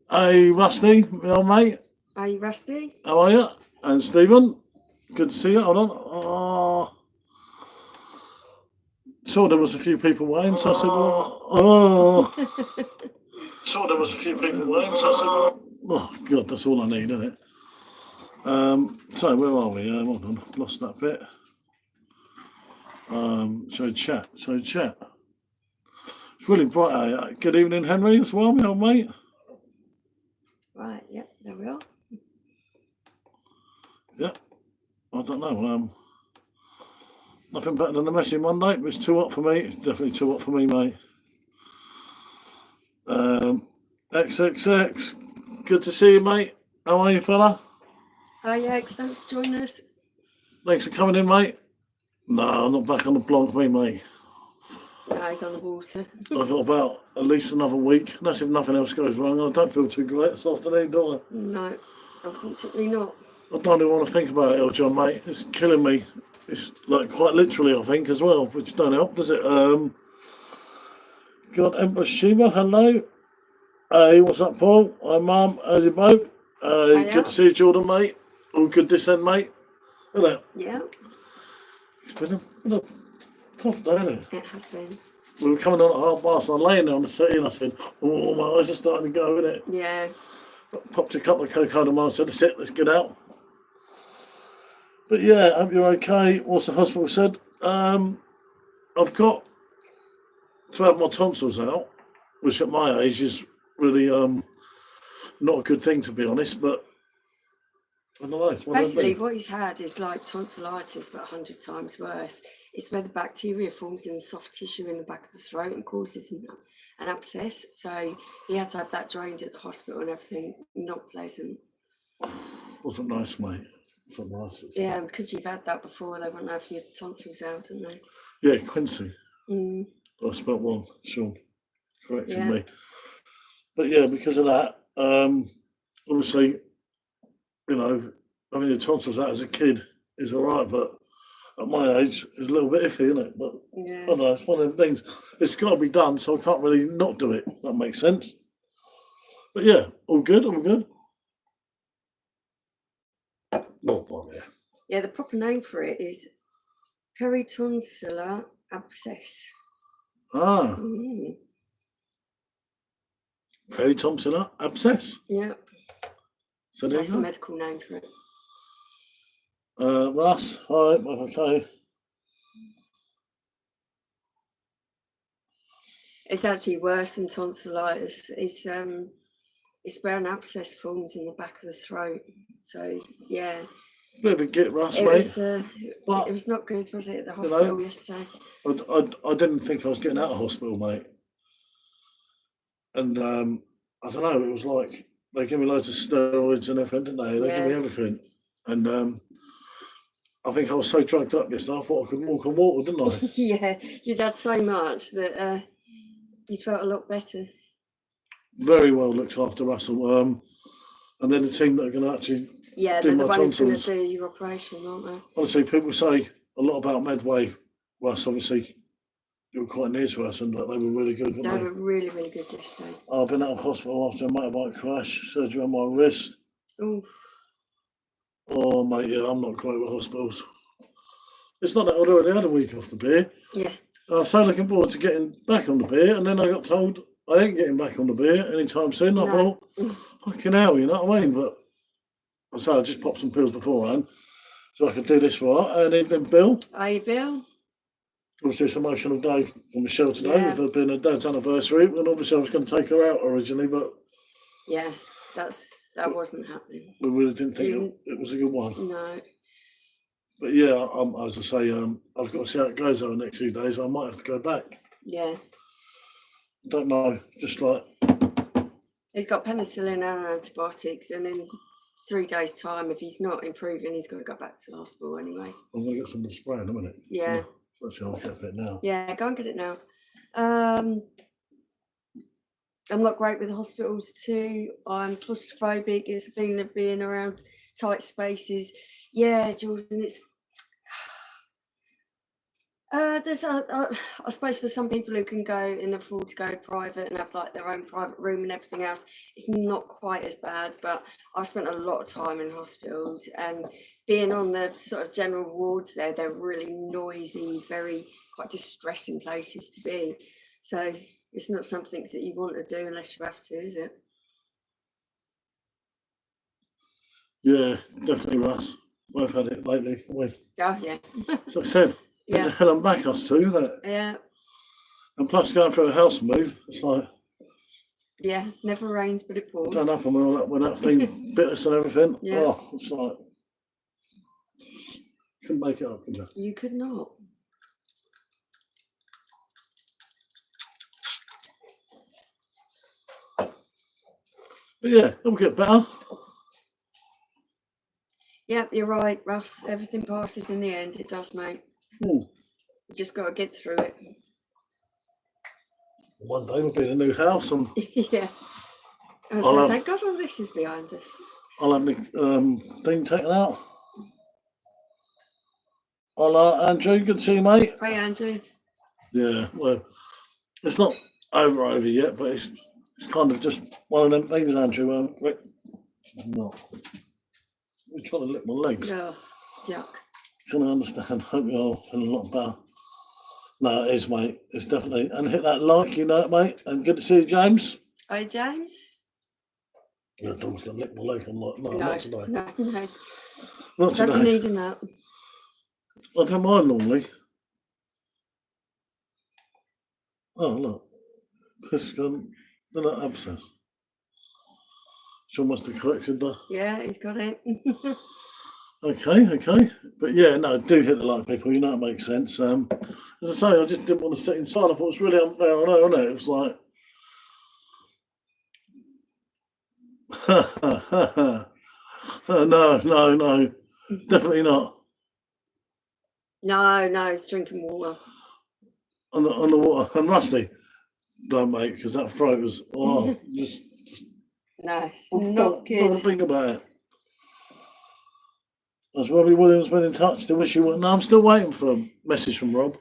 Hey, Rusty, my old mate. Hey, Rusty. How are you? And Stephen, good to see you. Hold on. Oh, saw there was a few people waiting, so I said, saw there was a few people waiting, so I said, oh, God, that's all I need, isn't it? So where are we? Hold on, lost that bit. So chat. It's really bright out. Good evening, Henry, as well, my old mate. Right, yep, there we are. Yep. I don't know. Nothing better than a messy Monday. It's too hot for me. It's definitely too hot for me, mate. XXX. Good to see you, mate. How are you, fella? Hi, X. Thanks for joining us. Thanks for coming in, mate. No, I'm not back on the block, mate. No, he's on the water. I've got about at least another week. That's if nothing else goes wrong. I don't feel too great this afternoon, do I? No, unfortunately not. I don't even want to think about it, John, mate. It's killing me. It's like quite literally, I think, as well, which don't help, does it? God, Empress Sheba, hello. Hey, what's up, Paul? Hi, Mum. How's you both? Good to see you, Jordan, mate. All good this end, mate. Hello. Yeah. It's been a tough day, hasn't it? It has been. We were coming on at past. I was laying there on the seat and I said, oh, my eyes are starting to go, innit? Yeah. Popped a couple of cocaine and I said, that's it, let's get out. But yeah, I hope you're okay. What's the hospital said? I've got to have my tonsils out, which at my age is really not a good thing, to be honest, but I don't know. Basically, what he's had is like tonsillitis, but 100 times worse. It's where the bacteria forms in the soft tissue in the back of the throat and causes an abscess. So he had to have that drained at the hospital and everything. Not pleasant. Wasn't nice, mate. Wasn't nice. Yeah, because you've had that before, they won't have your tonsils out, don't they? Yeah, Quinsy. Mm. I spelt wrong, Sean. Corrected me. But yeah, because of that, obviously, you know, having your tonsils out as a kid is all right, but at my age, it's a little bit iffy, isn't it? But yeah. I don't know, it's one of the things. It's got to be done, so I can't really not do it, if that makes sense. But yeah, all good, all good. Oh, yeah. Yeah, the proper name for it is Peritonsillar abscess. Ah. Peritonsillar abscess. Yeah. So that's the medical name for it. Russ, hi, okay. It's actually worse than tonsillitis. It's where an abscess forms in the back of the throat. So yeah. Bit of a git, Russ, mate. It was not good, was it, at the hospital yesterday? I didn't think I was getting out of hospital, mate. And I don't know, it was like they give me loads of steroids and everything, didn't they? They give me everything. And I think I was so drugged up yesterday, I thought I could walk on water, didn't I? Yeah, you'd had so much that you felt a lot better. Very well looked after, Russell. And then the team that are going to actually do my tonsils. Going to do your operation, aren't they? Honestly, people say a lot about Medway. Russ, obviously, you were quite near to us, and they were really good, weren't they? They were really, really good yesterday. I've been out of hospital after a motorbike crash, surgery on my wrist. Oof. Oh, mate, yeah, I'm not great with hospitals. It's not that I'd already had a week off the beer. Yeah. I was so looking forward to getting back on the beer, and then I got told I ain't getting back on the beer anytime soon. I thought, fucking hell, you know what I mean? But I just popped some pills beforehand so I could do this right. And evening, Bill. Hey, Bill. Obviously, it's an emotional day for Michelle today, with it being her dad's anniversary. And obviously, I was going to take her out originally, but yeah, that wasn't happening. We really didn't think it was a good one. No. But yeah, as I say, I've got to see how it goes over the next few days. I might have to go back. Yeah. Don't know, just like... He's got penicillin and antibiotics, and in 3 days' time, if he's not improving, he's got to go back to the hospital anyway. I'm going to get some of the spray in a minute. Yeah. Actually, I'll get it now. Yeah, go and get it now. I'm not great with the hospitals too. I'm claustrophobic. It's a feeling of being around tight spaces. Yeah, Jordan, it's... I suppose for some people who can afford to go private and have like their own private room and everything else, it's not quite as bad. But I've spent a lot of time in hospitals, and being on the sort of general wards there, they're really noisy, quite distressing places to be. So it's not something that you want to do unless you have to, is it? Yeah, definitely, Russ. We've had it lately. Oh yeah. So I said, Yeah. hell and back us two, isn't it? Yeah. And plus going through a house move, it's like, yeah, never rains but it pours. done up and when that thing bit us and everything. Yeah. Oh, it's like, couldn't make it up, could you? You could not. But yeah, it'll get better. Yeah, you're right, Russ. Everything passes in the end. It does, mate. Ooh. You just got to get through it. One day we'll be in a new house and yeah. Thank God all this is behind us. I'll have my thing taken out. Hello, Andrew. Good to see you, mate. Hi, Andrew. Yeah, well, it's not over yet, but it's kind of just one of them things, Andrew. No. I'm trying to lick my legs. Oh, yuck. Can I understand? Hope you're all feeling a lot better. No, it is, mate. It's definitely. And hit that like, you know it, mate. And good to see you, James. Hi, James. Yeah, the dog's going to lick my leg. I'm like, no, not today. No. Not Don't today. be needing that. I don't mind normally. Oh, look. Chris gone. Look at that abscess. Sean must have corrected that. Yeah, he's got it. Okay. But yeah, no, do hit the like, people. You know it makes sense. As I say, I just didn't want to sit inside. I thought it was really unfair on her, wasn't it? It was like, no, definitely not. No, he's drinking water. On the water. And Rusty, don't, mate, because that throat was, just. No, it's not good. Don't think about it. Has Robbie Williams been in touch to wish you well? No, I'm still waiting for a message from Rob.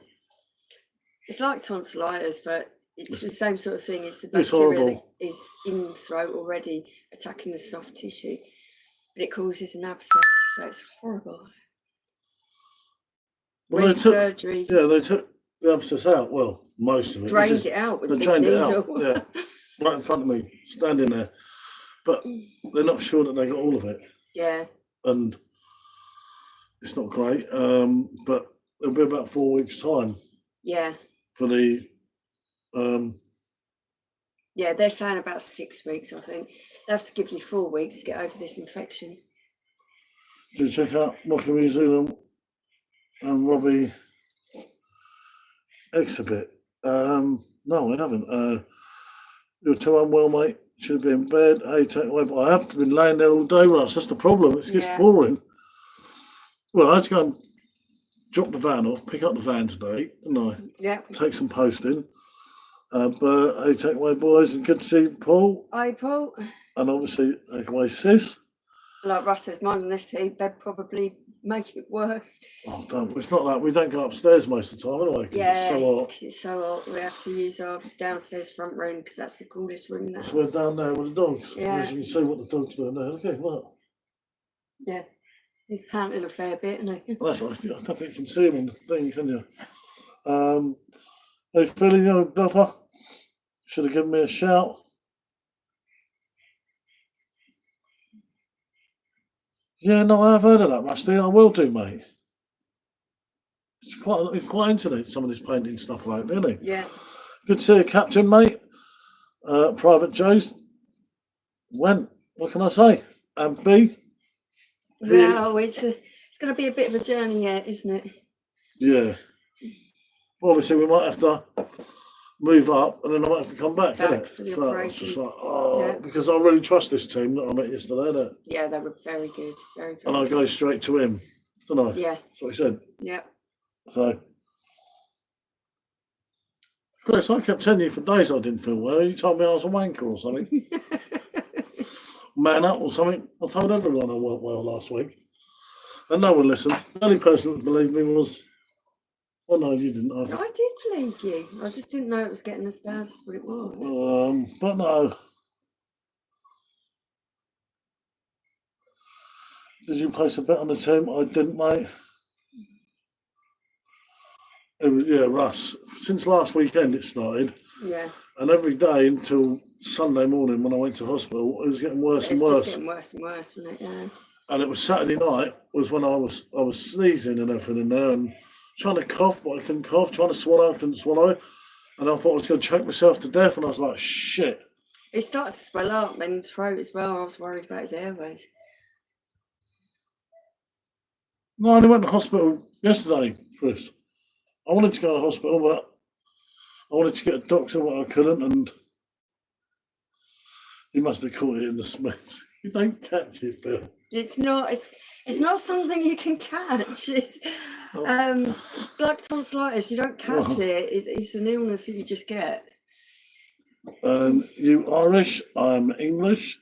It's like tonsillitis, but it's the same sort of thing. It's the It's bacteria horrible. that is in the throat already, attacking the soft tissue, but it causes an abscess, so it's horrible. Well, surgery. Yeah, they took the abscess out. Well, most of it. Drained it out with a big drained needle. it out. Yeah, right in front of me, standing there. But they're not sure that they got all of it. Yeah. And it's not great. But it'll be about 4 weeks' time. Yeah. For the. Yeah, they're saying about 6 weeks, I think. They have to give you 4 weeks to get over this infection. So check out Mocha New Zealand and Robbie exhibit. No, I haven't. You're too unwell, mate. Should be in bed. Hey, take away. But I have been laying there all day, Russ. That's the problem. It gets boring. Well, I had to go and drop the van off, pick up the van today, didn't I? Yeah. Take some posting. But hey, take away, boys, and good to see you, Paul. Hi, Paul. And obviously, take away, Sis. Like Russ says, mine and this heat bed probably make it worse. Oh, don't. It's not that. We don't go upstairs most of the time, anyway, because it's so hot. Because it's so hot. We have to use our downstairs front room because that's the coolest room now. So we're down there with the dogs. Yeah. As you can see what the dog's doing there. Okay, look. Yeah. He's panting a fair bit, isn't he? That's I don't think you can see him on the thing, can you? Hey, Philly, you know, Duffer, should have given me a shout. Yeah, no, I have heard of that, Rusty. I will do, mate. He's quite into some of this painting stuff, like, isn't he? Yeah. Good to see you, Captain, mate. Private Joe's went. What can I say? And B. Well, it's going to be a bit of a journey yet, isn't it? Yeah. Well, obviously, we might have to move up, and then I might have to come back, innit? For the So it's operation. just like, because I really trust this team that I met yesterday, innit? Yeah, they were very good. Very good. And I go straight to him, don't I? Yeah. That's what he said. Yeah. So, Chris, I kept telling you for days I didn't feel well. You told me I was a wanker or something. Man up or something. I told everyone I weren't well last week. And no one listened. The only person that believed me was Oh no, you didn't. I did believe you. I just didn't know it was getting as bad as what it was. But no. Did you place a bet on the team? I didn't, mate. It was, yeah, Russ. Since last weekend it started. Yeah. And every day until Sunday morning when I went to hospital, it was getting worse and It was worse. just getting worse and worse, wasn't it? Yeah. And it was Saturday night was when I was sneezing and everything in there and trying to cough, but I couldn't cough, trying to swallow, I couldn't swallow. And I thought I was going to choke myself to death, and I was like, shit. It started to swell up in the throat as well. I was worried about his airways. No, I only went to hospital yesterday, Chris. I wanted to go to hospital, but I wanted to get a doctor, but I couldn't, and he must have caught it in the smell. You don't catch it, Bill. It's not something you can catch. It's like tonsillitis. You don't catch it. It's an illness that you just get. You Irish, I'm English.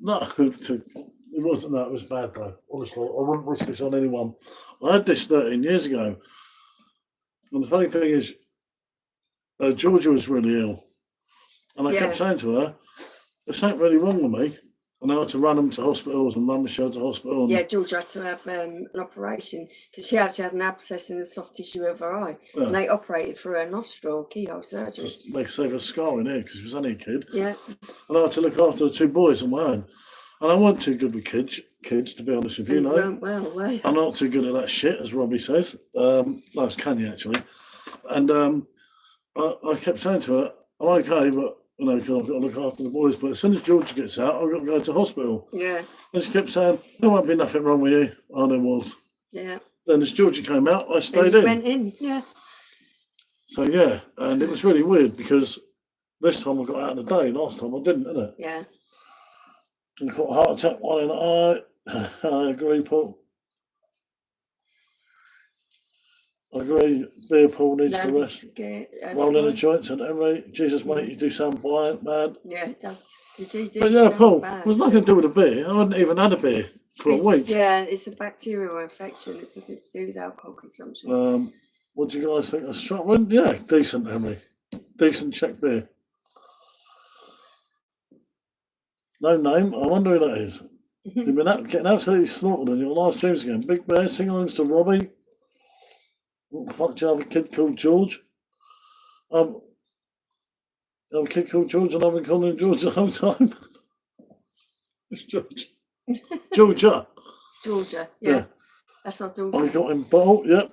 No, it wasn't that. It was bad though. Honestly, I wouldn't wish this on anyone. I had this 13 years ago, and the funny thing is, Georgia was really ill, and I kept saying to her, "There's something really wrong with me." And I had to run them to hospitals and run Michelle to hospital. And Georgia had to have an operation because she actually had an abscess in the soft tissue of her eye. Yeah. And they operated through her nostril, keyhole surgery. Just they save her scar in here because she was only a kid. Yeah. And I had to look after the two boys on my own. And I wasn't too good with kids to be honest with you. And know. Well. I'm not too good at that shit, as Robbie says. That's Kanye actually. And I kept saying to her, I'm okay, but because I've got to look after the boys. But as soon as Georgia gets out, I've got to go to hospital. Yeah. And she kept saying, there won't be nothing wrong with you. Oh, there was. Yeah. Then as Georgia came out, I stayed in. Went in, yeah. So, yeah. And it was really weird because this time I got out in the day. Last time I didn't, innit? Yeah. And I got a heart attack one in the eye. I agree, Paul. I agree. Beer Paul needs to rest. Rolling the joints and every Jesus, mate, you do sound bad. Yeah, it does. You do. But yeah, Paul, there was nothing to do with the beer. I hadn't even had a beer for a week. Yeah, it's a bacterial infection. It's nothing to do with alcohol consumption. What do you guys think? A strong one? Yeah, decent, Henry. Decent Czech beer. No name. I wonder who that is. You've been getting absolutely slaughtered in your last streams again. Big Bear, sing-alongs to Robbie. What the fuck do you have a kid called George? I have a kid called George and I've been calling him George the whole time. It's George. Georgia. Georgia, yeah. That's not Georgia. I got him Paul, yep.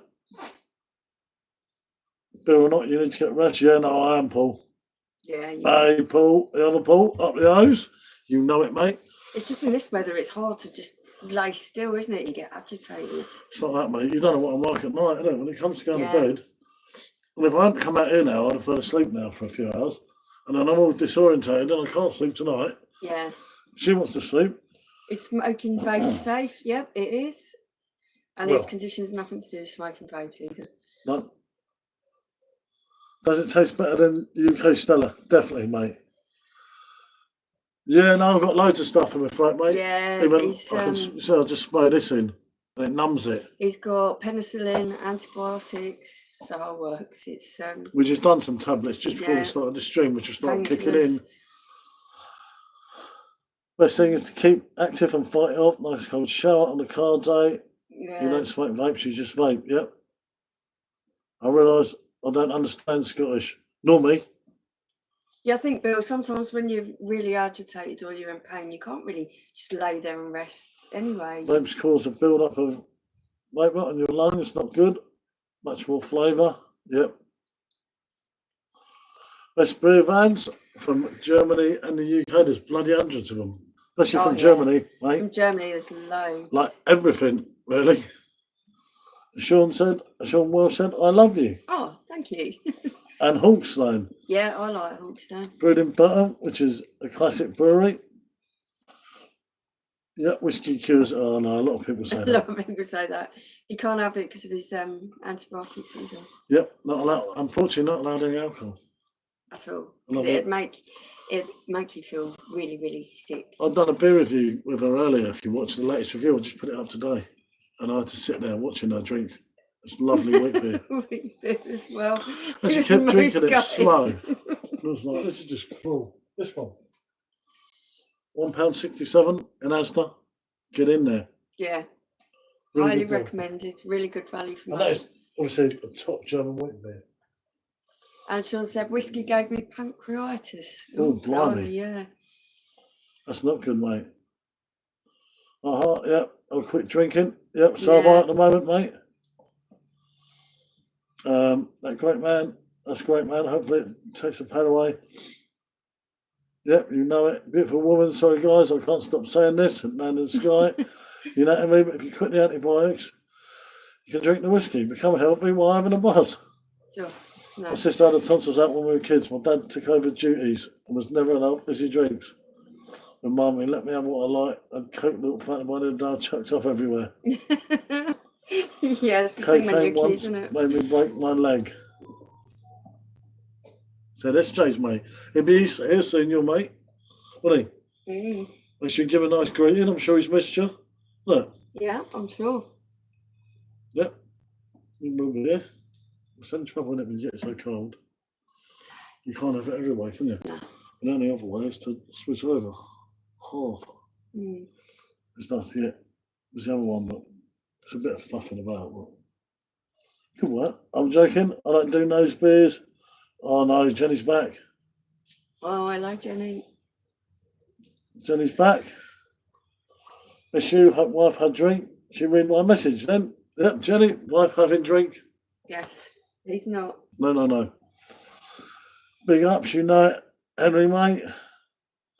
Bill or not, you need to get rest. Yeah, no, I am Paul. Yeah. Hey, Paul, the other Paul, up the O's. You know it, mate. It's just in this weather, it's hard to just lay still, isn't it? You get agitated. It's like that, mate. You don't know what I'm like at night, innit? When it comes to going to bed. And if I hadn't come out here now, I'd have fell asleep now for a few hours. And then I'm all disorientated and I can't sleep tonight. Yeah. She wants to sleep. Is smoking vape safe? Yep, it is. And this condition has nothing to do with smoking vapes either. No. Does it taste better than UK Stella? Definitely, mate. Yeah, no, I've got loads of stuff in my throat, mate. Yeah, I'll just spray this in and it numbs it. He's got penicillin, antibiotics, the whole works. It's we just done some tablets just before we started the stream, which will start kicking in. Best thing is to keep active and fight it off. Nice cold shower on the cards, eh? Yeah. You don't smoke vapes, you just vape, yep. I realise I don't understand Scottish. Nor me. Yeah, I think, Bill, sometimes when you're really agitated or you're in pain, you can't really just lay there and rest anyway. Vapes cause a build-up of vape in your lungs, not good. Much more flavour, yep. Best beer vans from Germany and the UK, there's bloody hundreds of them. Especially from Germany, mate. From Germany, there's loads. Like everything, really. Sean Welsh said, I love you. Oh, thank you. And Hawkstone. Yeah, I like Hawkstone. Brewed in Butter, which is a classic brewery. Yeah, whiskey cures. Oh no, a lot of people say that. A lot of people say that. He can't have it because of his antibiotics either. Yep, not allowed. Unfortunately, not allowed any alcohol. At all. It'd make you feel really, really sick. I've done a beer review with her earlier. If you watch the latest review, I just put it up today. And I had to sit there watching her drink It's lovely wheat beer. Wheat beer as well. As you It was kept most drinking it gutted. slow. It was like, this is just cruel. This one. £1.67 in Asda. Get in there. Yeah, Really highly good deal. recommended. Really good value for And that money. is obviously a top German wheat beer. And Sean said, whiskey gave me pancreatitis. Oh, blimey. Yeah. That's not good, mate. Yep. I'll quit drinking. Yep, so have I at the moment, mate. That great man. That's great, man. Hopefully it takes the pain away. Yep, you know it. Beautiful woman. Sorry, guys, I can't stop saying this. And in the sky. You know what I mean? But if you quit the antibiotics, you can drink the whiskey, become healthy while having a buzz. Sure. No. My sister had the tonsils out when we were kids. My dad took over duties and was never allowed fizzy drinks. And Mummy let me have what I like and Coke little fat by the dad chucks up everywhere. Yeah, it's the Coke thing when came you're once, kids, isn't it? made me break my leg. So that's Jay's mate. He'll be here soon, your mate. Won't he? They should give a nice greeting. I'm sure he's missed you. Look. Yeah, I'm sure. Yep. You will be here. It's in trouble when it gets so cold. You can't have it every way, can you? No. And the only other way is to switch over. Half. It's nice to get. There's the other one, but it's a bit of fluffing about. But could work. I'm joking. I don't do nose beers. Oh no, Jenny's back. Oh, I like Jenny. Jenny's back. Miss you, wife had drink. She read my message then. Yep, Jenny, wife having drink. Yes, he's not. No. Big ups, you know it, Henry, mate.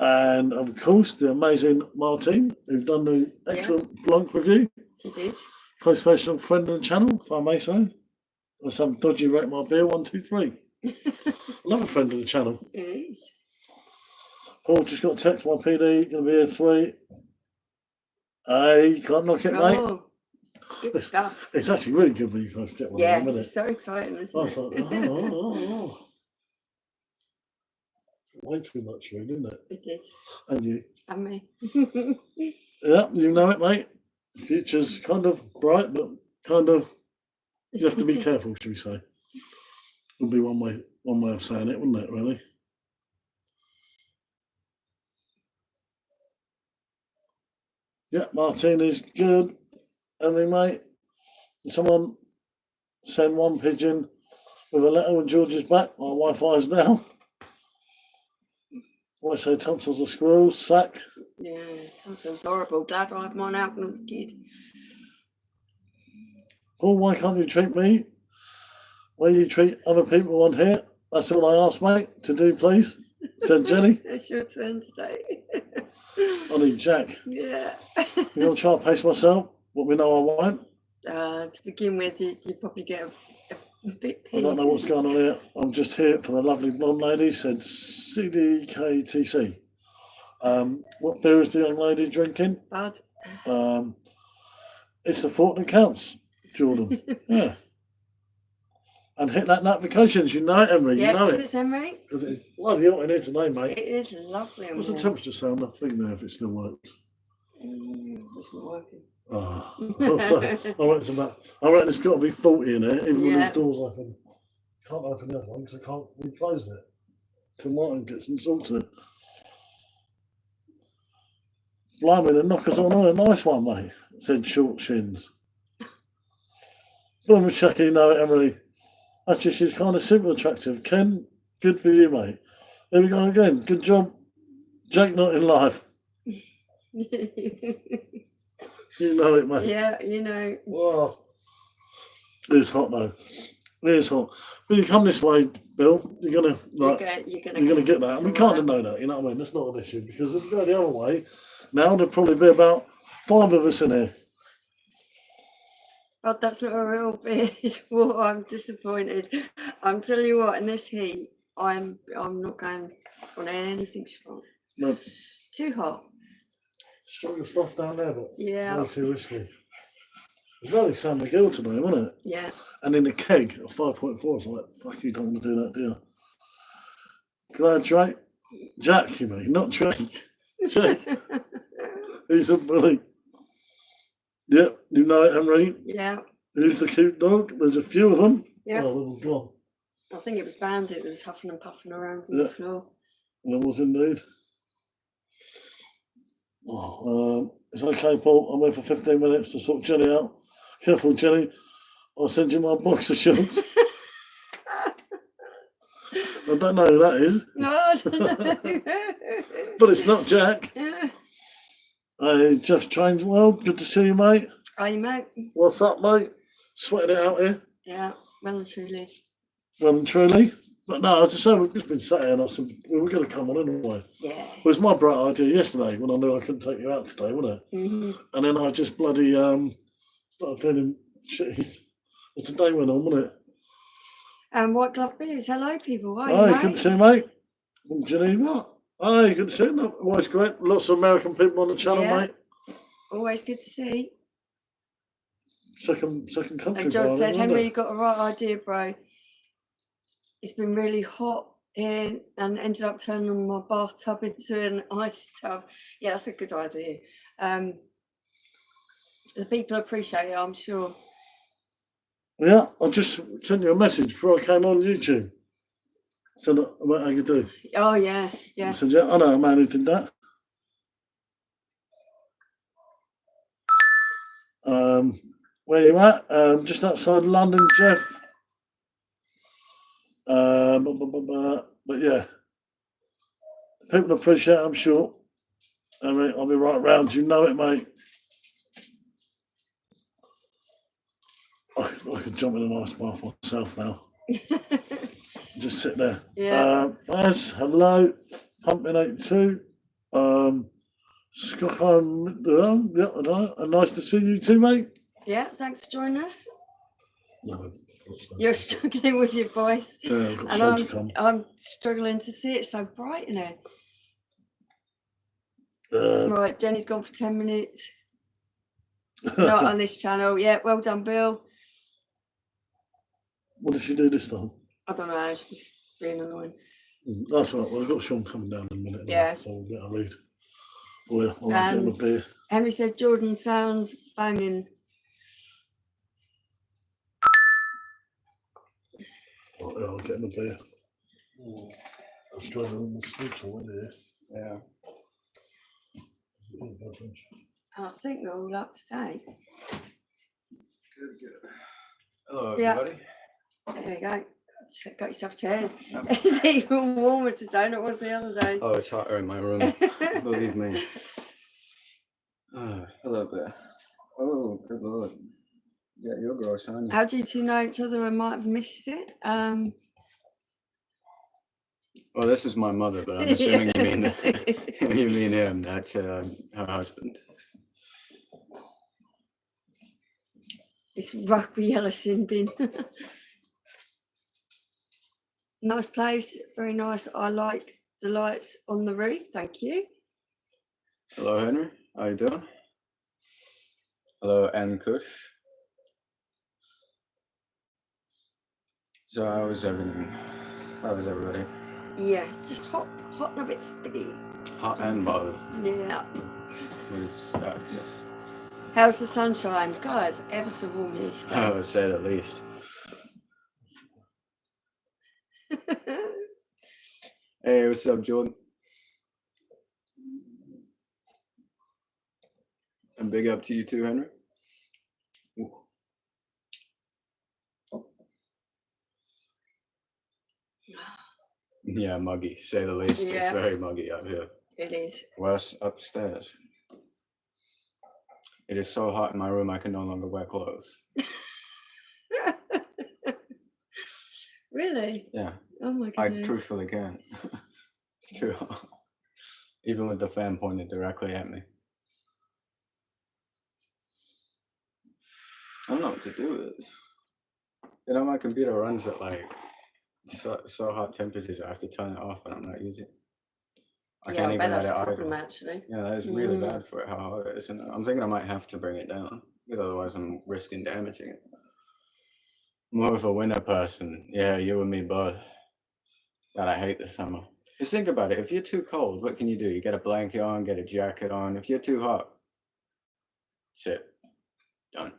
And of course, the amazing Martine, who've done the excellent Blanc review. She did. Close personal friend of the channel, if I may say. There's some dodgy rate my beer, 1, 2, 3. Another friend of the channel. It is. Paul just got a text, my PD, going to be here 3. Hey, can't knock it, mate. Oh, good stuff. It's actually really good when you first get one. Yeah, isn't it? it's so exciting, isn't I was it? like, oh. Way too much food, didn't it? It did. And you. And me. Yeah, you know it, mate. The future's kind of bright, but kind of, you have to be careful, should we say. Would be one way of saying it, wouldn't it, really? Yeah, Martine is good. Henry, mate. Someone send one pigeon with a letter when George is back. My Wi-Fi's down. I say tonsils are squirrels, sack. Yeah, tonsils horrible. Glad I had mine out when I was a kid. Paul, why can't you treat me? Why you treat other people on here? That's all I ask, mate, to do, please. Said Jenny. It's your turn today. I need Jack. Yeah. You want to try and pace myself? What we know I won't. To begin with, you probably get a bit I don't know what's going on here. I'm just here for the lovely blonde lady, said CDKTC. What beer is the young lady drinking? Bud. It's the thought that counts, Jordan. Yeah. And hit that notifications, you know it, Henry. Yeah, you know cheers, Henry. Because it's bloody hot in here today, mate. It is lovely. What's the temperature say on that thing there if it still works? It's not working. Oh, I reckon it's got to be 40 in here, even when Yeah. this door's open. Can't open the other one because I can't reclose it. Till Martin gets and sorts it. Blimey, the knockers on a nice one, mate, said Short Shins. Boom, Chucky, you know it, Emily. Actually, she's kind of super attractive. Ken, good for you, mate. There we go again. Good job. Jake not in life. You know it, mate. Yeah, you know. Wow. It is hot, though. It is hot. But you come this way, Bill, you're gonna get that. And we kind of know that, you know what I mean? That's not an issue because if you go the other way, now there'll probably be about 5 of us in here. Oh, that's not a real beer. Well, I'm disappointed. I'm telling you what, in this heat, I'm not going on anything strong. No. Too hot. Stronger stuff down there, but Yeah. way too risky. It was very San Miguel today, wasn't it? Yeah. And in the keg of 5.4, it's like, fuck you, don't want to do that, do you? Glad Drake? Jack, you mean, not Drake. Jake. He's a bully. Yep, you know it, Henry. Yeah. Who's the cute dog? There's a few of them. Yeah. Oh, they're all gone. I think it was Bandit that was huffing and puffing around on the floor. There was indeed. It's okay, Paul. I'm here for 15 minutes to sort Jenny out. Careful, Jenny. I'll send you my boxer shorts. I don't know who that is. No, I don't know. But it's not Jack. Hey, Jeff Trainswell. Good to see you, mate. Hey, mate. What's up, mate? Sweating it out here. Yeah, well and truly. Well and truly. But no, as I say, we've just been sat here and I said, we were going to come on anyway. Yeah. It was my bright idea yesterday when I knew I couldn't take you out today, wasn't it? Mm-hmm. And then I just bloody started feeling shitty. But today went on, wasn't it? White Glove Beers. Hello, people. Hi, Hi, mate. good to see you, mate. From Geneva. Hi, good to see you. Always great. Lots of American people on the channel, Yeah. mate. Always good to see. Second country. And John bar, said, isn't Henry, it? you got a right idea, bro. It's been really hot here and ended up turning my bathtub into an ice tub. Yeah, that's a good idea. The people appreciate it, I'm sure. Yeah, I just sent you a message before I came on YouTube. Said about how you do. Oh, yeah, yeah. I said, yeah, I know a man who did that. Where you at? Just outside London, Jeff. But yeah, people appreciate it, I'm sure. I mean, I'll be right round. You know it, mate. I could jump in an ice bath myself now. Just sit there. Yeah. Faz, hello. Pumping 82. Stockholm, yeah, I don't know. Nice to see you too, mate. Yeah, thanks for joining us. No, You're struggling with your voice. yeah, I've got And show to come. I'm struggling to see it so bright in it. Uh, Right, Jenny's gone for 10 minutes. Not on this channel. Yeah, well done, Bill. What did she do this time? I don't know, it's just being annoying. That's right. Well, I've got Sean coming down in a minute. Yeah. Now, so we'll get a read. Oh, yeah, I'll get him a beer. Henry says Jordan sounds banging. Oh, yeah, I'll get him a beer. I'm struggling with the speech already here. Yeah. I think we're all up to date. Good. Hello, Yeah. everybody. There you go. Just got yourself a chair. It's even warmer today than it was the other day. Oh, it's hotter in my room. Believe me. Hello there. Oh, good lord. Yeah, you're gross, aren't you? How do you two know each other and might have missed it? Well, this is my mother, but I'm assuming you mean you mean him. That's her husband. It's rugby yellow sin bin. Nice place, very nice. I like the lights on the roof. Thank you. Hello, Henry. How you doing? Hello, Ann Kush. So how was everything? How was everybody? Yeah, just hot and a bit sticky. Hot and bothered. Yeah. What is that? Yes. How's the sunshine? Guys, ever so warm here today. I would say the least. Hey, what's up, Jordan? And big up to you too, Henry. Ooh. Yeah, muggy, say the least. Yeah. It's very muggy out here. It is. Worse upstairs. It is so hot in my room I can no longer wear clothes. Really? Yeah, Oh my I goodness. truthfully can't. It's too hot. Even with the fan pointed directly at me. I don't know what to do with it. You know, my computer runs at like so hot temperatures. I have to turn it off and I'm not using it. I Yeah, can't I even bet let that's it a idle. problem actually. Yeah, that is really bad for it, how hot it is. And I'm thinking I might have to bring it down because otherwise I'm risking damaging it. More of a winter person. Yeah, you and me both. God, I hate the summer. Just think about it. If you're too cold, what can you do? You get a blanket on, get a jacket on. If you're too hot, sit. Done.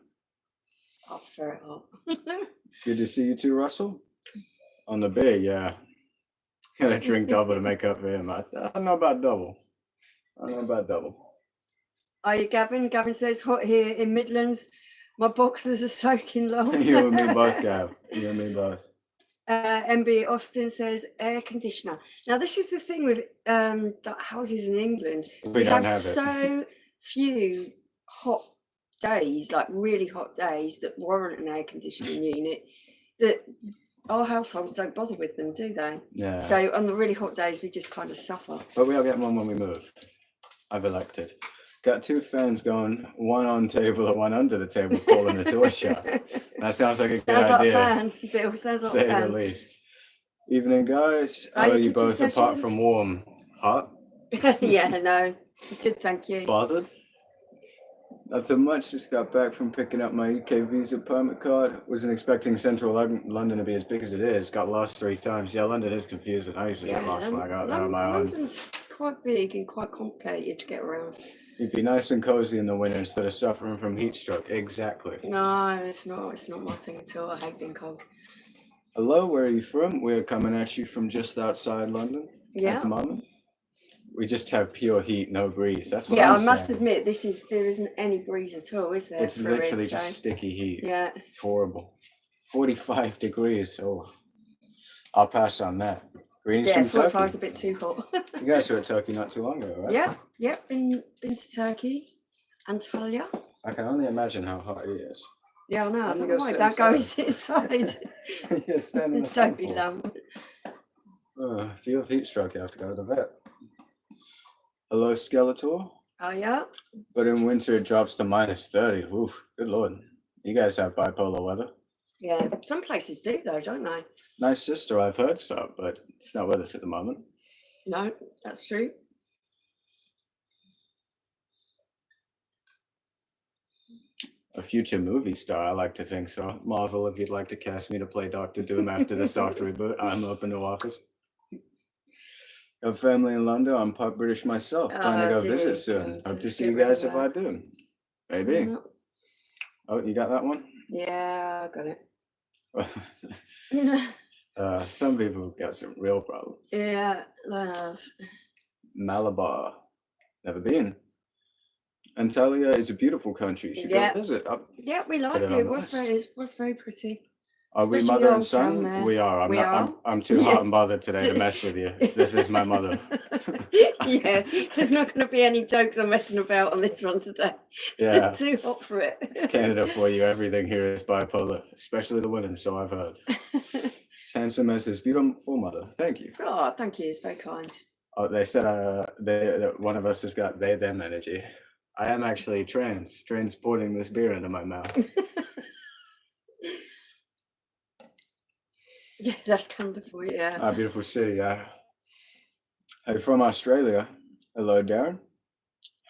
I prefer it hot. Good to see you too, Russell. On the beer, yeah. Gotta drink double to make up for him. I don't know about double. Are you Gavin? Gavin says, hot here in Midlands. My boxers are soaking long. You and me both, Gav. You and me both. MB Austin says, air conditioner. Now, this is the thing with houses in England. We don't have it. So few hot days, like really hot days, that warrant an air conditioning unit, that our households don't bother with them, do they? Yeah. So on the really hot days, we just kind of suffer. But we'll get one when we move. I've elected. Got 2 fans going, one on table and one under the table, pulling the door shut. That sounds like a good idea. Like Bill, sounds like say the least. Evening, guys. How are you both, apart from warm? Hot? Yeah, no. Good, thank you. Bothered? Nothing much. Just got back from picking up my UK visa permit card. Wasn't expecting central London to be as big as it is. Got lost 3 times. Yeah, London is confusing. I usually get lost when I got there on my own. London's quite big and quite complicated to get around. You'd be nice and cozy in the winter instead of suffering from heat stroke. Exactly. No, it's not. It's not my thing at all. I hate being cold. Hello, where are you from? We're coming at you from just outside London at the moment. We just have pure heat, no breeze. That's what I'm saying. I must admit, there isn't any breeze at all, is there? It's literally just sticky heat. Yeah. It's horrible. 45 degrees. Oh, I'll pass on that. Greetings from Turkey. 45 is a bit too hot. You guys were at Turkey not too long ago, right? Yeah. Been to Turkey, Antalya. I can only imagine how hot it is. Yeah, I know. I don't know why. Don't go and sit inside. You're standing in the sun. Don't be dumb. If you have heat stroke, you have to go to the vet. Hello, Skeletor. Oh, yeah? But in winter, it drops to -30. Oof, good lord. You guys have bipolar weather. Yeah, some places do, though, don't they? Nice sister, I've heard so, but it's not with us at the moment. No, that's true. A future movie star, I like to think so. Marvel, if you'd like to cast me to play Doctor Doom after the soft reboot, I'm open to offers. Have family in London. I'm part British myself. Plan to go visit soon. Hope to see you guys if I do. Maybe. Oh, you got that one? Yeah, I got it. Some people got some real problems. Yeah, love. Malabar. Never been. Antalya is a beautiful country. You should go visit. Yeah, we liked it. It was very pretty. Are we mother and son? We are. I'm too hot and bothered today to mess with you. This is my mother. Yeah, there's not going to be any jokes or messing about on this one today. Yeah. Too hot for it. It's Canada for you. Everything here is bipolar, especially the women, so I've heard. As handsome as this beautiful mother. Thank you. Oh, thank you. It's very kind. Oh, they said one of us has got them energy. I am actually transporting this beer into my mouth. Yeah, that's kind of for you. Yeah. Our beautiful city. Hey, from Australia. Hello, Darren.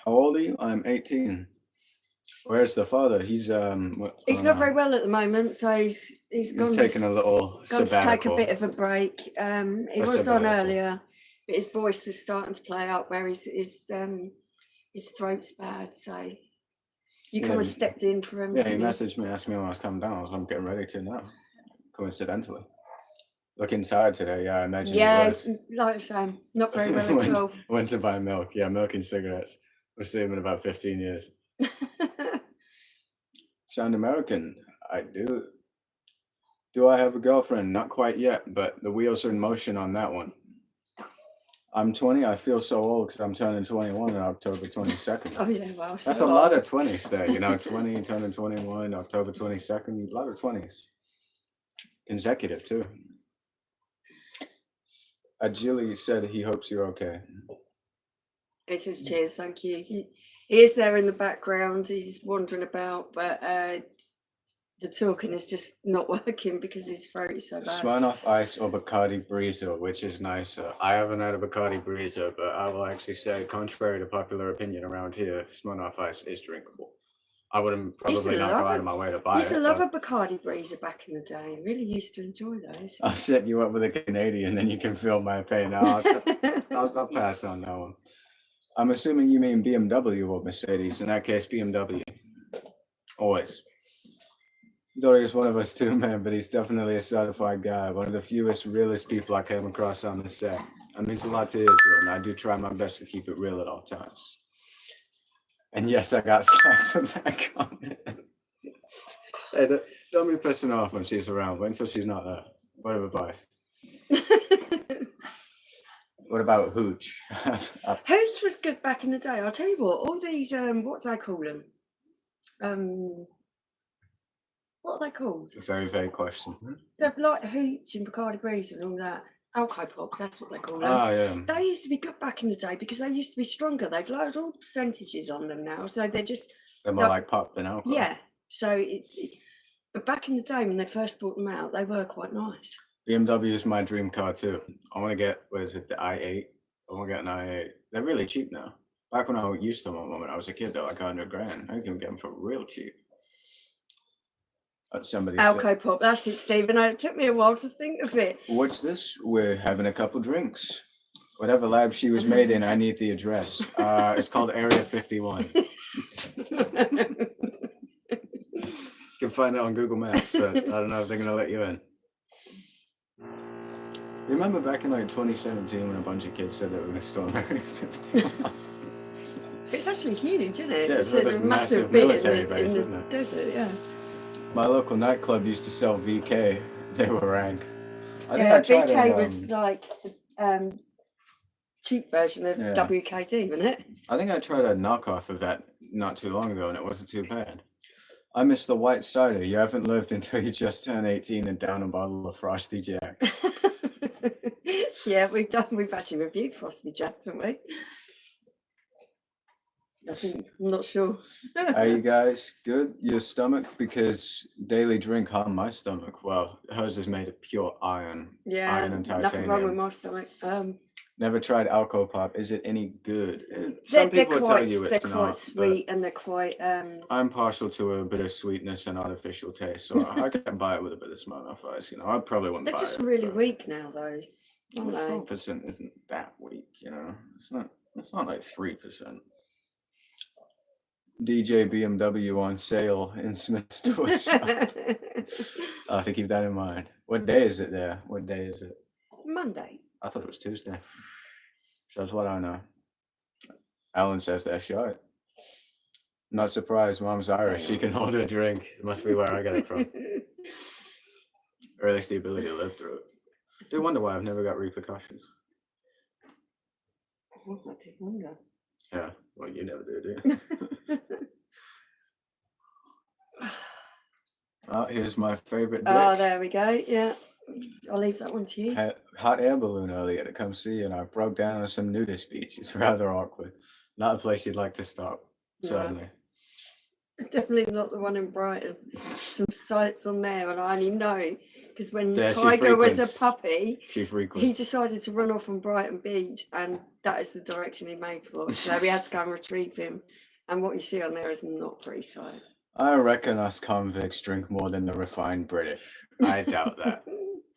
How old are you? I'm 18. Where's the father? He's not very well at the moment, so he's taking a little sabbatical. To take a bit of a break. He was on earlier, but his voice was starting to play out where his throat's bad, so you kind of stepped in for him. Yeah, he messaged me, asked me when I was coming down. I'm getting ready to now, coincidentally. Looking tired today, yeah, I imagine. Yeah, it's like the same. Not very well at all. Went to buy milk. Yeah, milk and cigarettes. We'll see him in about 15 years. Sound American. I do. Do I have a girlfriend? Not quite yet, but the wheels are in motion on that one. I'm 20. I feel so old because I'm turning 21 on October 22nd. Oh, yeah, wow. That's a lot of 20s there, 20, turning 21, October 22nd. A lot of 20s. Consecutive, too. Ajili said he hopes you're okay. It says cheers, thank you. He is there in the background. He's wandering about, but the talking is just not working because his throat is so bad. Smirnoff Ice or Bacardi Breezer, which is nicer? I haven't had a Bacardi Breezer, but I will actually say, contrary to popular opinion around here, Smirnoff Ice is drinkable. I wouldn't probably not go out of my way to buy it. I used to love a Bacardi Breezer back in the day. Really used to enjoy those. I'll set you up with a Canadian, then you can feel my pain. I'll pass on that one. I'm assuming you mean BMW or Mercedes. In that case, BMW. Always. He thought he was one of us too, man, but he's definitely a certified guy. One of the fewest, realest people I came across on the set. That means a lot to Israel, and I do try my best to keep it real at all times. And yes, I got slapped for that comment. Hey, don't be pissing off when she's around. Wait until she's not there. Word of advice. What about Hooch? Hooch was good back in the day. I'll tell you what, all these, what do they call them? What are they called? A very vague question. They're like Hooch and Bacardi Breeze and all that. Alco Pops, that's what they call them. Oh, yeah. They used to be good back in the day because they used to be stronger. They've lowered all the percentages on them now. So they're just... They're more like pop than alcohol. Yeah. So, but back in the day when they first brought them out, they were quite nice. BMW is my dream car too. I want to get, what is it, the i8? I want to get an i8. They're really cheap now. Back when I used to them when I was a kid, they're like 100 grand. I can get them for real cheap. Somebody Alco Pop, that's it, Stephen. It took me a while to think of it. What's this? We're having a couple drinks. Whatever lab she was made in, I need the address. It's called Area 51. You can find it on Google Maps, but I don't know if they're going to let you in. Remember back in like 2017 when a bunch of kids said they were going to storm Area 51? It's actually huge, isn't it? Yeah, it's like this massive bit military base, in isn't the it? desert, yeah. My local nightclub used to sell VK. They were rank. I think I tried VK it, was like the cheap version of WKD, wasn't it? I think I tried a knockoff of that not too long ago, and it wasn't too bad. I miss the white cider. You haven't lived until you just turned 18 and down a bottle of Frosty Jacks. Yeah, we've actually reviewed Frosty Jacks, haven't we? I'm not sure. Are you guys good? Your stomach? Because daily drink harm my stomach. Well, hers is made of pure iron. Yeah, iron and titanium. nothing wrong with my stomach. Never tried Alco Pop. Is it any good? Some people tell you it's they're not. Quite sweet and they're quite. I'm partial to a bit of sweetness and artificial taste, so I can buy it with a bit of Smirnoff Ice. You know, I probably wouldn't buy it. They're just really weak now, though. 4% isn't that weak, you know. It's not like 3%. DJ BMW on sale in Smith's Toy Shop. I'll have to keep that in mind. What day is it there? What day is it? Monday. I thought it was Tuesday. Shows what I know. Alan says they're short. Not surprised. Mom's Irish. She can hold her drink. It must be where I get it from. Or at least the ability to live through it. I do wonder why I've never got repercussions. I do wonder. Yeah. Well, you never do you? Oh, here's my favorite drink. Oh, there we go. Yeah. I'll leave that one to you. Hot air balloon earlier to come see you, and I broke down on some nudist beach. It's rather awkward. Not a place you'd like to stop, certainly. No. Definitely not the one in Brighton. Some sites on there, and I only know because when Tiger was a puppy, he decided to run off on Brighton Beach, and that is the direction he made for. So we had to go and retrieve him. And what you see on there is not pretty sight. I reckon us convicts drink more than the refined British. I doubt that.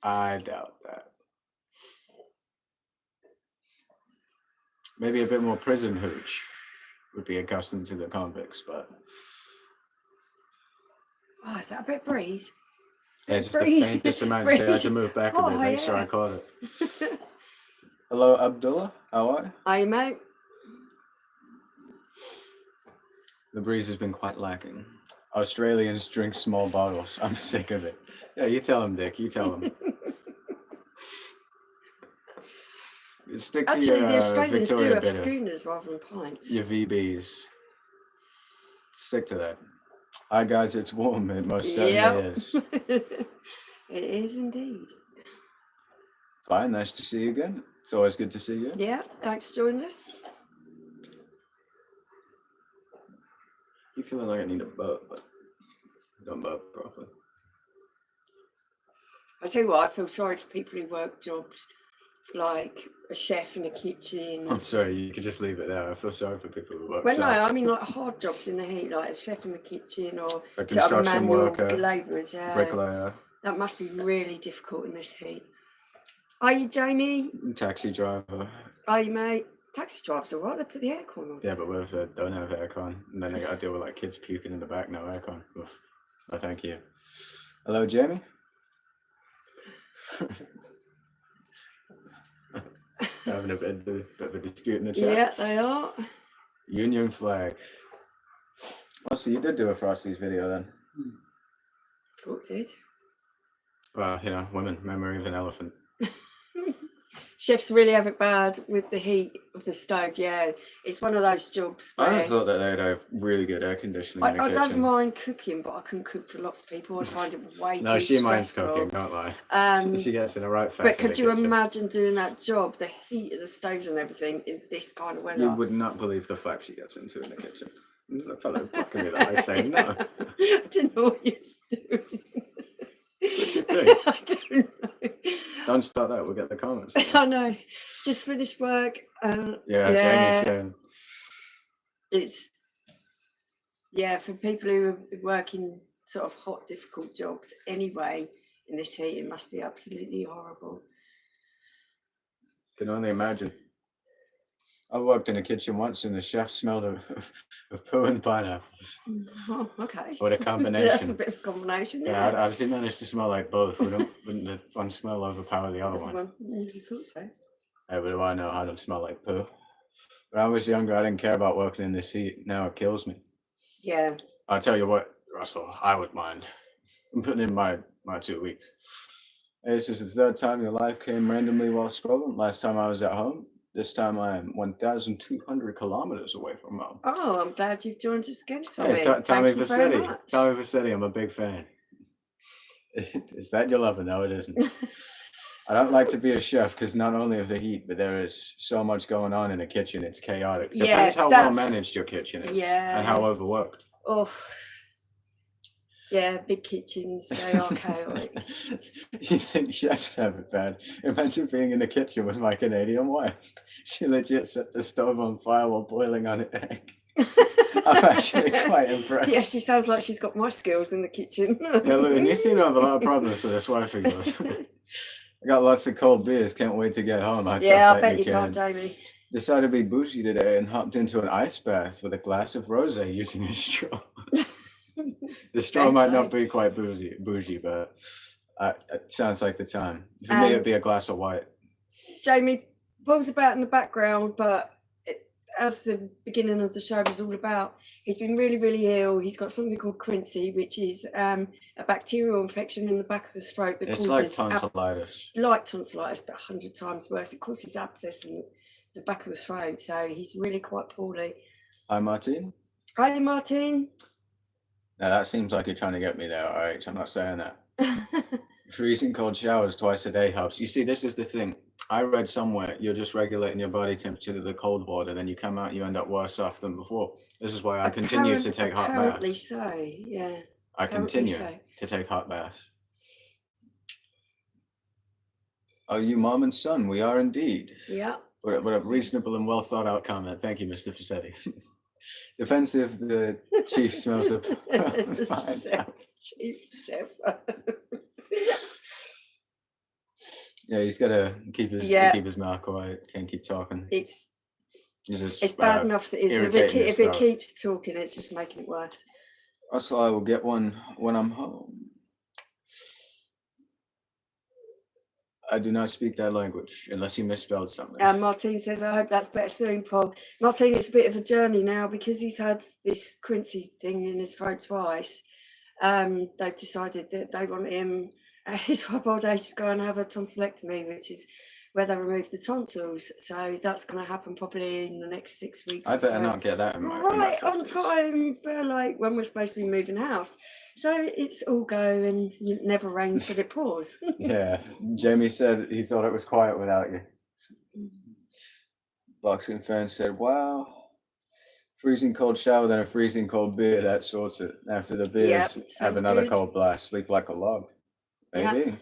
I doubt that. Maybe a bit more prison hooch would be accustomed to the convicts, but... Oh, is that a bit breeze? Yeah, just the faintest amount. So I had to move back a bit, make sure I caught it. Hello, Abdullah. How are you? Hi, mate. The breeze has been quite lacking. Australians drink small bottles. I'm sick of it. Yeah, you tell him, Dick. You tell him. Stick to Actually, your the Australians Victoria do have bitter. schooners rather than pints. Your VBs. Stick to that. Hi, guys. It's warm. It most certainly is. It is indeed. Fine. Nice to see you again. It's always good to see you. Yeah. Thanks for joining us. You feeling like I need a burp, but I don't burp properly. I tell you what, I feel sorry for people who work jobs like a chef in a kitchen. I'm sorry, you could just leave it there. I feel sorry for people who work. Well, no, I mean like hard jobs in the heat, like a chef in the kitchen or a construction worker, labourers. Yeah, bricklayer. That must be really difficult in this heat. Are you, Jamie? Taxi driver. Are you, mate? Taxi drivers are right. They put the aircon on. Yeah, but what if they don't have aircon and then they got to deal with like kids puking in the back, no aircon? Oof. Oh, thank you. Hello, Jamie. Having a bit of a dispute in the chat. Yeah, they are. Union flag. Oh, so you did do a Frosties video then? Thought did. Well, you know, women, memory of an elephant. Chefs really have it bad with the heat of the stove. Yeah, it's one of those jobs I where thought that they'd have really good air conditioning in the I kitchen. don't mind cooking, but I can cook for lots of people. I find it way No, too she minds stressful. cooking, don't lie. She gets in the right fat. But could you imagine doing that job, the heat of the stoves and everything in this kind of weather? You would not believe the flap she gets into in the kitchen. The fellow blocking me that I say no. I didn't know what you were doing. What do you think? I don't know. Don't start that, we'll get the comments. I know. Just finished work. Yeah, Jamie's saying. It's, for people who work in sort of hot, difficult jobs anyway, in this heat, it must be absolutely horrible. Can only imagine. I worked in a kitchen once and the chef smelled of poo and pineapples. Oh, okay. What a combination. That's a bit of a combination, yeah. I just managed to smell like both. Wouldn't the one smell overpower the other one? You just thought so. Hey, but do I know how to smell like poo? When I was younger, I didn't care about working in this heat. Now it kills me. Yeah. I'll tell you what, Russell, I would mind. I'm putting in my 2 weeks. Hey, this is the third time your life came randomly while scrolling. Last time I was at home. This time I am 1,200 kilometers away from home. Oh, I'm glad you've joined us again, Tommy. Hey, Tommy Vassetti. Tommy Vassetti, I'm a big fan. Is that your lover? No, it isn't. I don't like to be a chef because not only of the heat, but there is so much going on in the kitchen. It's chaotic. Depends how well managed your kitchen is and how overworked. Oh, yeah, big kitchens, they are chaotic. You think chefs have it bad? Imagine being in the kitchen with my Canadian wife. She legit set the stove on fire while boiling on an egg. I'm actually quite impressed. Yeah, she sounds like she's got my skills in the kitchen. Yeah, look, and you seem to have a lot of problems with this wife of yours. I got lots of cold beers. Can't wait to get home. I bet you can't, Jamie. Decided to be bougie today and hopped into an ice bath with a glass of rosé using a straw. The straw might not be quite bougie, but it sounds like the time. For me, it'd be a glass of white. Jamie, Paul's about in the background, but as the beginning of the show was all about, he's been really, really ill. He's got something called Quinsy, which is a bacterial infection in the back of the throat. That it's like tonsillitis. Like tonsillitis, but 100 times worse. It causes abscess in the back of the throat, so he's really quite poorly. Hi, Martin. Hi, Martin. Now, that seems like you're trying to get me there, all right? I'm not saying that. Freezing cold showers twice a day helps. You see, this is the thing. I read somewhere you're just regulating your body temperature to the cold water, then you come out, you end up worse off than before. This is why I continue to take hot baths. Apparently so, yeah. I continue to take hot baths. Are you mom and son? We are indeed. Yeah. What a reasonable and well thought out comment. Thank you, Mr. Fassetti. Depends if the chief smells of Chief chef. Yeah, he's got to keep his mouth quiet. Can't keep talking. It's bad enough as it is. If it keeps talking, it's just making it worse. Also, I will get one when I'm home. I do not speak that language unless you misspelled something. Martine says, I hope that's better soon, Paul. Martine, it's a bit of a journey now because he's had this Quinsy thing in his throat twice. They've decided that they want him at his old age to go and have a tonsillectomy, which is where they remove the tonsils. So that's going to happen probably in the next 6 weeks. I better not get that in my right on time for like when we're supposed to be moving house. So it's all go and it never rains but it pours. Yeah, Jamie said he thought it was quiet without you. Boxing fan said, wow, freezing cold shower, then a freezing cold beer, that sorts it. After the beers, have another cold blast, sleep like a log. Maybe. Yeah.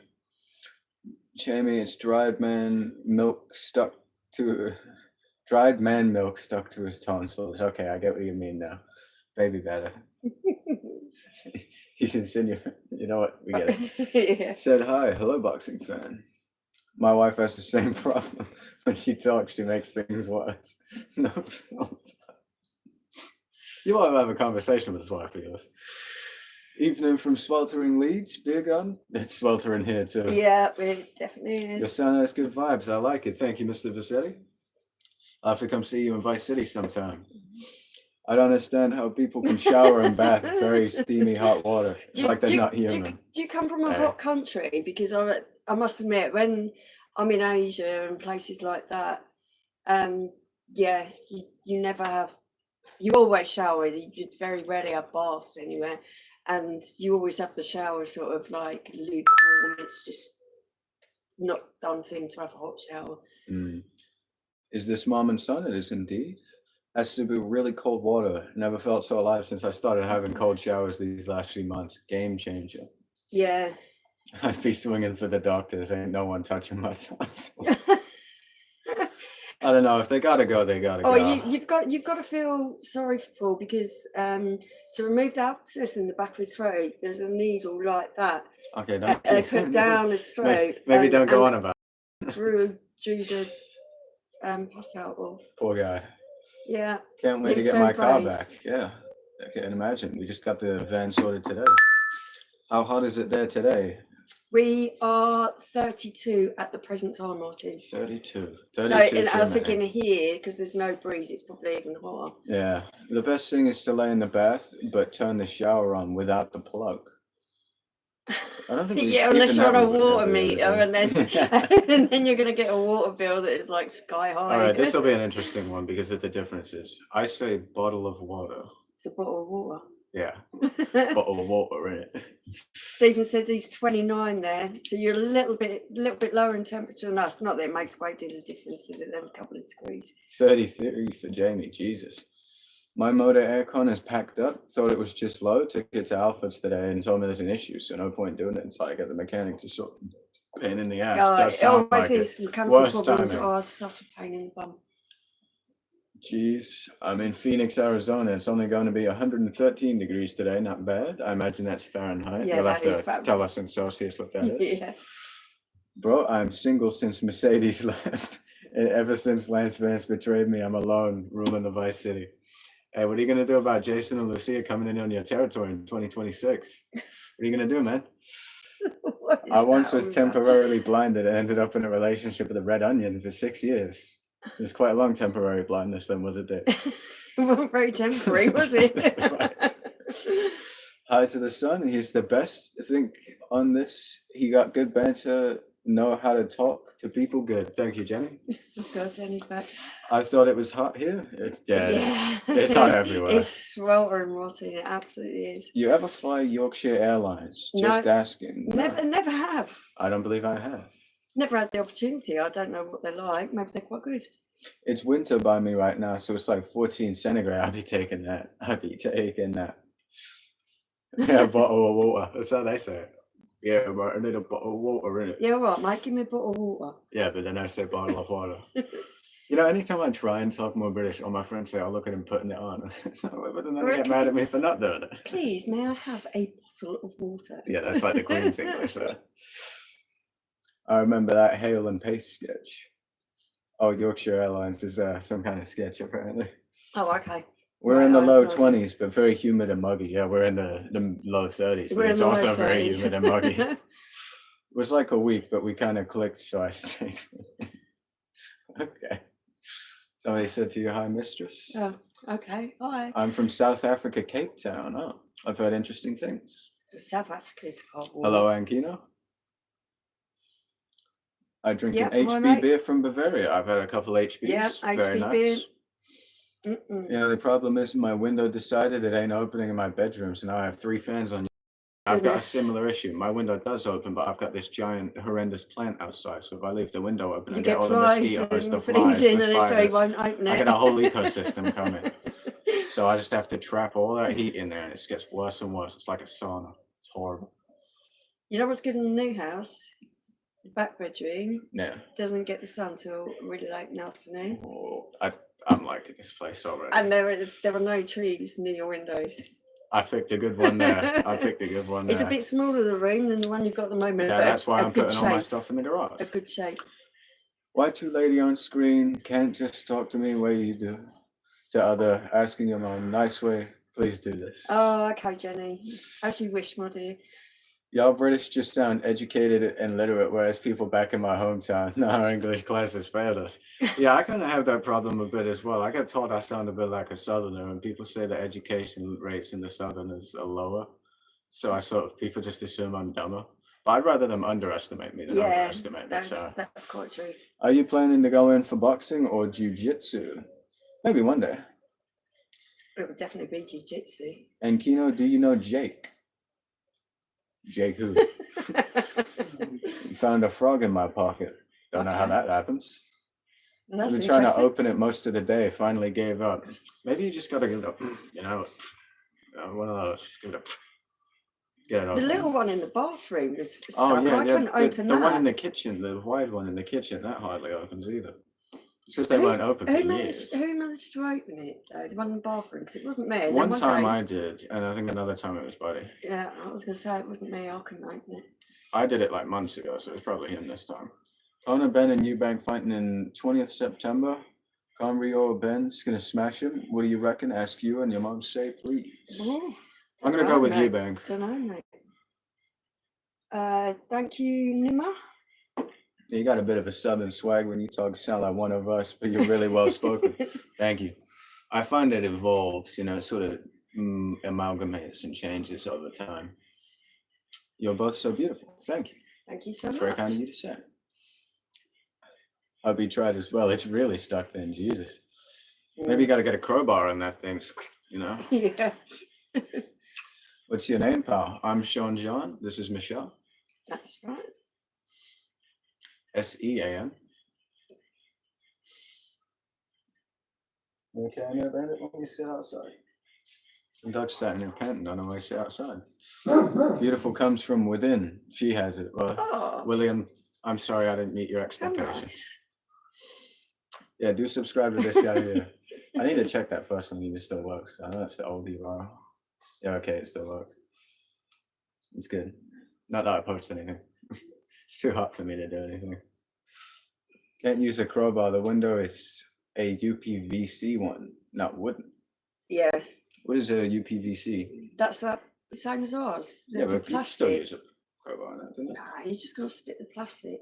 Jamie, it's dried man milk stuck to his tonsils. Okay, I get what you mean now. Baby better. He's insinuating. You know what? We get it. Yeah. Said hi. Hello, boxing fan. My wife has the same problem. When she talks, she makes things worse. No. You want to have a conversation with his wife of yours. Evening from sweltering Leeds, beer garden. It's sweltering here too. Yeah, it definitely Your is. sound has good vibes. I like it. Thank you, Mr. Vassetti. I'll have to come see you in Vice City sometime. I don't understand how people can shower and bath very steamy hot water. It's like they're not human. Do you come from a hot country? Because I must admit, when I'm in Asia and places like that, yeah, you never have, you always shower. You very rarely have baths anywhere, and you always have the shower sort of like lukewarm. It's just not done thing to have a hot shower. Is this mom and son? It is indeed. Has to be really cold water. Never felt so alive since I started having cold showers these last few months. Game changer. Yeah. I'd be swinging for the doctors. Ain't no one touching my tonsils. I don't know. If they gotta go, they gotta go. You've got to feel sorry for Paul, because to remove the abscess in the back of his throat, there's a needle like that. Okay, don't. They put down his throat. Maybe don't go on about it. Drew the passed out of. Poor guy. Yeah. Can't wait to get my car back. Yeah, I can imagine. We just got the van sorted today. How hot is it there today? We are 32 at the present time, Martin. 32. So I think in here, because there's no breeze, it's probably even hotter. Yeah. The best thing is to lay in the bath, but turn the shower on without the plug. I don't think unless you're on a water meter, and then you're going to get a water bill that is like sky high. All right, this will be an interesting one because of the differences. I say bottle of water. It's a bottle of water. Yeah, bottle of water in it. Stephen says he's 29 there, so you're a little bit lower in temperature than us. Not that it makes a great deal of difference, does it? Then a couple of degrees. 33 for Jamie. Jesus. My motor aircon is packed up. Thought it was just low. Took it to Alphas today and told me there's an issue, so no point doing it. It's like at the mechanic to sort of pain in the ass. It always is. Mechanical problems are such a pain in the bum. Jeez, I'm in Phoenix, Arizona. It's only going to be 113 degrees today. Not bad. I imagine that's Fahrenheit. Yeah, You'll have to tell us in Celsius what that is. Yeah. Bro, I'm single since Mercedes left. And ever since Lance Vance betrayed me, I'm alone, ruling the Vice City. Hey, what are you going to do about Jason and Lucia coming in on your territory in 2026? What are you going to do, man? I once was temporarily blinded and ended up in a relationship with a red onion for 6 years. It was quite a long temporary blindness then, was it, Dave? It wasn't very temporary, was it? Hi to the son. He's the best. I think on this, he got good banter, know how to talk to people good. Thank you, Jenny. Oh God, Jenny's back. I thought it was hot here. It's dead. Yeah. It's hot everywhere. It's sweltering, Martin. It absolutely is. You ever fly Yorkshire Airlines? Just asking. Never have. I don't believe I have. Never had the opportunity. I don't know what they're like. Maybe they're quite good. It's winter by me right now, so it's like 14 centigrade. I'd be taking that. Yeah, a bottle of water. That's how they say it. Yeah, but I need a bottle of water in it. Yeah, right, Mike, give me a bottle of water. Yeah, but then I say bottle of water. You know, anytime I try and talk more British, all my friends say, I'll look at him putting it on. But then they get mad at me for not doing it. Please, may I have a bottle of water? Yeah, that's like the Queen's English. I remember that Hale and Pace sketch. Oh, Yorkshire Airlines is some kind of sketch, apparently. Oh, okay. We're in the low 20s, but very humid and muggy. Yeah, we're in the low 30s, but it's also very humid and muggy. It was like a week, but we kind of clicked, so I stayed. Okay. Somebody said to you, hi, mistress. Oh, okay. Hi. I'm from South Africa, Cape Town. Oh, I've heard interesting things. South Africa's cold. Hello, Ankino. I drink an HB beer from Bavaria. I've had a couple HBs. Yeah, very nice. Beer. You know, the problem is my window decided it ain't opening in my bedroom, so now I have 3 fans on. I've got a similar issue. My window does open, but I've got this giant, horrendous plant outside. So if I leave the window open, I get all the mosquitoes, the flies, the spiders. I get a whole ecosystem coming. So I just have to trap all that heat in there, and it just gets worse and worse. It's like a sauna. It's horrible. You know what's good in the new house? The back bedroom. Yeah. Doesn't get the sun till really late in the afternoon. Oh, I'm liking this place already. And there are no trees near your windows. I picked a good one there. It's a bit smaller the room than the one you've got at the moment. Yeah, that's why I'm putting all my stuff in the garage. A good shape. Why two lady on screen can't just talk to me the way you do to other, asking them in a nice way, Please do this. Oh, okay, Jenny. As you wish, my dear. Y'all British just sound educated and literate, whereas people back in my hometown, our English classes failed us. Yeah, I kind of have that problem a bit as well. I got told I sound a bit like a Southerner, and people say the education rates in the Southerners are lower. So people just assume I'm dumber. But I'd rather them underestimate me than overestimate me. So. That's quite true. Are you planning to go in for boxing or jiu-jitsu? Maybe one day. It would definitely be jiu-jitsu. And Kino, do you know Jake? Jake who? You found a frog in my pocket. Don't know how that happens. I've been trying to open it most of the day. Finally gave up. Maybe you just gotta give it up. You know, one of those. Just give it up. Get it open. The little one in the bathroom is stuck. I couldn't open that. The one in the kitchen, the wide one in the kitchen, that hardly opens either. It's just they weren't open for years. Who managed to open it, though? The one in the bathroom? Because it wasn't me. One time I did, and I think another time it was Buddy. Yeah, I was going to say it wasn't me. I couldn't open it. I did it like months ago, so it was probably him this time. Connor, Ben, and Eubank fighting in 20th September. Conry or Ben's going to smash him. What do you reckon? Ask you and your mom say, please. Ooh, I'm going to go with Eubank. Don't know, mate. Thank you, Nima. You got a bit of a southern swag when you talk, sound like one of us, but you're really well spoken. Thank you. I find it evolves, it sort of amalgamates and changes over time. You're both so beautiful. Thank you. Thank you so That's much. very kind of you to say. Hope you tried as well. It's really stuck then, Jesus. Maybe you got to get a crowbar on that thing, Yeah. What's your name, pal? I'm Sean John. This is Michelle. That's right. SEAN. Okay, no, Bandit, let me sit outside. Dutch sat in her pant, don't know why I sit outside. Beautiful comes from within. She has it. Well, William, I'm sorry I didn't meet your expectations. Nice. Yeah, do subscribe to this guy here. I need to check that first one. It still works. I know that's the old URL. Yeah, okay, it still works. It's good. Not that I post anything. It's too hot for me to do anything. Can't use a crowbar. The window is a UPVC one, not wooden. Yeah. What is a UPVC? That's the same as ours. Yeah, but you still use a crowbar on that, don't you? Nah, you just got to split the plastic.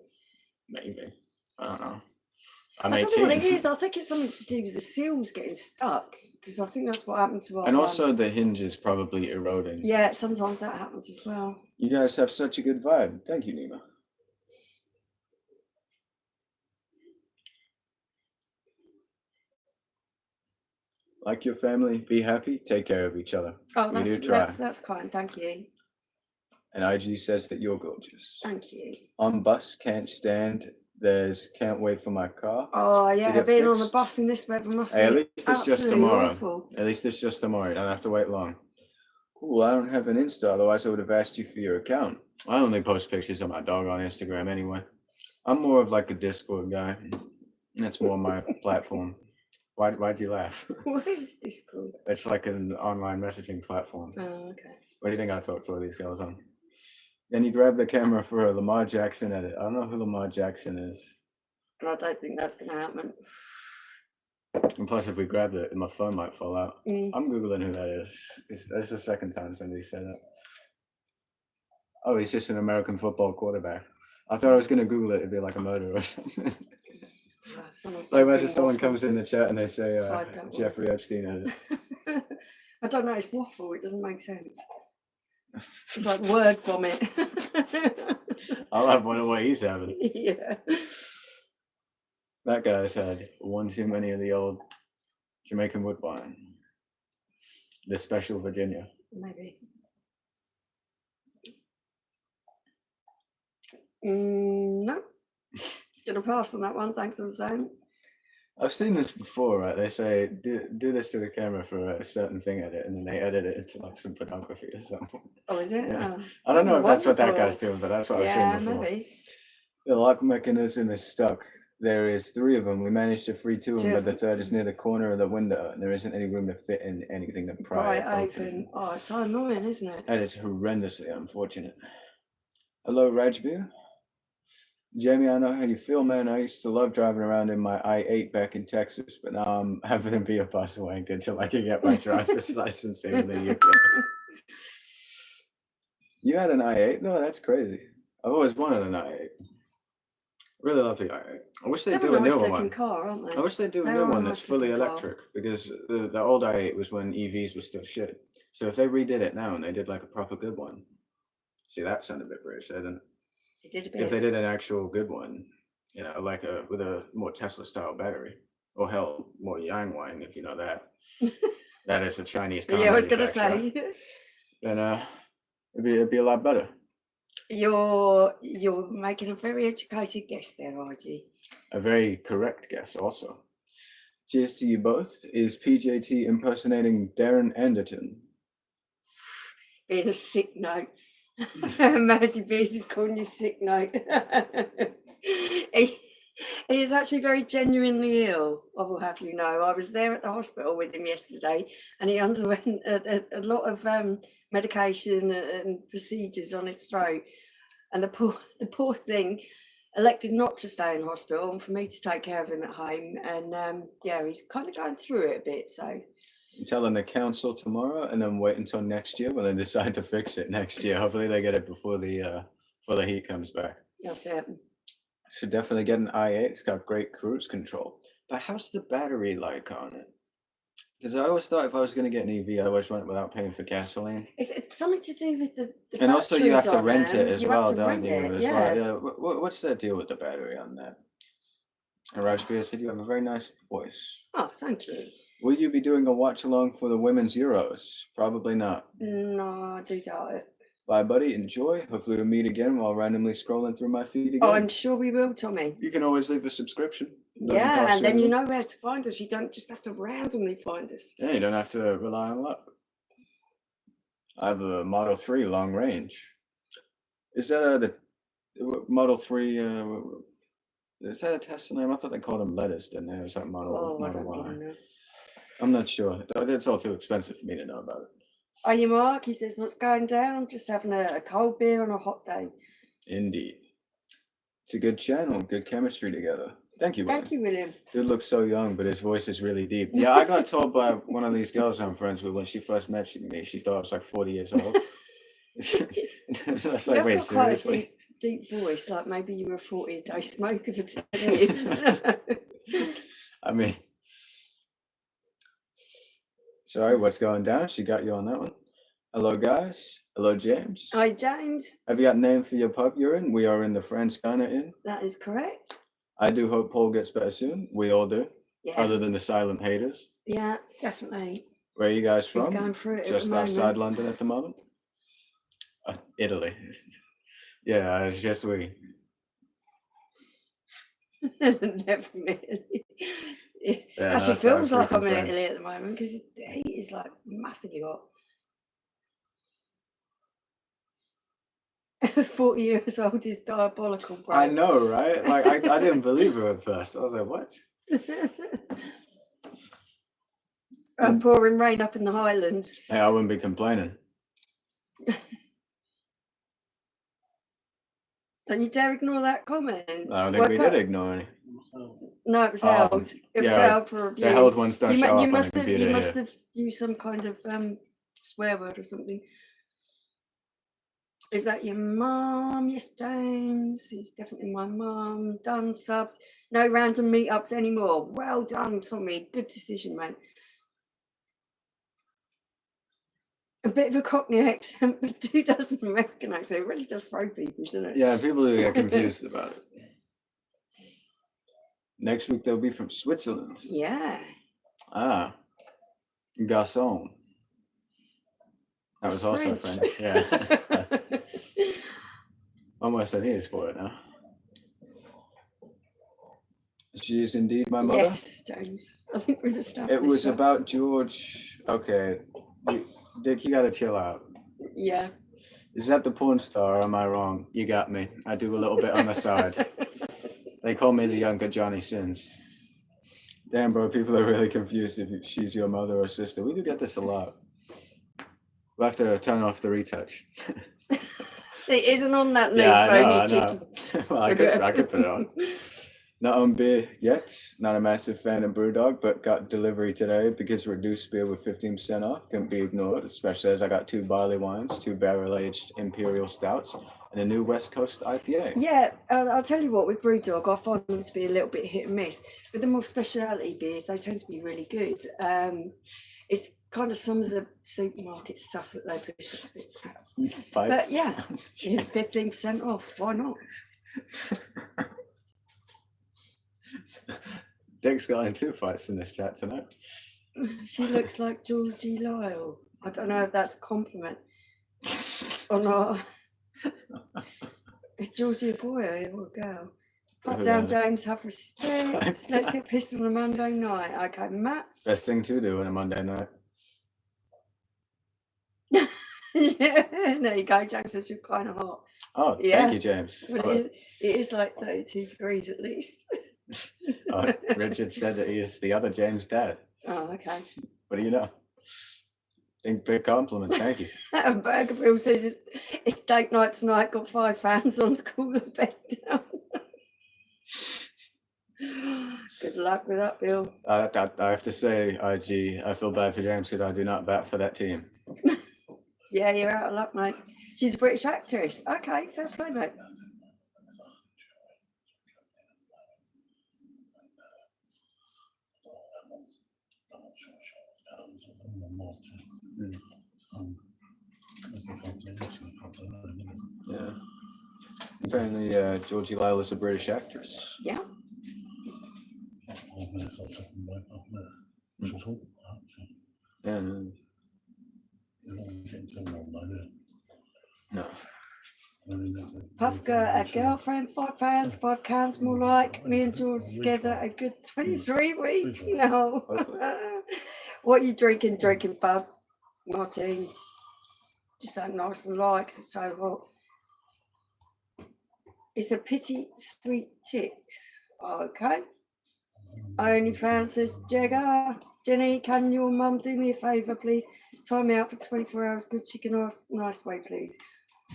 Maybe. I don't know. I don't know what it is. I think it's something to do with the seals getting stuck, because I think that's what happened to our And also the hinge is probably eroding. Yeah, sometimes that happens as well. You guys have such a good vibe. Thank you, Nima. Like your family, be happy, take care of each other. Oh, we do try. That's kind. Thank you. And IG says that you're gorgeous. Thank you. On bus, can't stand. There's can't wait for my car. Oh yeah, being on the bus in this weather must be at least it's just tomorrow. Awful. At least it's just tomorrow. You don't have to wait long. Cool. I don't have an Insta, otherwise I would have asked you for your account. I only post pictures of my dog on Instagram anyway. I'm more of like a Discord guy. That's more my platform. Why'd you laugh? What is Discord? It's like an online messaging platform. Oh, okay. What do you think I talk to all these girls on? Then you grab the camera for a Lamar Jackson edit. I don't know who Lamar Jackson is. And I don't think that's going to happen. And plus, if we grabbed it, my phone might fall out. I'm Googling who that is. That's the second time somebody said that. Oh, he's just an American football quarterback. I thought I was going to Google it. It'd be like a murderer or something. Like imagine someone comes in the chat and they say Jeffrey Epstein edit. I don't know. It's waffle. It doesn't make sense. It's like word vomit. I'll have one of what he's having. Yeah. That guy's had one too many of the old Jamaican wood wine. The special Virginia. Maybe. No. Gonna pass on that one. Thanks for saying. I've seen this before, right? They say do this to the camera for a certain thing edit, and then they edit it into like some pornography or something. Oh, is it? Yeah. I don't know if that's what that guy's doing, but that's what I've seen before. Maybe. The lock mechanism is stuck. There is 3 of them. We managed to free 2 of them, but the third is near the corner of the window, and there isn't any room to fit in anything to pry it open. Oh, it's so annoying, isn't it? That is horrendously unfortunate. Hello, Rajbir. Jamie, I know how you feel, man. I used to love driving around in my I-8 back in Texas, but now I'm having to be a bus wanker until I can get my driver's license here in the UK. You had an I-8? No, that's crazy. I've always wanted an I-8. Really love the I-8. I wish they'd do a newer one. Car, aren't they? I wish they'd do a new one that's fully electric, because the old I-8 was when EVs were still shit. So if they redid it now and they did like a proper good one, see, that sounded a bit British, didn't it? It did a bit. If they did an actual good one, you know, like with a more Tesla style battery, or hell, more Yang Wang, if you know that. That is a Chinese car. Yeah, I was gonna say. Then it'd be a lot better. You're making a very educated guess there, RG. A very correct guess, also. Cheers to you both. Is PJT impersonating Darren Anderton? Being a sick note. Mercy Beers is calling you sick note. He is actually very genuinely ill, I will have you know. I was there at the hospital with him yesterday, and he underwent a lot of medication and procedures on his throat. And the poor thing elected not to stay in hospital and for me to take care of him at home. And yeah, he's kind of going through it a bit. So I'm telling the council tomorrow, and then wait until next year when they decide to fix it next year. Hopefully they get it before the heat comes back. that's it. Should definitely get an i8. It's got great cruise control. But how's the battery like on it? Because I always thought if I was going to get an EV, I always went without paying for gasoline. It's something to do with the and also you have to rent them. it as you well, have to don't rent you? it, As yeah. well. Yeah. What's the deal with the battery on that? And Raj Beer said you have a very nice voice. Oh, thank you. Will you be doing a watch along for the women's Euros? Probably not. No, I do doubt it. Bye, buddy. Enjoy. Hopefully we'll meet again while randomly scrolling through my feed again. Oh, I'm sure we will, Tommy. You can always leave a subscription. Yeah, and then you know where to find us. You don't just have to randomly find us. Yeah, you don't have to rely on luck. I have a Model 3 long range. Is that the Model 3? Is that a Tesla name? I thought they called them letters, didn't they? Or something Model Y. Know. I'm not sure. It's all too expensive for me to know about it. Are you, Mark? He says, what's going down? Just having a cold beer on a hot day. Indeed. It's a good channel. Good chemistry together. Thank you, William. Thank you, William. Dude looks so young, but his voice is really deep. Yeah, I got told by one of these girls I'm friends with when she first met me, she thought I was like 40 years old. I was like, wait, seriously? Deep voice, like maybe you were a 40-a-day smoker for 10 years. I mean, sorry, what's going down? She got you on that one. Hello, guys. Hello, James. Hi, James. Have you got a name for your pub you're in? We are in the Franskana Inn. That is correct. I do hope Paul gets better soon. We all do. Yeah. Other than the silent haters. Yeah, definitely. Where are you guys from? He's going through it Just outside London at the moment? Italy. Yeah, it's just we. Definitely. It actually feels like I'm in Italy at the moment because the heat is like massively hot. 40 years old is diabolical, bro. I know, right? Like, I didn't believe her at first. I was like, what? Pouring rain up in the Highlands. Hey, I wouldn't be complaining. Don't you dare ignore that comment. I don't think we did ignore any. No, it was held. It was held for review. The held ones don't show up on the computer. You must have used some kind of swear word or something. Is that your mum? Yes, James. He's definitely my mum. Done subs. No random meetups anymore. Well done, Tommy. Good decision, mate. A bit of a Cockney accent, but who doesn't recognise it? It really does throw people, doesn't it? Yeah, people do get confused about it. Next week they'll be from Switzerland. Yeah. Ah. Garçon. That was also French. Yeah. Almost an ears for it now. She is indeed my mother. Yes, James. I think we've established It was that. about George. Okay. Dick, you gotta chill out. Yeah. Is that the porn star or am I wrong? You got me. I do a little bit on the side. They call me the younger Johnny Sins. Damn, bro, people are really confused if she's your mother or sister. We do get this a lot. We'll have to turn off the retouch. It isn't on that new Yeah, phone, I you know. cheeky. Well, I could put it on. Not on beer yet. Not a massive fan of Brewdog, but got delivery today because reduced beer with 15% off can be ignored, especially as I got 2 barley wines, 2 barrel-aged imperial stouts, and a new West Coast IPA. Yeah, I'll tell you what, with Brewdog, I find them to be a little bit hit and miss. With the more specialty beers, they tend to be really good. It's kind of some of the supermarket stuff that they push that's a bit crap. But yeah, 15% off, why not? Dick's got in 2 fights in this chat tonight. She looks like Georgie Lyle. I don't know if that's a compliment or not. Is Georgie a boy or a girl? Pop down, James, have respect. Let's get pissed on a Monday night. Okay, Matt? Best thing to do on a Monday night. Yeah, there you go, James says you're kind of hot. Oh, Yeah. thank you, James. But it is like 32 degrees at least. Richard said that he is the other James' dad. Oh, okay. What do you know? Big compliment, thank you. Burger Bill says it's date night tonight, got 5 fans on to cool the bed down. Good luck with that, Bill. I have to say, IG, I feel bad for James because I do not bat for that team. Yeah, you're out of luck, mate. She's a British actress. Okay, fair play, mate. Yeah. Apparently, Georgie Lyle is a British actress. Yeah. Yeah. No. Puff got a girlfriend, 5 fans, 5 cans, more like me and George together a good 23 weeks now. What are you drinking, bub? Martin. Just so nice and light, 'cause it's so hot. It's a pity sweet chicks. Okay. OnlyFans says, Jagger, Jenny, can your mum do me a favour, please? Time me out for 24 hours. Good chicken, nice way, please.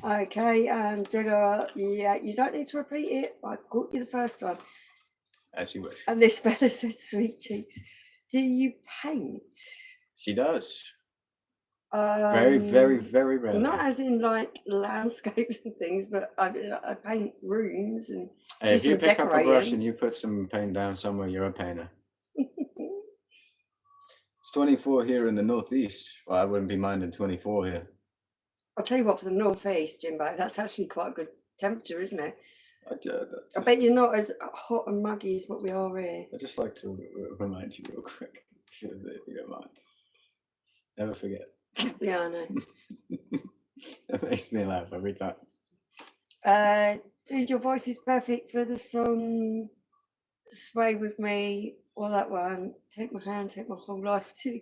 Okay, and Jagger, yeah, you don't need to repeat it. I caught you the first time. As you wish. And this fella said, sweet cheeks. Do you paint? She does. Very, very, very rarely. Not as in like landscapes and things, but I paint rooms and Hey, if you pick decorating. up a brush and you put some paint down somewhere, you're a painter. It's 24 here in the northeast. Well, I wouldn't be minding 24 here. I'll tell you what, for the northeast, Jimbo, that's actually quite a good temperature, isn't it? I bet you're not as hot and muggy as what we are here. I'd just like to remind you real quick, if you don't mind. Never forget. Yeah, I know. That makes me laugh every time. Dude, your voice is perfect for the song Sway With Me, or that one, Take My Hand, Take My Whole Life too.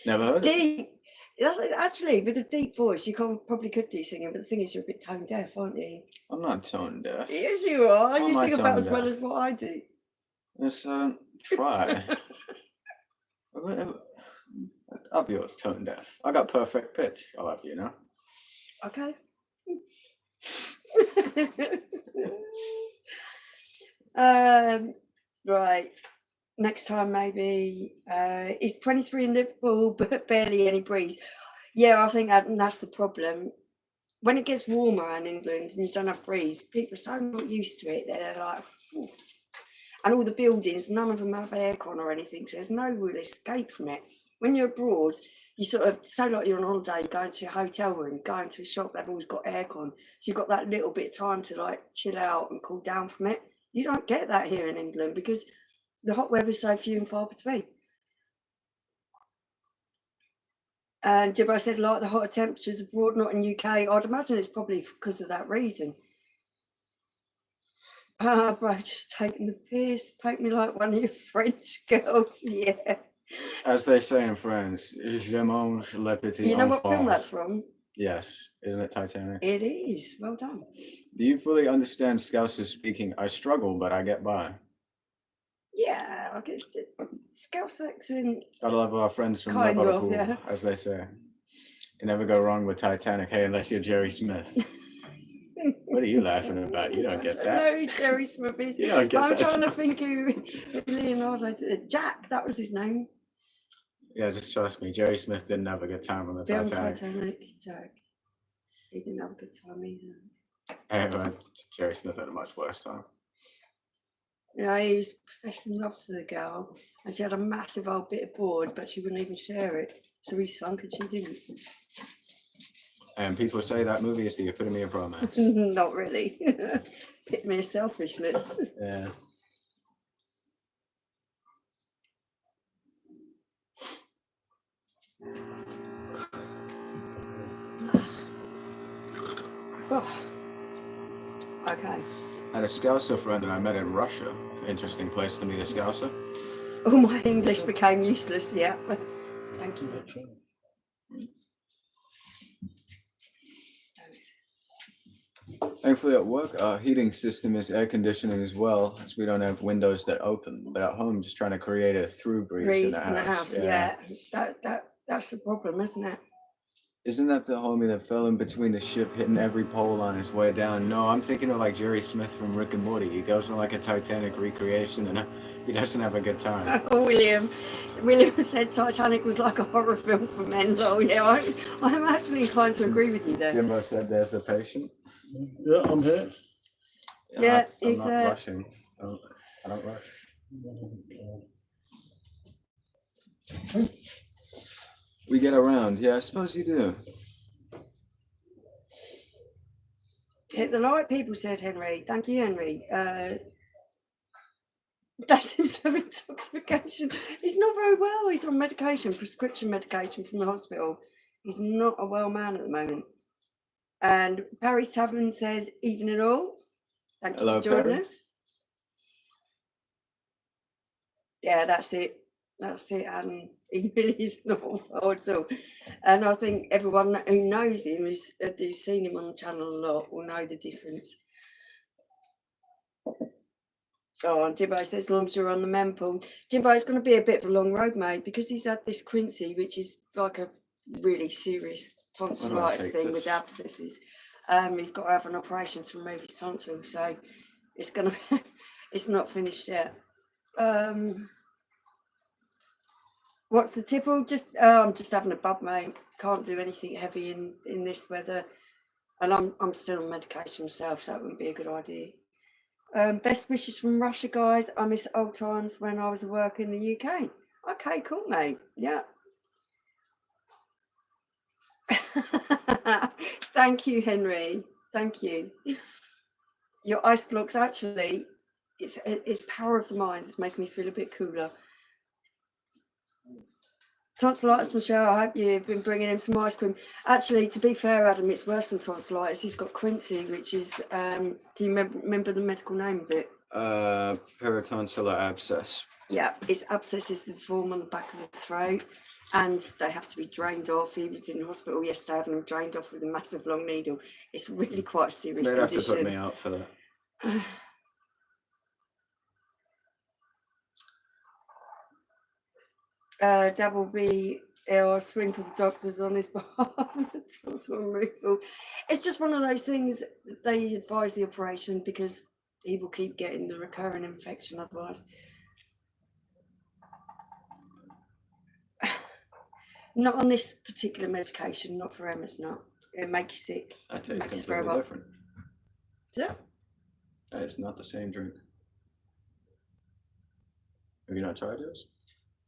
Never heard Deep. That's actually, with a deep voice, you probably could do singing, but the thing is, you're a bit tone deaf, aren't you? I'm not tone deaf. Yes, you are. How You am I sing about tone as well deaf? as what I do. Let's try. I'll be yours, tone deaf. I got perfect pitch. I love you, know. Okay. Right. Next time, maybe. It's 23 in Liverpool, but barely any breeze. Yeah, I think that's the problem. When it gets warmer in England and you don't have breeze, people are so not used to it. They're like, phew. And all the buildings, none of them have aircon or anything, so there's no real escape from it. When you're abroad, you sort of, say like you're on holiday, going to a hotel room, going to a shop, they've always got aircon. So you've got that little bit of time to like chill out and cool down from it. You don't get that here in England because the hot weather is so few and far between. And Jibbo said, like the hotter temperatures abroad, not in UK. I'd imagine it's probably because of that reason. Bro, just taking the piss. Paint me like one of your French girls, yeah. As they say in France, je mange le petit You know what enfant. film that's from? Yes, isn't it Titanic? It is. Well done. Do you fully understand Scousers speaking? I struggle, but I get by. Yeah, I get Scouse accent. Gotta love our friends from Kind of, Liverpool, yeah. as they say. Can never go wrong with Titanic, hey, unless you're Jerry Smith. What are you laughing about? You don't get that. No, Jerry Smith is. You don't get I'm that. trying to think who Leonardo did. Jack, that was his name. Yeah, just trust me. Jerry Smith didn't have a good time on the The Titanic. Jack. He didn't have a good time either. And Jerry Smith had a much worse time. You know, he was professing love for the girl, and she had a massive old bit of board, but she wouldn't even share it. So he sunk and she didn't. And people say that movie is the epitome of romance. Not really. Epitome of selfishness. Yeah. Oh. Okay. I had a Scouser friend that I met in Russia. Interesting place to meet a Scouser. Oh, my English became useless, yeah. Thank you. Thankfully at work, our heating system is air conditioning as well, as we don't have windows that open. But at home, just trying to create a through breeze in the house. Yeah. That's the problem, isn't it? Isn't that the homie that fell in between the ship, hitting every pole on his way down? No, I'm thinking of like Jerry Smith from Rick and Morty. He goes on like a Titanic recreation and he doesn't have a good time. William said Titanic was like a horror film for men. Oh yeah, I'm actually inclined to agree with you there. Jimbo said there's the patient. Yeah, I'm here. Yeah, I'm he's not there. rushing. I don't rush. We get around. Yeah, I suppose you do. Hit the light, people said, Henry. Thank you, Henry. That seems to have intoxication. He's not very well. He's on medication, prescription medication from the hospital. He's not a well man at the moment. And Paris Tavern says, evening all. Thank you for joining us. Yeah, that's it. That's it. And he really is not well at all. And I think everyone who knows him, who's seen him on the channel a lot, will know the difference. Oh, and Jimbo says, as long as you're on the mempool. Jimbo, it's going to be a bit of a long road, mate, because he's had this Quinsy, which is like a really serious tonsillitis thing with abscesses. He's got to have an operation to remove his tonsil, so it's going to, it's not finished yet. What's the tipple? I'm just having a bub, mate. Can't do anything heavy in this weather, and I'm still on medication myself, so that wouldn't be a good idea. Best wishes from Russia, guys. I miss old times when I was at work in the UK. Okay, cool, mate. Yeah. Thank you, Henry. Thank you. Your ice blocks, actually, it's power of the mind. It's making me feel a bit cooler. Tonsillitis, Michelle, I hope you've been bringing him some ice cream. Actually, to be fair, Adam, it's worse than tonsillitis. He's got Quinsy, which is, can you remember the medical name of it? Peritonsillar abscess. Yeah, it's abscesses that form on the back of the throat, and they have to be drained off. He was in hospital yesterday having them drained off with a massive long needle. It's really quite a serious They'd condition. have to put me out for that. Double B, I'll swing for the doctors on his behalf. Tonsil removal. It's just one of those things that they advise the operation because he will keep getting the recurring infection otherwise. Not on this particular medication, not for Emma's, not. It'll make you sick. That tastes completely different. Yeah. It's not the same drink. Have you not tried yours?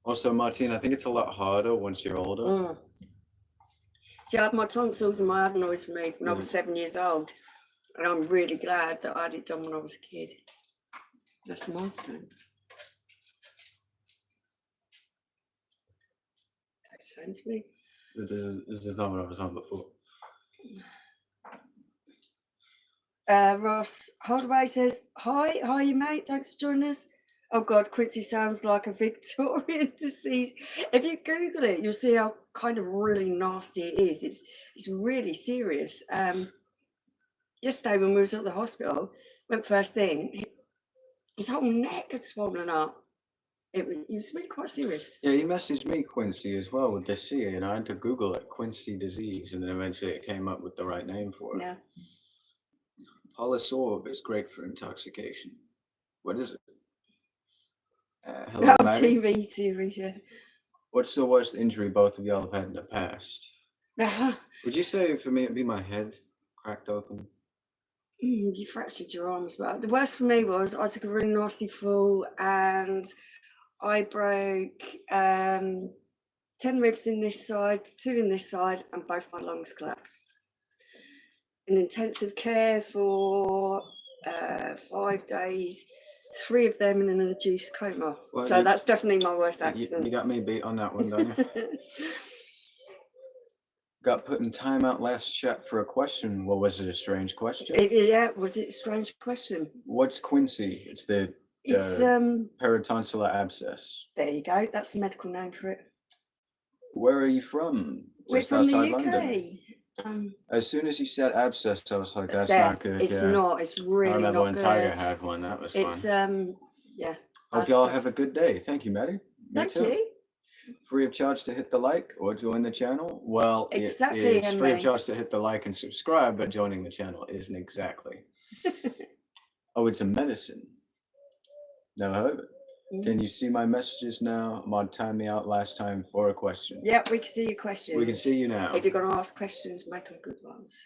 Also, Martine, I think it's a lot harder once you're older. See, I had my tonsils and my adenoids removed when I was 7 years old. And I'm really glad that I had it done when I was a kid. That's a milestone. Same to me. This is not what I was on before. Ross Holdaway says, hi, you mate. Thanks for joining us. Oh God, Quinsy sounds like a Victorian disease. If you Google it, you'll see how kind of really nasty it is. It's really serious. Yesterday when we was at the hospital, went first thing, his whole neck had swollen up. It was really quite serious. Yeah, he messaged me Quinsy as well with the C, and I had to Google it, Quinsy disease, and then eventually it came up with the right name for it. Yeah. Polysorb is great for intoxication. What is it? Hello, Oh, Maddie. TV series, yeah. What's the worst injury both of y'all have had in the past? Would you say for me it'd be my head cracked open? You fractured your arms, but the worst for me was I took a really nasty fall and I broke 10 ribs in this side, 2 in this side, and both my lungs collapsed. In intensive care for 5 days, 3 of them in an induced coma. Well, so that's definitely my worst accident. You got me beat on that one, don't you? Got put in timeout last chat for a question. Well, was it a strange question? Yeah, was it a strange question? What's Quinsy? It's the peritonsillar abscess. There you go. That's the medical name for it. Where are you from? We're from the UK. London. As soon as you said abscess, I was like, "That's not good." It's not. It's really not good. I remember when Tiger had one. That was fun. It's yeah. Hope y'all have a good day. Thank you, Maddie. Thank you. Free of charge to hit the like or join the channel. Well, exactly, it's free of charge to hit the like and subscribe, but joining the channel isn't exactly. Oh, it's a medicine. Never heard of it. Can you see my messages now? Mod timed me out last time for a question. Yep, we can see your questions. We can see you now. If you're going to ask questions, make them good ones.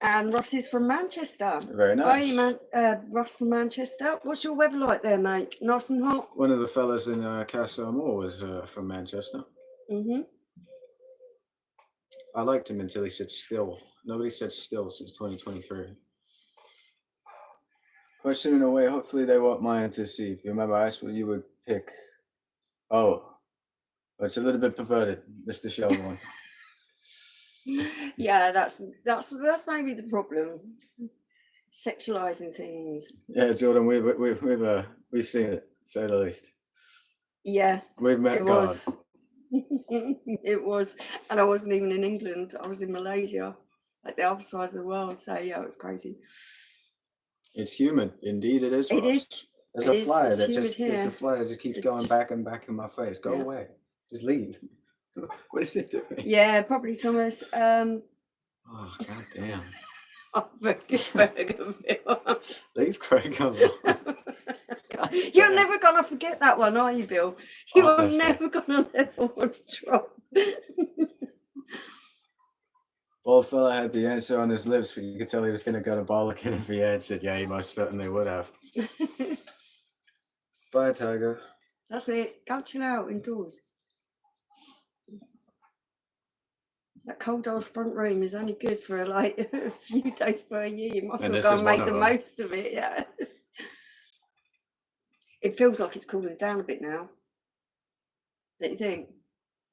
And Ross is from Manchester. Very nice. Hi, Ross from Manchester. What's your weather like there, mate? Nice and hot? One of the fellas in Castle Moor was from Manchester. I liked him until he said still. Nobody said still since 2023. Question in a way, hopefully they won't mind to see. If you remember, I asked what you would pick. Oh, it's a little bit perverted, Mr. Shelbourne. Yeah, that's maybe the problem. Sexualizing things. Yeah, Jordan, we've seen it, say the least. Yeah, we've met God. It was, and I wasn't even in England. I was in Malaysia, at the other side of the world. So yeah, it was crazy. It's humid, indeed it is. It is. There's a fly that just keeps going back and back in my face. Go away. Just leave. What is it doing? Yeah, probably Thomas. Oh, god damn. Leave Craig alone. You're never gonna forget that one, are you, Bill? You are never gonna let that one drop. Old fella had the answer on his lips, but you could tell he was gonna go to Bollock if he answered. Yeah, he most certainly would have. Bye, Tiger. That's it. Go chill out indoors. That cold ass front room is only good for like a few days per year. You might as well go and make the most of it. Yeah. It feels like it's cooling down a bit now. Don't you think?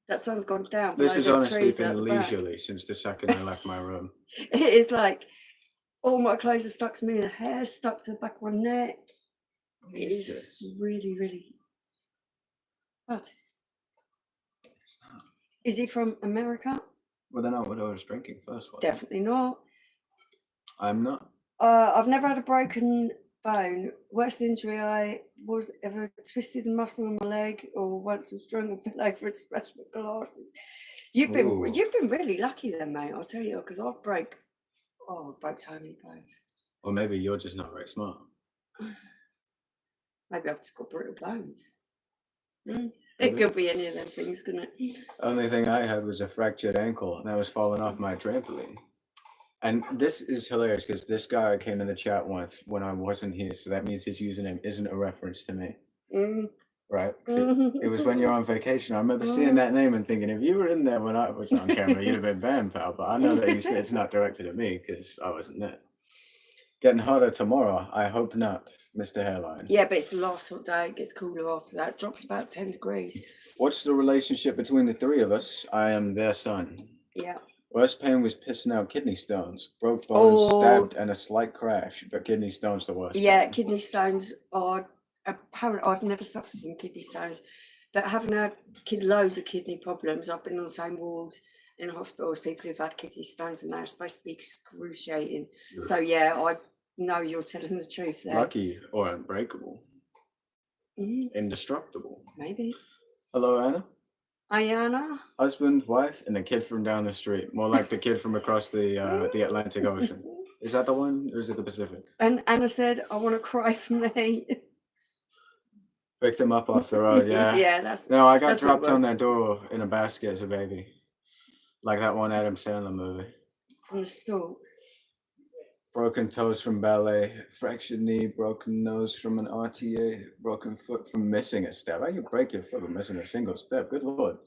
That sun's gone down. This has honestly been leisurely since the second I left my room. It is like all my clothes are stuck to me, the hair stuck to the back of my neck. It is really, really bad. Is he from America? Well, then I would have was drinking first. Definitely not. I'm not. I've never had a broken bone. Worst injury I was ever twisted a muscle in my leg, or once was drunk and fell over and smashed my glasses. You've been really lucky then, mate. I'll tell you, because I broke so many bones. Or maybe you're just not very smart. Maybe I've just got brittle bones. It could be any of them things, couldn't it? Only thing I had was a fractured ankle, and I was falling off my trampoline. And this is hilarious because this guy came in the chat once when I wasn't here, so that means his username isn't a reference to me. Right? It was when you're on vacation. I remember seeing that name and thinking, if you were in there when I was on camera, you'd have been banned, pal. But I know that you said it's not directed at me because I wasn't there. Getting hotter tomorrow. I hope not, Mr. Hairline. Yeah, but it's the last hot day. It gets cooler after that. It drops about 10 degrees. What's the relationship between the three of us? I am their son. Yeah. Worst pain was pissing out kidney stones. Broke bones, stabbed, and a slight crash. But kidney stones the worst. Yeah, kidney stones are apparent. I've never suffered from kidney stones, but having had loads of kidney problems, I've been on the same wards in hospital with people who've had kidney stones, and they're supposed to be excruciating. So yeah, I know you're telling the truth there. Lucky or unbreakable. Indestructible. Maybe. Hello, Anna. Hi, Anna. Husband, wife, and a kid from down the street. More like the kid from across the Atlantic Ocean. Is that the one, or is it the Pacific? And Anna said, I want to cry from the heat. Picked them up off the road, yeah. Yeah, that's No, I got that's what it dropped on was. their door in a basket as a baby. Like that one Adam Sandler movie. From the stalk. Broken toes from ballet, fractured knee, broken nose from an RTA, broken foot from missing a step. How do you break your foot from missing a single step? Good Lord.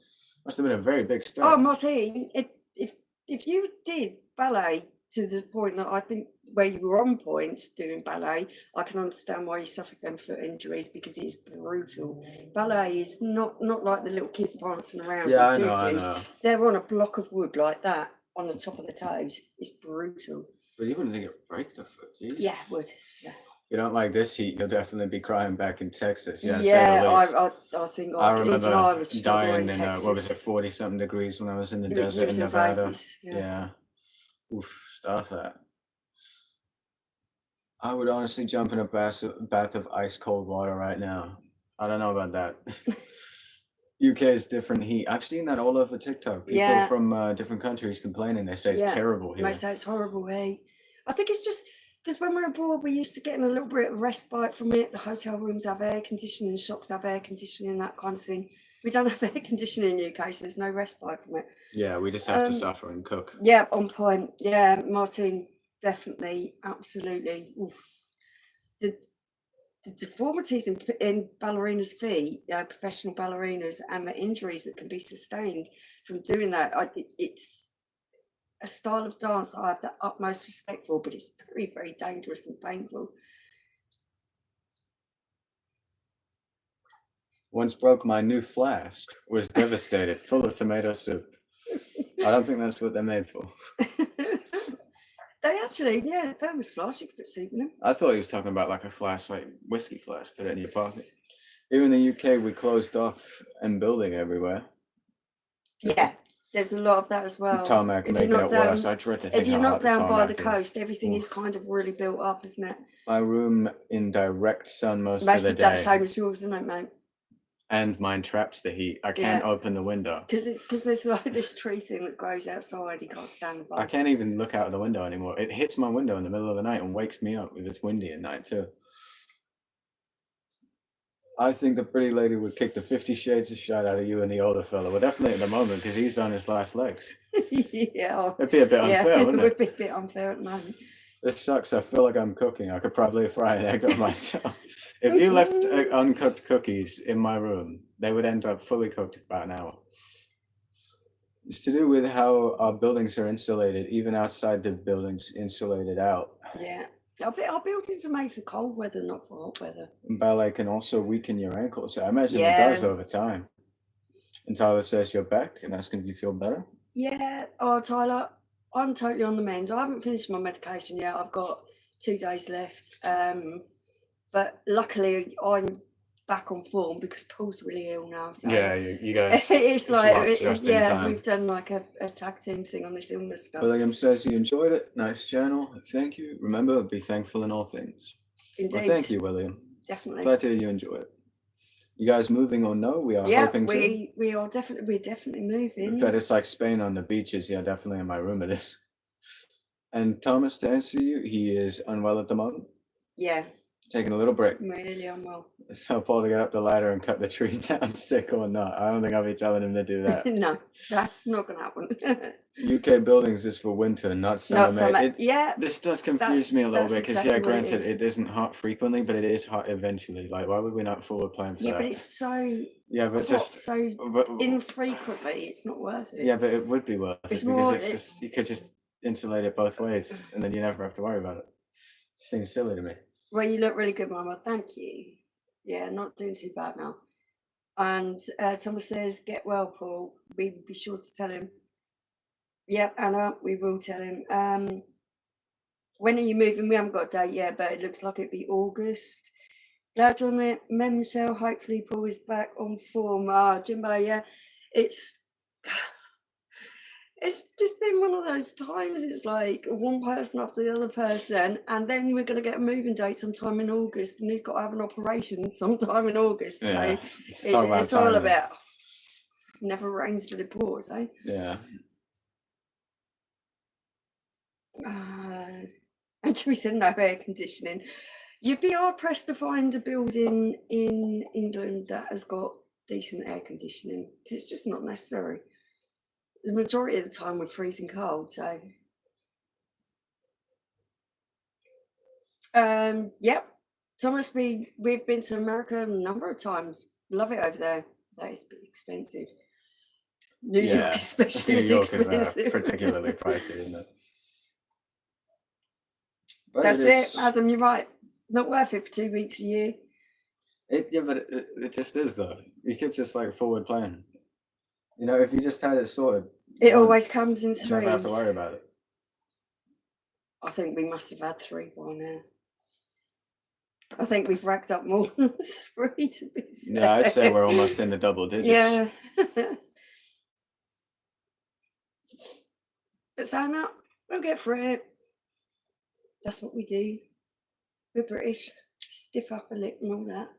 Must have been a very big step. Oh, Martine, if you did ballet to the point that I think where you were on points doing ballet, I can understand why you suffered them foot injuries, because it's brutal. Ballet is not like the little kids dancing around Yeah, in I tutus. know. They're on a block of wood like that on the top of the toes. It's brutal. But you wouldn't think it'd break the foot, geez. Yeah, it would. Yeah. You don't like this heat, you'll definitely be crying back in Texas. Yeah, Yeah, say the least. I think I even remember I was struggling dying in in, Texas. what was it, 40-something degrees when I was in the You desert was in in Nevada. Vegas, yeah. Yeah. Oof, stuff that. I would honestly jump in a bath of ice cold water right now. I don't know about that. UK is different heat. I've seen that all over TikTok. People Yeah. from different countries complaining. They say it's terrible here. They say it's horrible here. I think it's just because when we're abroad, we're used to getting a little bit of respite from it. The hotel rooms have air conditioning, shops have air conditioning, that kind of thing. We don't have air conditioning in the UK, so there's no respite from it. Yeah, we just have to suffer and cook. Yeah, on point. Yeah, Martin, definitely, absolutely. Oof. The deformities in ballerinas' feet, professional ballerinas, and the injuries that can be sustained from doing that, it's a style of dance I have the utmost respect for, but it's very, very dangerous and painful. Once broke my new flask, was devastated, full of tomato soup. I don't think that's what they're made for. They actually, yeah, thermos flask, you could put soup in them. I thought he was talking about like a flask, like whiskey flask, put it in your pocket. Here in the UK, we closed off and building everywhere. Yeah, there's a lot of that as well. Tarmac making it worse. I dread to think if you're how not hard the down by the tarmac is. coast, everything is kind of really built up, isn't it? My room in direct sun most of the day. Same as yours, isn't it, mate? And mine traps the heat. I can't open the window. Because there's like this tree thing that grows outside. You can't stand the bugs. I can't even look out of the window anymore. It hits my window in the middle of the night and wakes me up if it's windy at night too. I think the pretty lady would kick the 50 Shades of shit out of you and the older fella. Well, definitely at the moment, because he's on his last legs. Yeah. It'd be a bit unfair, wouldn't it? It would be a bit unfair at the moment. This sucks. I feel like I'm cooking. I could probably fry an egg on myself. If you left uncooked cookies in my room, they would end up fully cooked in about an hour. It's to do with how our buildings are insulated, even outside the buildings insulated out. Yeah. Our buildings are made for cold weather, not for hot weather. Ballet can also weaken your ankles. I imagine it does over time. And Tyler says you're back and asking if you feel better. Yeah. Oh, Tyler, I'm totally on the mend. I haven't finished my medication yet. I've got 2 days left. But luckily, I'm back on form because Paul's really ill now. So yeah, you guys. It's like just in time. We've done like a tag team thing on this illness stuff. William says he enjoyed it. Nice channel. Thank you. Remember, be thankful in all things. Indeed. Well, thank you, William. Definitely. Glad to hear you enjoy it. You guys moving or no? We are hoping to. We're definitely moving. But it's like Spain on the beaches. Yeah, definitely in my room it is. And Thomas, to answer you, he is unwell at the moment. Yeah. Taking a little break. Really unwell. Tell Paul to get up the ladder and cut the tree down, stick or not. I don't think I'll be telling him to do that. No, that's not going to happen. UK buildings is for winter, not summer. Yeah. This does confuse me a little bit because, exactly granted, it isn't hot frequently, but it is hot eventually. Like, why would we not forward plan for that? Yeah, but it's so. Yeah, but so infrequently, it's not worth it. Yeah, but it would be worth it because it's just you could just insulate it both ways, and then you never have to worry about it. It seems silly to me. Well, you look really good, Mama. Thank you. Yeah, not doing too bad now. And Thomas says, "Get well, Paul. We will be sure to tell him." Yep, Anna, we will tell him. When are you moving? We haven't got a date yet, but it looks like it'd be August. Glad you're on the mem show. Hopefully, Paul is back on form. Jimbo, yeah, it's just been one of those times. It's like one person after the other person, and then we're going to get a moving date sometime in August, and he's got to have an operation sometime in August. Yeah. So it's all about never rains till it pours, eh? Yeah. And we said no air conditioning. You'd be hard pressed to find a building in England that has got decent air conditioning because it's just not necessary. The majority of the time we're freezing cold, so. Yep. Thomas, we've been to America a number of times. Love it over there. That is expensive. New York especially New York expensive. is particularly pricey, isn't it? But That's it. Adam, you're right. Not worth it for 2 weeks a year. But it just is though. You could just like forward plan. You know, if you just had it sorted. It always comes in threes. You never have to worry about it. I think we must have had 3 by now. I think we've racked up more than 3 to be fair. Yeah, I'd say we're almost in the double digits. Yeah. But saying that, we'll get through it. That's what we do. We're British. Stiff upper lip and all that.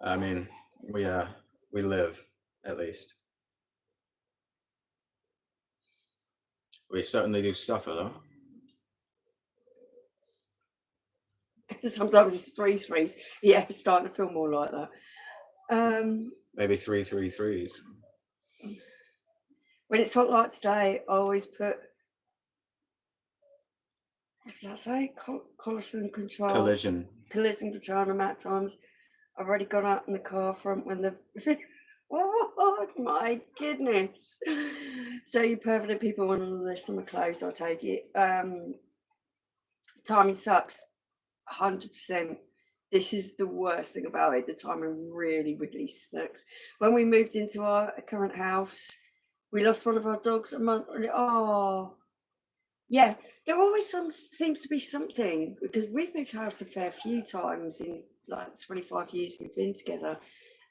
I mean, we live, at least. We certainly do suffer, though. Sometimes it's 3 threes. Yeah, it's starting to feel more like that. Maybe 3 3 3s. When it's hot like today, I always put, what does that say? Collision control. Collision control. And amount of times I've already gone out in the car front when the oh my goodness. So you perfect people want all this summer clothes, I'll take it. Timing sucks. 100%. This is the worst thing about it. The timing really, really sucks. When we moved into our current house, we lost one of our dogs a month. Oh, yeah. There always seems to be something, because we've moved house a fair few times in like 25 years we've been together.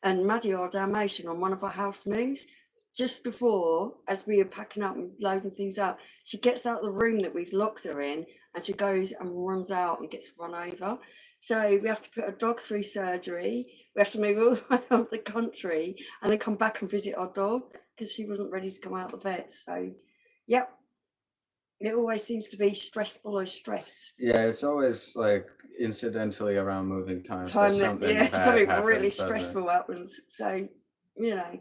And Maddie, our Dalmatian, on one of our house moves, just before, as we were packing up and loading things up, she gets out of the room that we've locked her in, and she goes and runs out and gets run over. So we have to put a dog through surgery. We have to move all the way out of the country and then come back and visit our dog because she wasn't ready to come out of the vet. So, yep. It always seems to be stress follows stress. Yeah, it's always like incidentally around moving times. Something really stressful happens. So, you know.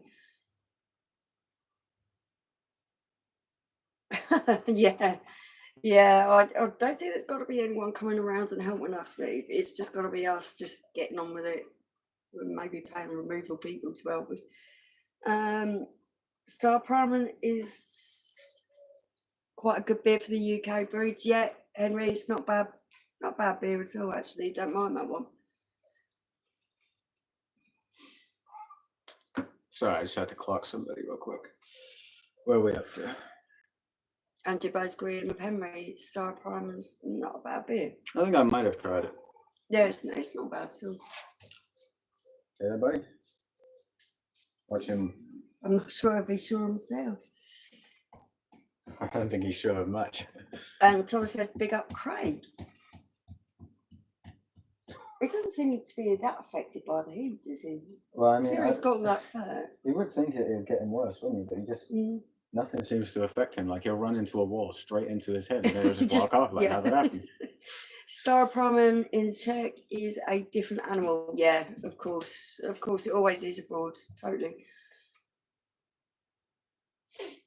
Yeah, I don't think there's got to be anyone coming around and helping us move. It's just got to be us just getting on with it. Maybe paying removal people to help us. Star Priming is quite a good beer for the UK breeds. Yeah, Henry, it's not bad beer at all, actually. Don't mind that one. Sorry, I just had to clock somebody real quick. Where are we up to? And Dibbo's agreeing with Henry. Star Priming's not a bad beer. I think I might have tried it. Yeah, it's not bad at all. Yeah, buddy. Watch him. I'm not sure if he's sure himself. I don't think he's sure of much. And Thomas says, big up Craig. He doesn't seem to be that affected by the heat, does he? Well, I mean, he's got all that fur. You would think it would get him worse, wouldn't you? But he just, nothing seems to affect him. Like he'll run into a wall straight into his head and then he'll just walk off. Like, how's that happen? Star Priming in Czech is a different animal. Yeah, of course. Of course, it always is abroad. Totally.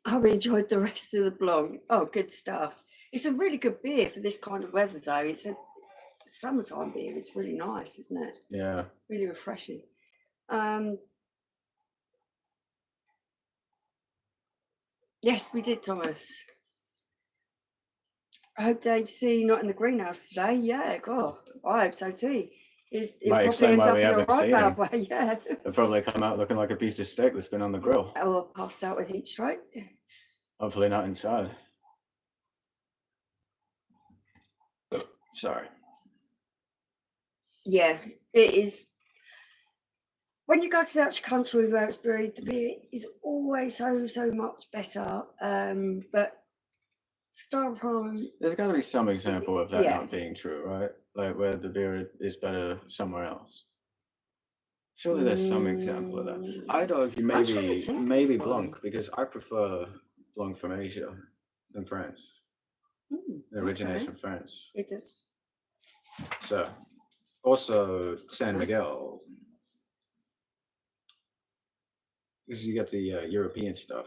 I've enjoyed the rest of the blog. Oh, good stuff. It's a really good beer for this kind of weather, though. It's a summertime beer. It's really nice, isn't it? Yeah. Really refreshing. Yes, we did, Thomas. I hope Dave's C not in the greenhouse today. Yeah, God, I hope so too. It might explain why we haven't seen him. Way, yeah. They'll probably come out looking like a piece of steak that's been on the grill. Or passed out with heat stroke. Hopefully not inside. Sorry. Yeah, it is. When you go to the actual country where it's brewed, the beer is always so much better. But Star Priming, there's got to be some example of that not being true, right? Like where the beer is better somewhere else. Surely there's some example of that. I'd argue maybe Blanc, because I prefer Blanc from Asia than France. It originates Okay. from France. It does. So, also San Miguel. Because you get the European stuff.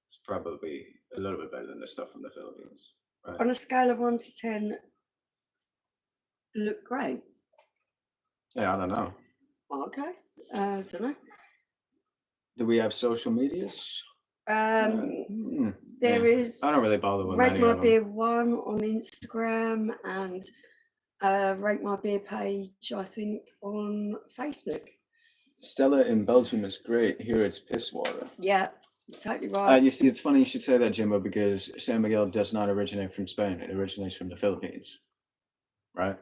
It's probably a little bit better than the stuff from the Philippines. Right? On a scale of 1 to 10, look great. Yeah, I don't know. Okay. Don't know. Do we have social medias? There is I don't really bother with Rate many My of them. Beer 1 on Instagram and Rate My Beer page, I think, on Facebook. Stella in Belgium is great. Here it's piss water. Yeah, totally right. You see, it's funny you should say that, Jimbo, because San Miguel does not originate from Spain. It originates from the Philippines, right?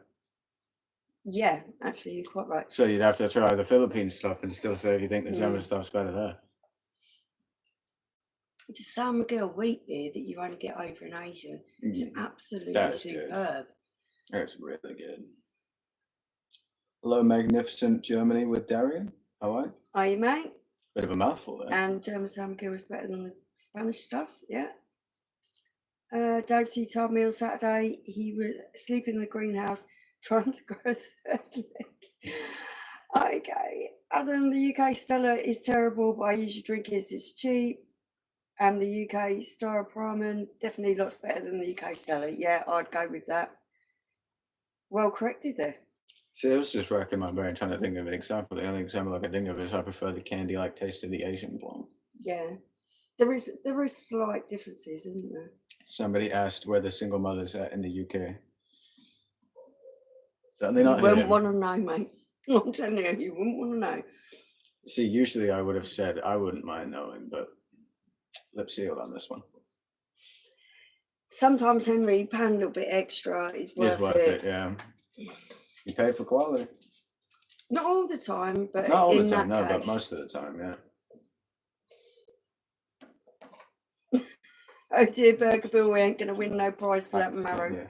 Yeah, actually, you're quite right. So you'd have to try the Philippine stuff and still say if you think the German stuff's better there. The San Miguel wheat beer that you only get over in Asia is absolutely superb. It's really good. Hello, magnificent Germany with Darian. How are you? Are you, mate? Bit of a mouthful there. And German San Miguel is better than the Spanish stuff, yeah. Dave C told me on Saturday he was sleeping in the greenhouse trying to grow a third leg. Okay, Adam, the UK Stella is terrible, but I usually drink it as it's cheap. And the UK Star Pramen, definitely lots better than the UK Stella. Yeah, I'd go with that. Well corrected there. See, I was just racking my brain trying to think of an example. The only example I can think of is I prefer the candy-like taste of the Asian blonde. Yeah, there is slight differences, isn't there? Somebody asked where the single mother's at in the UK. Certainly not You wouldn't here. want to know, mate. I'm telling you wouldn't want to know. See, usually I would have said I wouldn't mind knowing, but lip sealed on this one. Sometimes, Henry, paying a little bit extra is worth it. Yeah. You pay for quality. Not all the time, but Not all the in time, that no, but case. most of the time, yeah. Oh dear, Burger Bill, we ain't going to win no prize for that marrow. Yeah.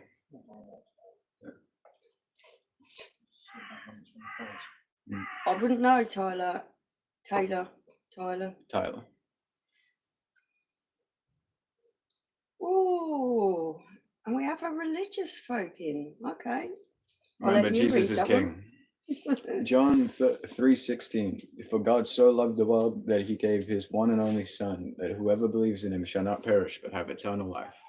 I wouldn't know, Tyler. Oh, and we have a religious folk in. Okay. Remember, Jesus is king. John 3:16. For God so loved the world that he gave his one and only Son, that whoever believes in him shall not perish but have eternal life.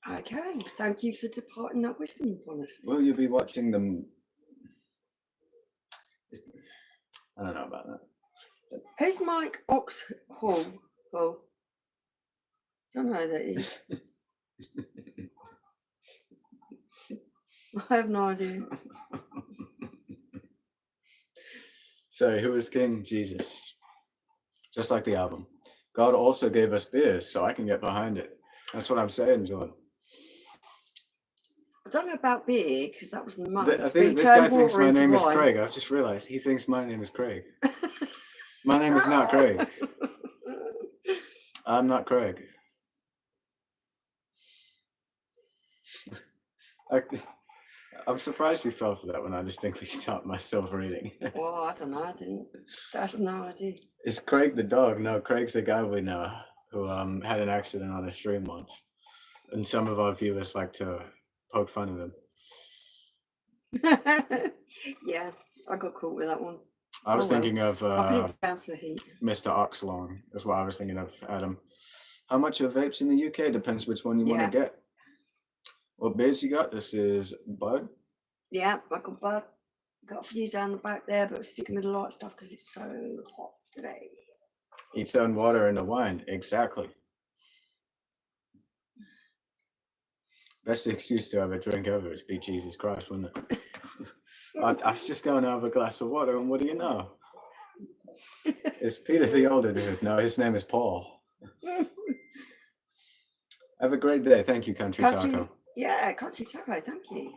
Okay, thank you for departing that wisdom upon us. Will you be watching them? I don't know about that. Who's Mike Oxhall? Oh, don't know who that is. I have no idea. So, who is king? Jesus. Just like the album. God also gave us beers, so I can get behind it. That's what I'm saying, Jordan. I don't know about beer, because that was the month. I think this guy thinks my name is Craig. I've just realized he thinks my name is Craig. My name is not Craig. I'm not Craig. I'm surprised you fell for that when I distinctly stopped myself reading. Well, I don't know. I have no idea. Is Craig the dog? No, Craig's the guy we know who had an accident on a stream once. And some of our viewers like to poke fun of him. Yeah, I got caught with that one. I was thinking of Mr. Oxlong. That's what I was thinking of, Adam. How much are vapes in the UK? Depends which one you want to get. What beers you got? This is Bud. Yeah, I got Bud. Got a few down the back there, but we're sticking with the light stuff because it's so hot today. Eat some water and the wine. Exactly. Best excuse to have a drink over is be Jesus Christ, wouldn't it? I was just going to have a glass of water, and what do you know? It's Peter the older dude. No, his name is Paul. Have a great day. Thank you, Country Taco. Yeah, Country Taco, thank you.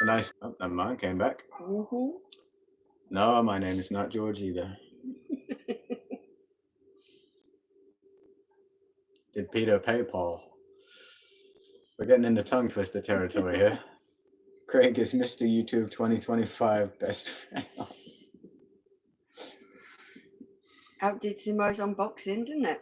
A nice... Oh, never mind, came back. Mm-hmm. No, my name is not George either. Did Peter pay Paul? We're getting into tongue twister territory here. Craig is Mr. YouTube 2025 best friend. Outdid Simmo's unboxing, didn't it?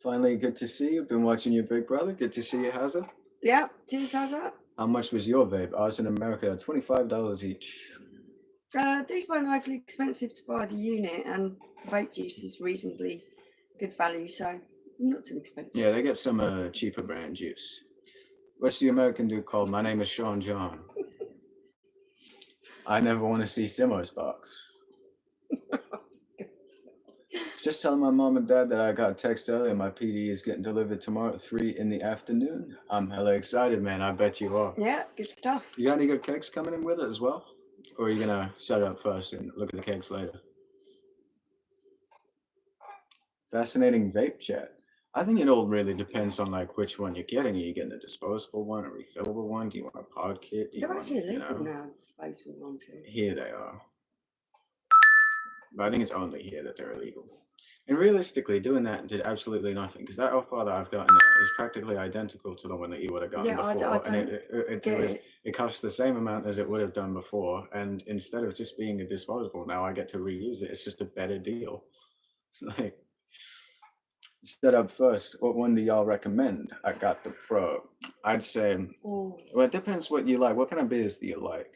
Finally, good to see you. Been watching your big brother. Good to see you, Hazard. Yeah, cheers, how's that? How much was your vape? Ours in America are $25 each. These weren't overly expensive to buy the unit, and the vape juice is reasonably good value, so not too expensive. Yeah, they get some cheaper brand juice. What's the American dude called? My name is Sean John. I never want to see Simmo's box. Just telling my mom and dad that I got a text earlier. My PD is getting delivered tomorrow at 3 in the afternoon. I'm hella excited, man. I bet you are. Yeah, good stuff. You got any good kegs coming in with it as well? Or are you going to set it up first and look at the kegs later? Fascinating vape chat. I think it all really depends on like which one you're getting. Are you getting a disposable one, a refillable one? Do you want a pod kit? They're actually illegal now, the disposable ones. Here they are. But I think it's only here that they're illegal. And realistically, doing that did absolutely nothing, because that off-bar that I've gotten is practically identical to the one that you would have gotten before. It costs the same amount as it would have done before. And instead of just being a disposable, now I get to reuse it. It's just a better deal. Like, set up first, what one do y'all recommend? I got the Pro. I'd say, well, it depends what you like. What kind of beers do you like?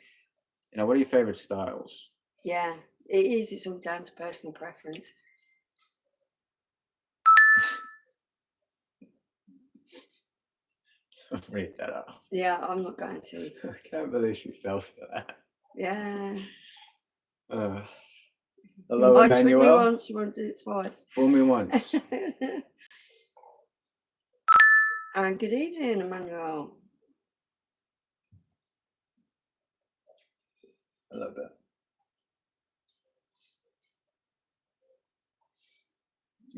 You know, what are your favorite styles? Yeah, it is. It's all down to personal preference. Read that out. Yeah, I'm not going to. I can't believe you fell for that. Yeah. Hello, Emmanuel. Emmanuel. Me once, you won't do it twice. Fool me once. And good evening, Emmanuel. I love that.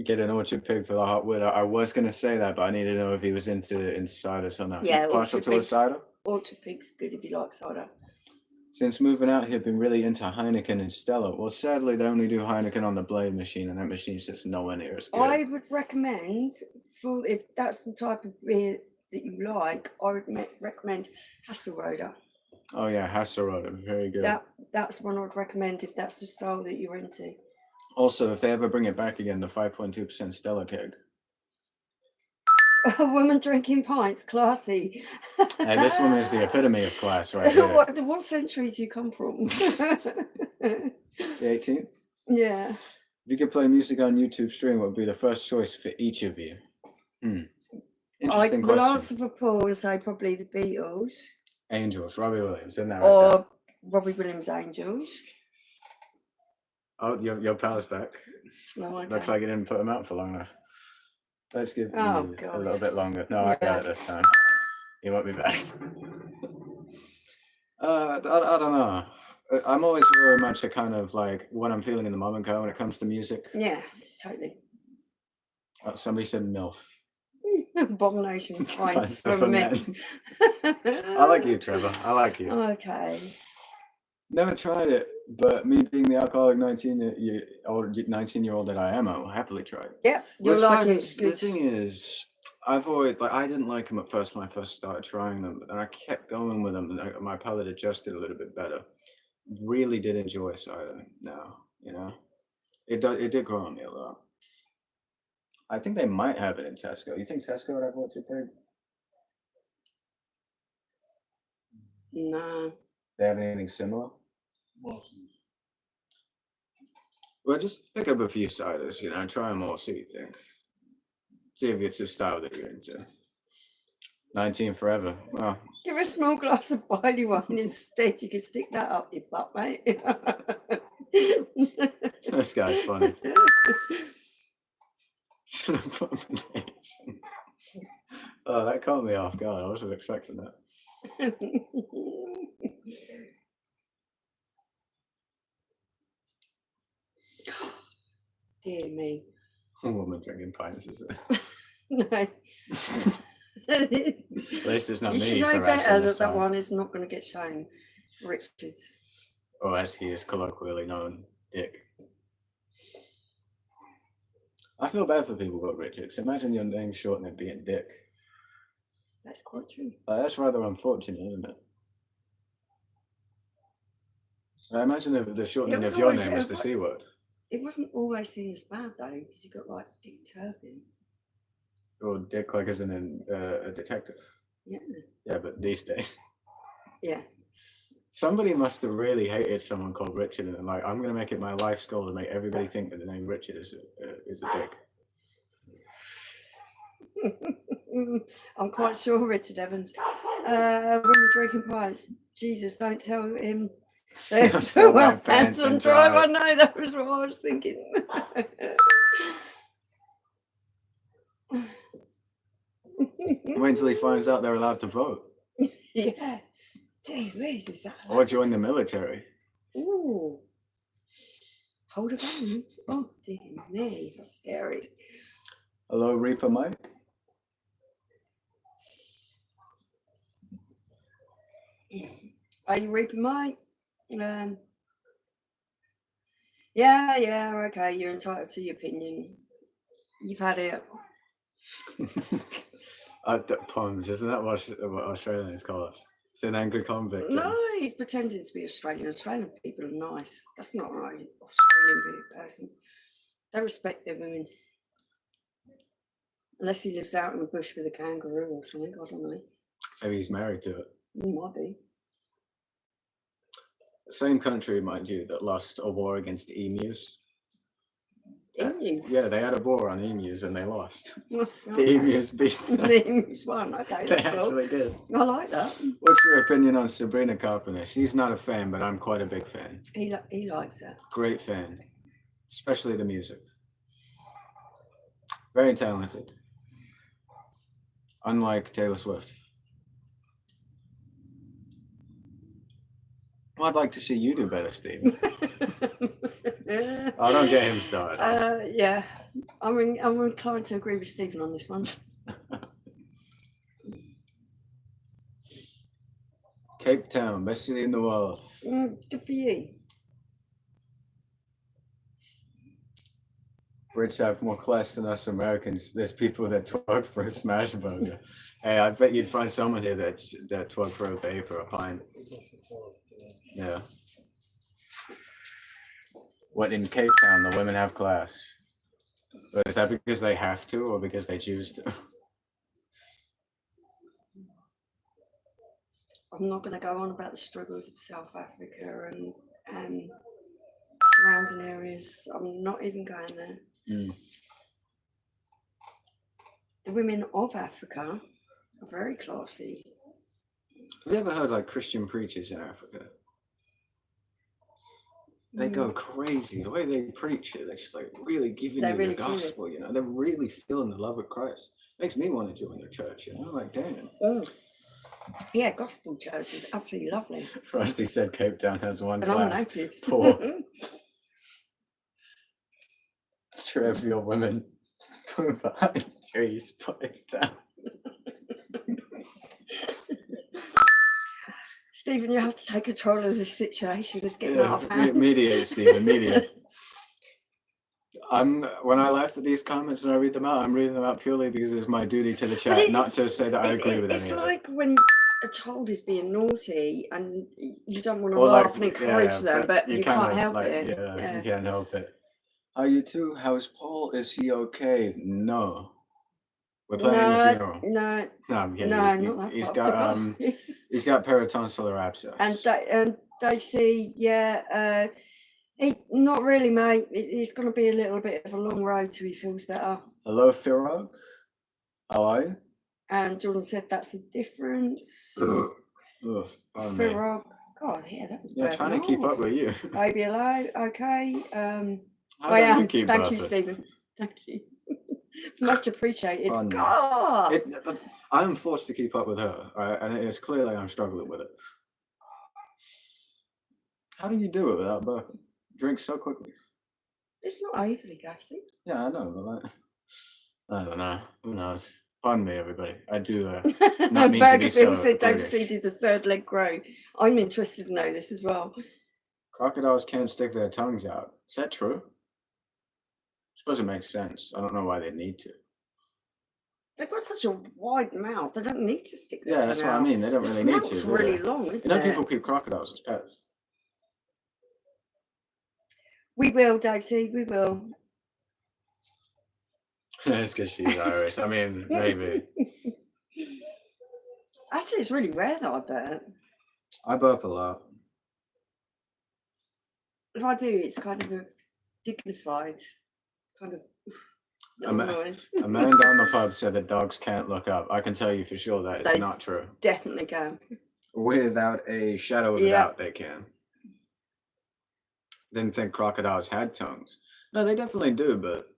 Get an Orchard Pig for the hot wood. I was going to say that, but I need to know if he was into ciders or not. Yeah, partial to a cider? Orchard Pig's good if you like cider. Since moving out here, I've been really into Heineken and Stella. Well, sadly, they only do Heineken on the Blade machine, and that machine's just nowhere near as good. I would recommend, if that's the type of beer that you like, I would recommend Hasselroder. Oh yeah, Hasselroder, very good. That's one I would recommend if that's the style that you're into. Also, if they ever bring it back again, the 5.2% Stella keg. A woman drinking pints, classy. Hey, this woman is the epitome of class right here. What century do you come from? The 18th? Yeah. If you could play music on YouTube stream, what would be the first choice for each of you? Interesting question. Will answer for Paul and say probably the Beatles. Angels, Robbie Williams, isn't that right? Or Robbie Williams' Angels. Oh, your pal's back. Oh, okay. Looks like you didn't put them out for long enough. Let's give you a little bit longer. No, I got it this time. You won't be back. I don't know. I'm always very much a kind of like what I'm feeling in the moment guy when it comes to music. Yeah, totally. Somebody said MILF. Abomination pints for men. I like you, Trevor. I like you. Okay. Never tried it, but me being the alcoholic 19-year-old that I am, I will happily try it. Yeah, you'll like it. The thing is, I've always I didn't like them at first when I first started trying them, and I kept going with them. And my palate adjusted a little bit better. Really did enjoy cider now. You know, it did grow on me a lot. I think they might have it in Tesco. You think Tesco would have Orchard Pig? No. They have anything similar? Well, just pick up a few ciders, you know, and try them all, see what you think. See if it's the style that you're into. 19 forever. Well, give her a small glass of barley wine instead. You can stick that up your butt, mate. This guy's funny. Oh, that caught me off guard. I wasn't expecting that. Dear me. A woman drinking pints, is it? No. At least it's not you me. should know better that one is not going to get shown. Richard. Or as he is colloquially known, Dick. I feel bad for people who got Richards. Imagine your name short and it being Dick. That's quite true. That's rather unfortunate, isn't it? I imagine if the shortening of your name was the C word. It wasn't always seen as bad though, because you got like Dick Turpin. Or dick like as in a detective. Yeah. Yeah, but these days. Yeah. Somebody must have really hated someone called Richard and like, I'm going to make it my life's goal to make everybody think that the name Richard is a dick. I'm quite sure Richard Evans. Women drinking pies. Jesus, don't tell him. They're so well pants on drive. I know, that was what I was thinking. Wait until he finds out they're allowed to vote. Yeah. Gee whiz, is that Or join the military. Ooh. Hold a gun. Oh, dear me, that's scary. Hello, Reaper Mike. Are you Reaper Mike? Yeah, okay, you're entitled to your opinion. You've had it. Poms, isn't that what Australians call us? It's an angry convict. No, he's pretending to be Australian. Australian people are nice. That's not right. Australian person. They respect their women. Unless he lives out in the bush with a kangaroo or something, I don't know. Maybe he's married to it. He might be. The same country, mind you, that lost a war against emus. Emus? Yeah, they had a war on emus and they lost. Okay. The emus beat them. The emus won. Okay, They that's cool. actually did. I like that. What's your opinion on Sabrina Carpenter? She's not a fan, but I'm quite a big fan. He likes that. Great fan, especially the music. Very talented. Unlike Taylor Swift. Well, I'd like to see you do better, Steve. Oh, don't get him started. Yeah, I'm inclined to agree with Stephen on this one. Cape Town, best city in the world. Good for you. Brits have more class than us Americans. There's people that twerk for a smash burger. Hey, I bet you'd find someone here that twerk for a vape or a pint. Yeah. What, in Cape Town, the women have class? But is that because they have to or because they choose to? I'm not going to go on about the struggles of South Africa and surrounding areas. I'm not even going there. The women of Africa are very classy. Have you ever heard like Christian preachers in Africa? They go crazy. The way they preach it, they're just like really giving you the gospel, you know. They're really feeling the love of Christ. Makes me want to join the church, you know, like damn. Yeah, gospel church is absolutely lovely. Rusty said Cape Town has one and class. Poor. Trivial women behind trees putting down. Stephen, you have to take control of this situation. It's getting out of hand. Mediate, Stephen, mediate. When I laugh at these comments and I read them out, I'm reading them out purely because it's my duty to the chat, not to say that I agree with any of it. It's like when a child is being naughty and you don't want to laugh and encourage them, but you can't help it. Yeah, you can't help it. Are you too? How's Paul? Is he okay? No. We're planning a funeral. No, I'm kidding. No, not that He's got peritonsillar abscess. And Dave C, not really, mate. It's going to be a little bit of a long road till he feels better. Hello, Firog. How are you? And Jordan said that's the difference. Firog. God, yeah, that was bad. Trying to keep up with you. Baby alive, okay. I am. Thank you, Stephen. Thank you. Much appreciated. God. I am forced to keep up with her, right? And it's clearly I'm struggling with it. How do you do it without burping? Drink so quickly. It's not overly gassy. Yeah, I know, but I don't know. Who knows? Pardon me, everybody. I do not mean to be so said Dave C did the third leg grow. I'm interested to know this as well. Crocodiles can't stick their tongues out. Is that true? I suppose it makes sense. I don't know why they need to. They've got such a wide mouth. They don't need to stick their tongue out. Yeah, that's what I mean. They don't really need to. It's really long, isn't it? People keep crocodiles as pets. We will, Dave C. We will. It's because she's Irish. I mean, maybe. Actually, it's really rare that I burp. I burp a lot. If I do, it's kind of a dignified kind of noise. A man down the pub said that dogs can't look up. I can tell you for sure that it's not true. Definitely can. Without a shadow of a doubt, they can. Didn't think crocodiles had tongues. No, they definitely do, but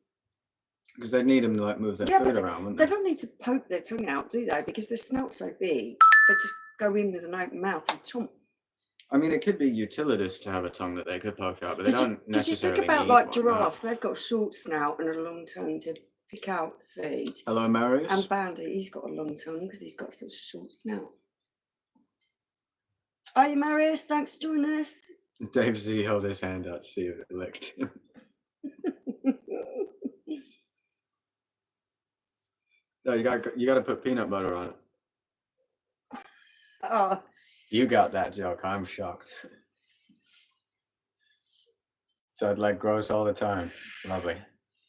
because they need them to like move their food around, wouldn't they don't need to poke their tongue out, do they? Because their snout's so big, they just go in with an open mouth and chomp. I mean, it could be utilitous to have a tongue that they could poke out, but they don't necessarily you think about need like one, giraffes, they've got a short snout and a long tongue to pick out the food. Hello, Marius. And Bandit, he's got a long tongue because he's got such a short snout. Hi, Marius. Thanks for joining us. Dave Z held his hand out to see if it licked. No, you got to put peanut butter on it. Oh. You got that joke. I'm shocked. So I'd like gross all the time. Lovely.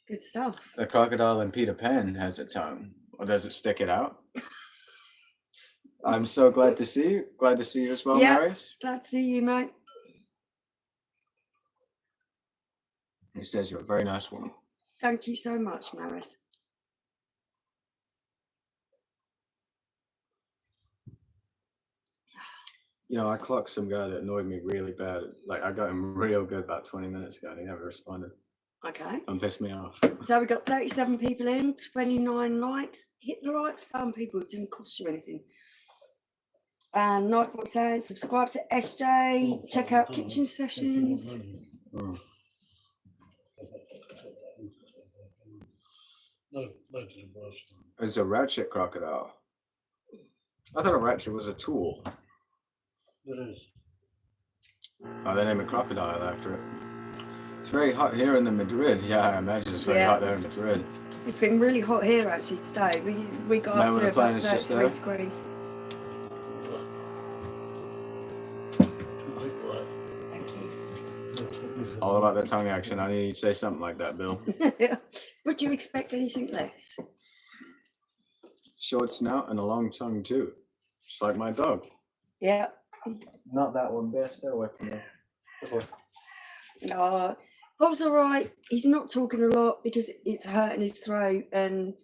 Good stuff. The crocodile in Peter Pan has a tongue. Or does it stick it out? I'm so glad to see you. Glad to see you as well, Marius. Glad to see you, mate. He says you're a very nice woman. Thank you so much, Marius. You know, I clocked some guy that annoyed me really bad. Like, I got him real good about 20 minutes ago and he never responded. Okay. And pissed me off. So we got 37 people in, 29 likes. Hit the likes button, people. It didn't cost you anything. And Nightbot says, subscribe to SJ, check out Kitchen Sessions. It's a ratchet crocodile. I thought a ratchet was a tool. It is. Oh, they named a crocodile after it. It's very hot here in the Madrid. Yeah, I imagine it's very hot there in Madrid. It's been really hot here actually today. We got up to about 33 degrees. Thank you. All about the tongue action. I need you to say something like that, Bill. Would you expect anything less? Short snout and a long tongue too. Just like my dog. Yeah. Not that one, Bear. Stay away from me. No, Bob's all right. He's not talking a lot because it's hurting his throat, and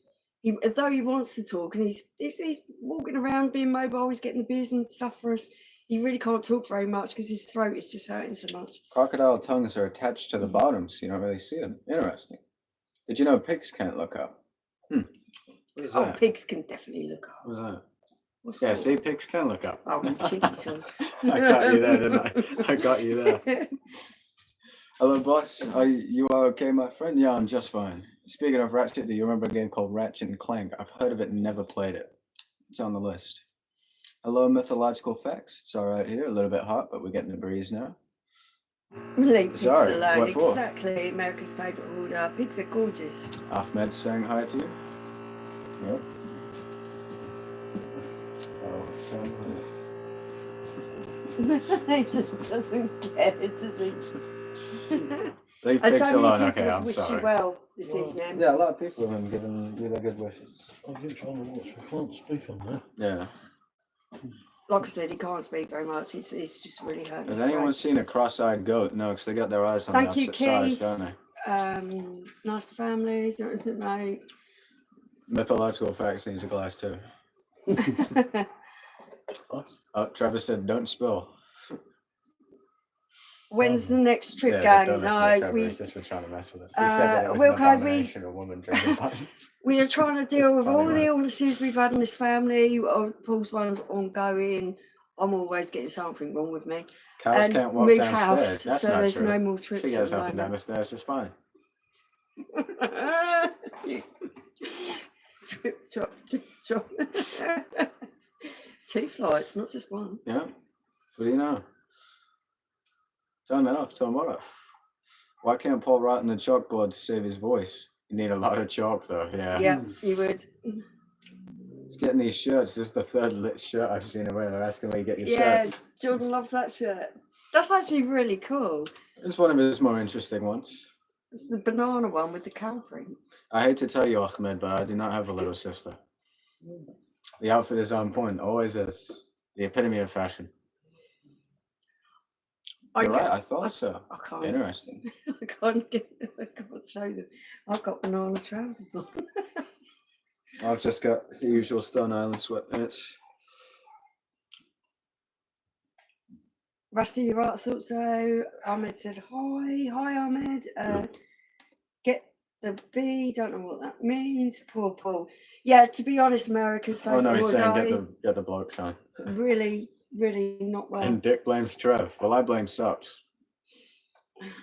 although he wants to talk, and he's walking around being mobile, he's getting the beers and stuff for us. He really can't talk very much because his throat is just hurting so much. Crocodile tongues are attached to the bottoms. You don't really see them. Interesting. Did you know pigs can't look up? What is that? Oh, pigs can definitely look up. What was that? What's Yeah, that? see, pigs can look up. Oh, cheeky son. I got you there, didn't I? I got you there. Hello, boss. You are okay, my friend? Yeah, I'm just fine. Speaking of Ratchet, do you remember a game called Ratchet and Clank? I've heard of it and never played it. It's on the list. Hello, Mythological Facts. It's all right here. A little bit hot, but we're getting the breeze now. Leave pigs alone. What for? Exactly. America's favourite order. Pigs are gorgeous. Ahmed saying hi to you. Yep. He just doesn't care, does he? Leave pigs alone. Okay, I'm wish sorry. you well this evening. Yeah, a lot of people have been giving you their good wishes. I keep trying to watch. I can't speak on that. Yeah. Like I said, he can't speak very much. It's just really hurting. Has anyone seen a cross-eyed goat? No, because they got their eyes on the opposite sides, don't they? Nice families. No. Mythological Facts needs a glass too. Oh, Trevor said, "Don't spill." When's the next trip, Yeah, gang? no, we just were trying to mess with us. We said that it was an abomination of women drinking pints. We are trying to deal with all the illnesses we've had in this family. Paul's one's ongoing. I'm always getting something wrong with me. Cows can't walk move downstairs. house, That's so not there's true. no more trips. She gets at up the and down the moment. stairs. It's fine. Trip, chop, trip, chop. 2 flights, not just one. Yeah. What do you know? Turn that off. Turn what off? Why can't Paul write on the chalkboard to save his voice? You need a lot of chalk, though. Yeah. Yeah, you would. He's getting these shirts. This is the 3rd lit shirt I've seen him wear. They're asking where you get your Yeah, shirts. Jordan loves that shirt. That's actually really cool. It's one of his more interesting ones. It's the banana one with the cow print. I hate to tell you, Ahmed, but I do not have a little sister. The outfit is on point, always is. The epitome of fashion. You're right, I thought so. I can't. Interesting. I can't show them. I've got banana trousers on. I've just got the usual Stone Island sweatpants. Rusty, you're right, I thought so. Ahmed said hi. Hi, Ahmed. Get the B, don't know what that means. Poor Paul. Yeah, to be honest, America's favourite. Oh no, he's was saying get the blokes on. Really, really not well. And Dick blames Trev. Well, I blame Sups.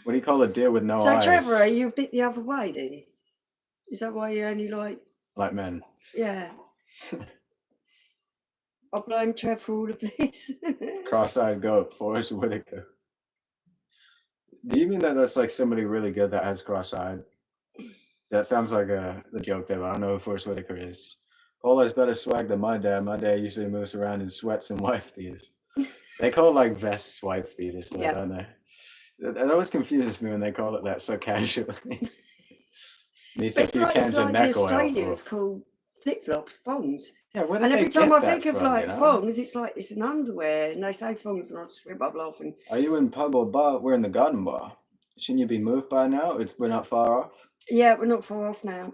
What do you call a deer with no eyes? So, Trevor, are you a bit the other way then? Is that why you only like men? Yeah. I blame Trev for all of this. Cross-eyed goat, Forrest Whitaker. Do you mean that that's like somebody really good that has cross-eyed? That sounds like the joke there, but I don't know who Forrest Whitaker is. Paul has better swag than my dad. My dad usually moves around in sweats and wife beaters. They call like vests wife beaters, though, don't they? That always confuses me when they call it that so casually. Needs a few cans of neck oil. Australians call flip-flops thongs. Yeah, and every time I think of like thongs, it's like it's an underwear, and they say thongs, and I just rip up laughing. Are you in pub or bar? We're in the garden bar. Shouldn't you be moved by now? We're not far off. Yeah, we're not far off now.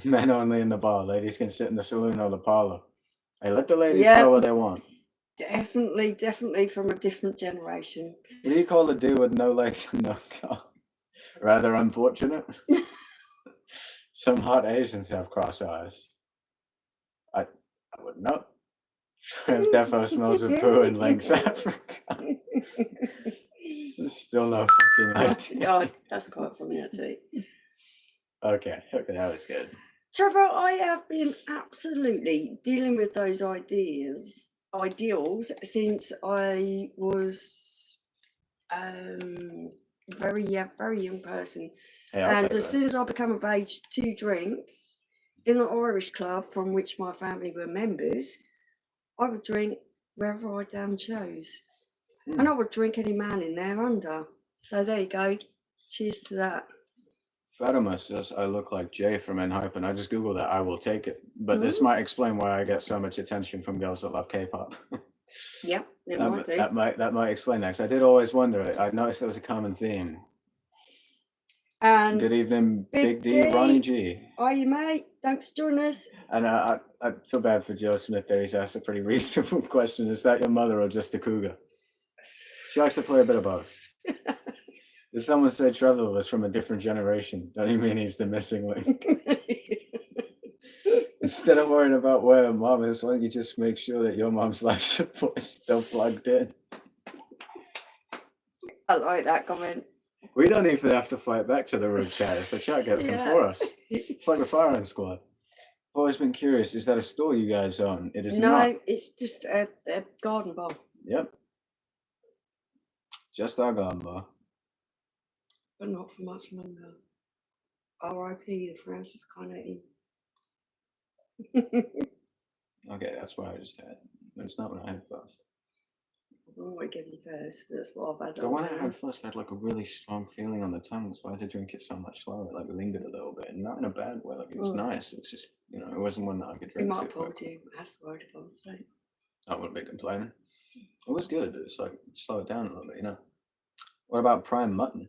Men only in the bar. Ladies can sit in the saloon or the parlor. Hey, let the ladies know what they want. Definitely from a different generation. What do you call a dude with no legs and no car? Rather unfortunate. Some hot Asians have cross eyes. I would not. Trev defo smells of poo in Lynx, Africa. There's still no fucking idea. Oh, that's quite funny, actually. Okay, that was good. Trevor, I have been absolutely dealing with those ideals since I was very young person. Hey, and as soon as I became of age to drink, in the Irish club from which my family were members, I would drink wherever I damn chose. And I would drink any man in there under. So there you go. Cheers to that. Fatima says I look like Jay from N-Hype, and I just Googled that. I will take it. But this might explain why I get so much attention from girls that love K-pop. Yep, it might do. That might explain that, because I did always wonder. I noticed it was a common theme. And good evening, Big D, Ronnie G. Are you, mate? Thanks for joining us. And I feel bad for Joe Smith there. He's asked a pretty reasonable question. Is that your mother or just a cougar? She likes to play a bit of both. If someone said Trevor was from a different generation, don't you mean he's the missing link? Instead of worrying about where mom is, why don't you just make sure that your mom's life support is still plugged in? I like that comment. We don't even have to fight back to the room chat. The chat gets them for us. It's like a firing squad. I've always been curious. Is that a store you guys own? It is not. No, it's just a garden bar. Yep. Just our garden bar. But not for much longer. R.I.P. the Francis Carnegie. Okay, that's what I just had. But it's not what I had first. I won't give you first, but that's what I've had. The one I had first had like a really strong feeling on the tongue, so I had to drink it so much slower. It like lingered a little bit, and not in a bad way. Like it was nice. It's just, it wasn't one that I could drink. You might have told you. That's the word I would say. I wouldn't be complaining. It was good. It's like slow it down a little bit, What about prime mutton?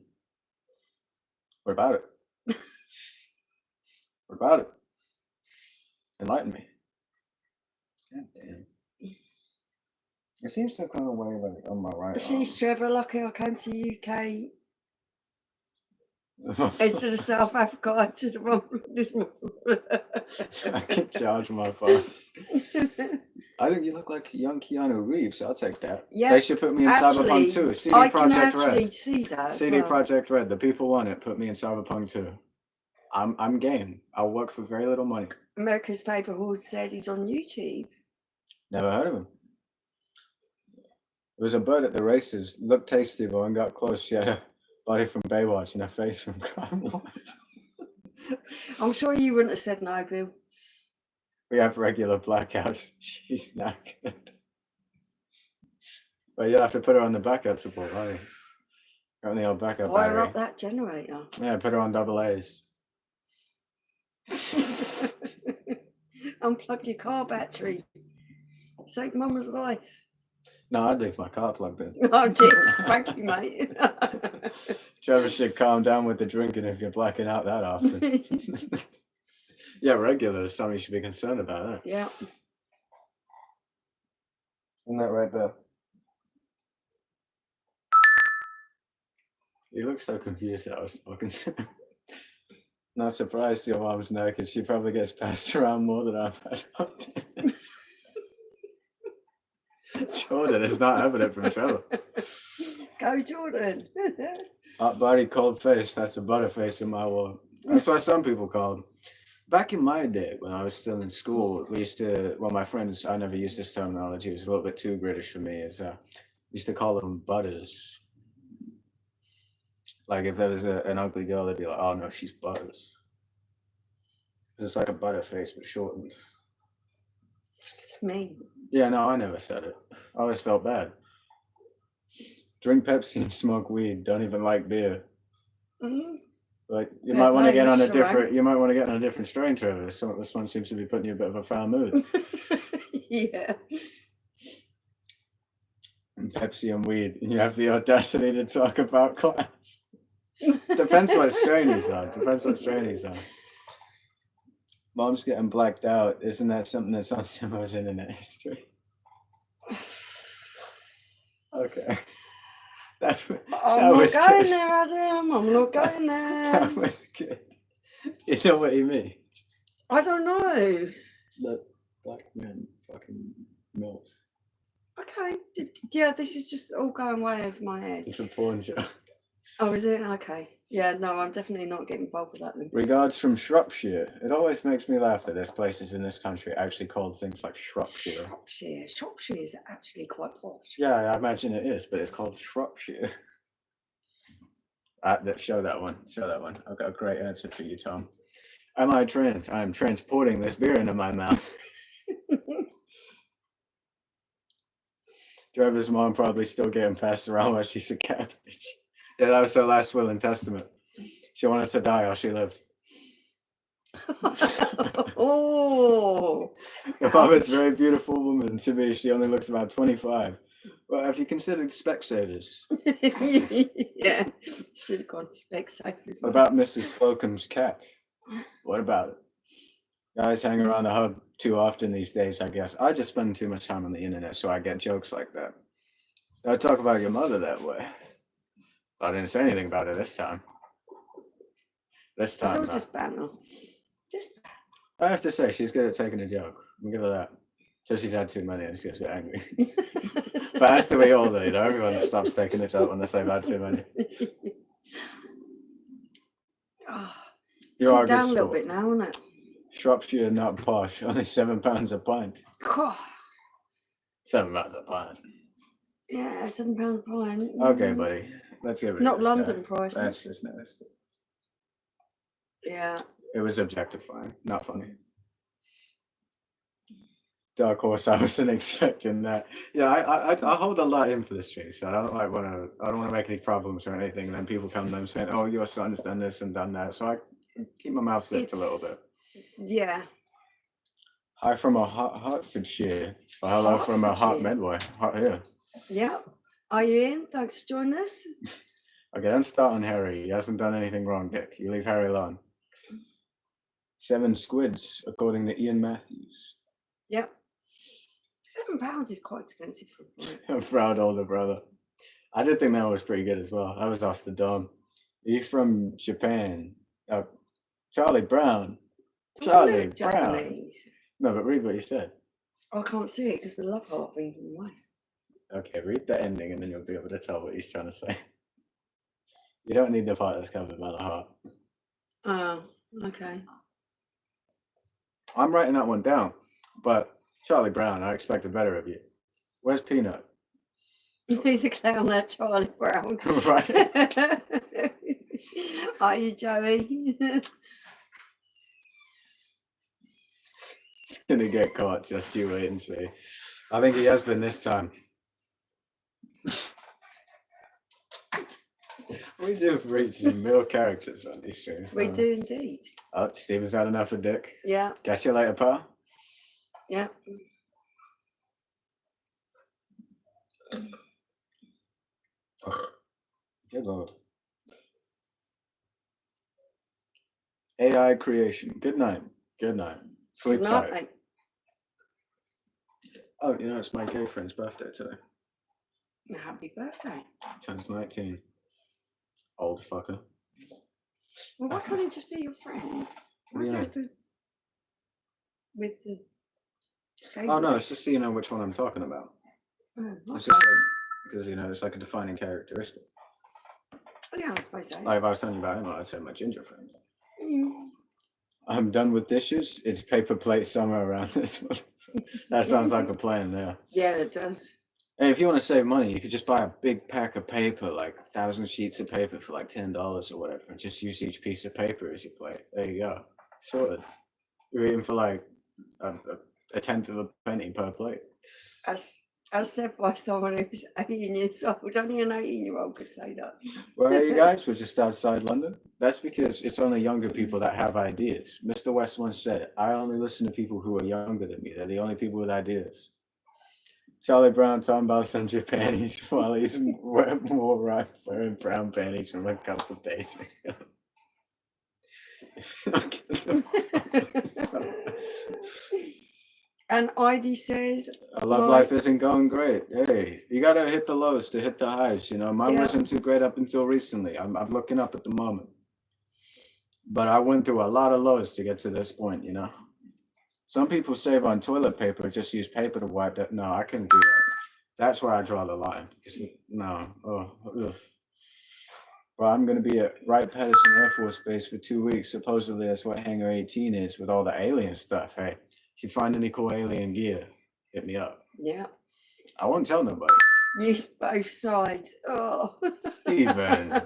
What about it? What about it? Enlighten me. God damn. It seems to come away like on my right. She's Trevor. Lucky I came to UK instead of South Africa. I should have run this one. I can charge my phone. I think you look like young Keanu Reeves. I'll take that. Yeah, they should put me in Cyberpunk 2. CD Projekt Red. See that. CD Projekt Red. The people want it. Put me in Cyberpunk 2. I'm game. I'll work for very little money. America's favourite horse said he's on YouTube. Never heard of him. There was a bird at the races. Looked tasty, but when got close, she had a body from Baywatch and a face from Crime Watch. I'm sure you wouldn't have said no, Bill. We have regular blackouts. She's not good. But you'll have to put her on the backup support, right? Got the old backup Fire battery. up that generator. Yeah, put her on double A's. Unplug your car battery. Save Mama's life. No, I'd leave my car plugged in. Oh, dear, spank you, mate. Trevor should calm down with the drinking if you're blacking out that often. Yeah, regular is something you should be concerned about, eh? Yeah. Isn't that right, Bill? You look so confused that I was talking to. Not surprised your mom's naked. She probably gets passed around more than I've had on this. Jordan, it's not evident from Trevor. Go, Jordan. Hot body, cold face. That's a butterface in my world. That's what some people call them. Back in my day, when I was still in school, we used to, well, my friends, I never used this terminology. It was a little bit too British for me. We used to call them butters. Like if there was an ugly girl, they'd be like, oh no, she's butters. It's like a butterface, but shortened. It's just me. Yeah, no, I never said it. I always felt bad. Drink Pepsi and smoke weed. Don't even like beer. Mm-hmm. Like you Yeah, might want to no, get on a you're different. right. You might want to get on a different strain, Trevor. This one seems to be putting you in a bit of a foul mood. Yeah. And Pepsi and weed, and you have the audacity to talk about class. Depends what strain he's on. Depends what strain he's on. Mom's getting blacked out. Isn't that something that's on Simmo's internet history? Okay. I'm not was going good. there, Adam. I'm not going there. That was good. You know what he means? I don't know. Let black men fucking milk. Okay. Yeah, this is just all going way over my head. It's a porn show. Oh, is it? Okay. Yeah, no, I'm definitely not getting involved with that then. Regards from Shropshire. It always makes me laugh that there's places in this country actually called things like Shropshire. Shropshire. Shropshire is actually quite posh. Yeah, I imagine it is, but it's called Shropshire. Show that one. Show that one. I've got a great answer for you, Tom. Am I trans? I am transporting this beer into my mouth. Trevor's mom probably still getting passed around while she's a cabbage. Yeah, that was her last will and testament. She wanted to die while she lived. Oh. Your mom is a very beautiful woman. To me, she only looks about 25. Well, have you considered Specsavers? Yeah. Should have gone Specsavers. What about Mrs. Slocum's cat? What about it? Guys hang around the hub too often these days, I guess. I just spend too much time on the internet, so I get jokes like that. Don't talk about your mother that way. I didn't say anything about it this time. It's all just banter. Just I have to say, she's good at taking a joke. I'll give her that. So she's had too many and she gets a bit angry. But it has to be older, you know, everyone stops taking a joke unless they've had too many. Oh, You are a down good a little sport. bit now, isn't it? Shropshire, not posh. Only £7 a pint. God. £7 a pint. Yeah, £7 a pint. Okay, buddy. Let's get rid Not of this London guy. prices. That's just nasty. Yeah. It was objectifying, not funny. Dark horse, I wasn't expecting that. Yeah, I hold a lot in for this stream, so I don't want to make any problems or anything. And then people come to them saying, "Oh, your son's done this and done that," so I keep my mouth zipped a little bit. Yeah. Hi from a hot Hertfordshire. Or hello from a hot Medway. Hot here. Yeah. Are you in? Thanks for joining us. Okay, don't start on Harry. He hasn't done anything wrong, Dick. You leave Harry alone. 7 squids, according to Ian Matthews. Yep. £7 is quite expensive for a pint. A proud older brother. I did think that was pretty good as well. That was off the dome. Are you from Japan? Charlie Brown. Charlie Brown. Japanese. No, but read what you said. I can't see it because the love heart thing's in the way. Okay, read the ending and then you'll be able to tell what he's trying to say. You don't need the part that's covered by the heart. Oh, okay. I'm writing that one down, but Charlie Brown, I expected better of you. Where's Peanut? He's a clown, that Charlie Brown. Right. Are you, Joey? He's gonna get caught, just you wait and see. I think he has been this time. We do reach some real characters on these streams. We don't do indeed. Oh, Stephen's had enough of Dick. Yeah, Catch you later, pal. yeah. Good lord. AI creation. Good night. Good night. Sleep Good tight. night, mate. Oh, you know, it's my gay friend's birthday today. Happy birthday. Turns 19. Old fucker. Well, why can't it just be your friend? What do you Why do you mean? have to... With the... Oh, no, it's just so you know which one I'm talking about. Oh, It's okay. just like, because, you know, it's like a defining characteristic. Oh, yeah, I suppose so. Like if I was telling you about him, I'd say my ginger friend. Mm. I'm done with dishes. It's paper plate summer around this one. That sounds like a plan there. Yeah, it does. Hey, if you want to save money, you could just buy a big pack of paper, like 1,000 sheets of paper for like $10 or whatever, and just use each piece of paper as your plate. There you go. Sorted. You're eating for like a tenth of a penny per plate. As said by someone who's 18 years old, only an 18-year-old could say that. Where are you guys? We're just outside London. That's because it's only younger people that have ideas. Mr. West once said, I only listen to people who are younger than me. They're the only people with ideas. Charlie Brown talking about some panties while he's more right wearing brown panties from a couple of days ago. And Ivy says, Love life isn't going great. Hey, you gotta hit the lows to hit the highs. You know, mine Yeah. wasn't too great up until recently. I'm looking up at the moment, but I went through a lot of lows to get to this point. You know, some people save on toilet paper, just use paper to wipe that. No, I couldn't do that. That's where I draw the line. No, ugh. Well, I'm going to be at Wright Patterson Air Force Base for 2 weeks. Supposedly, that's what Hangar 18 is with all the alien stuff. Hey, if you find any cool alien gear, hit me up. yeah, I won't tell nobody. use both sides. Oh, Stephen.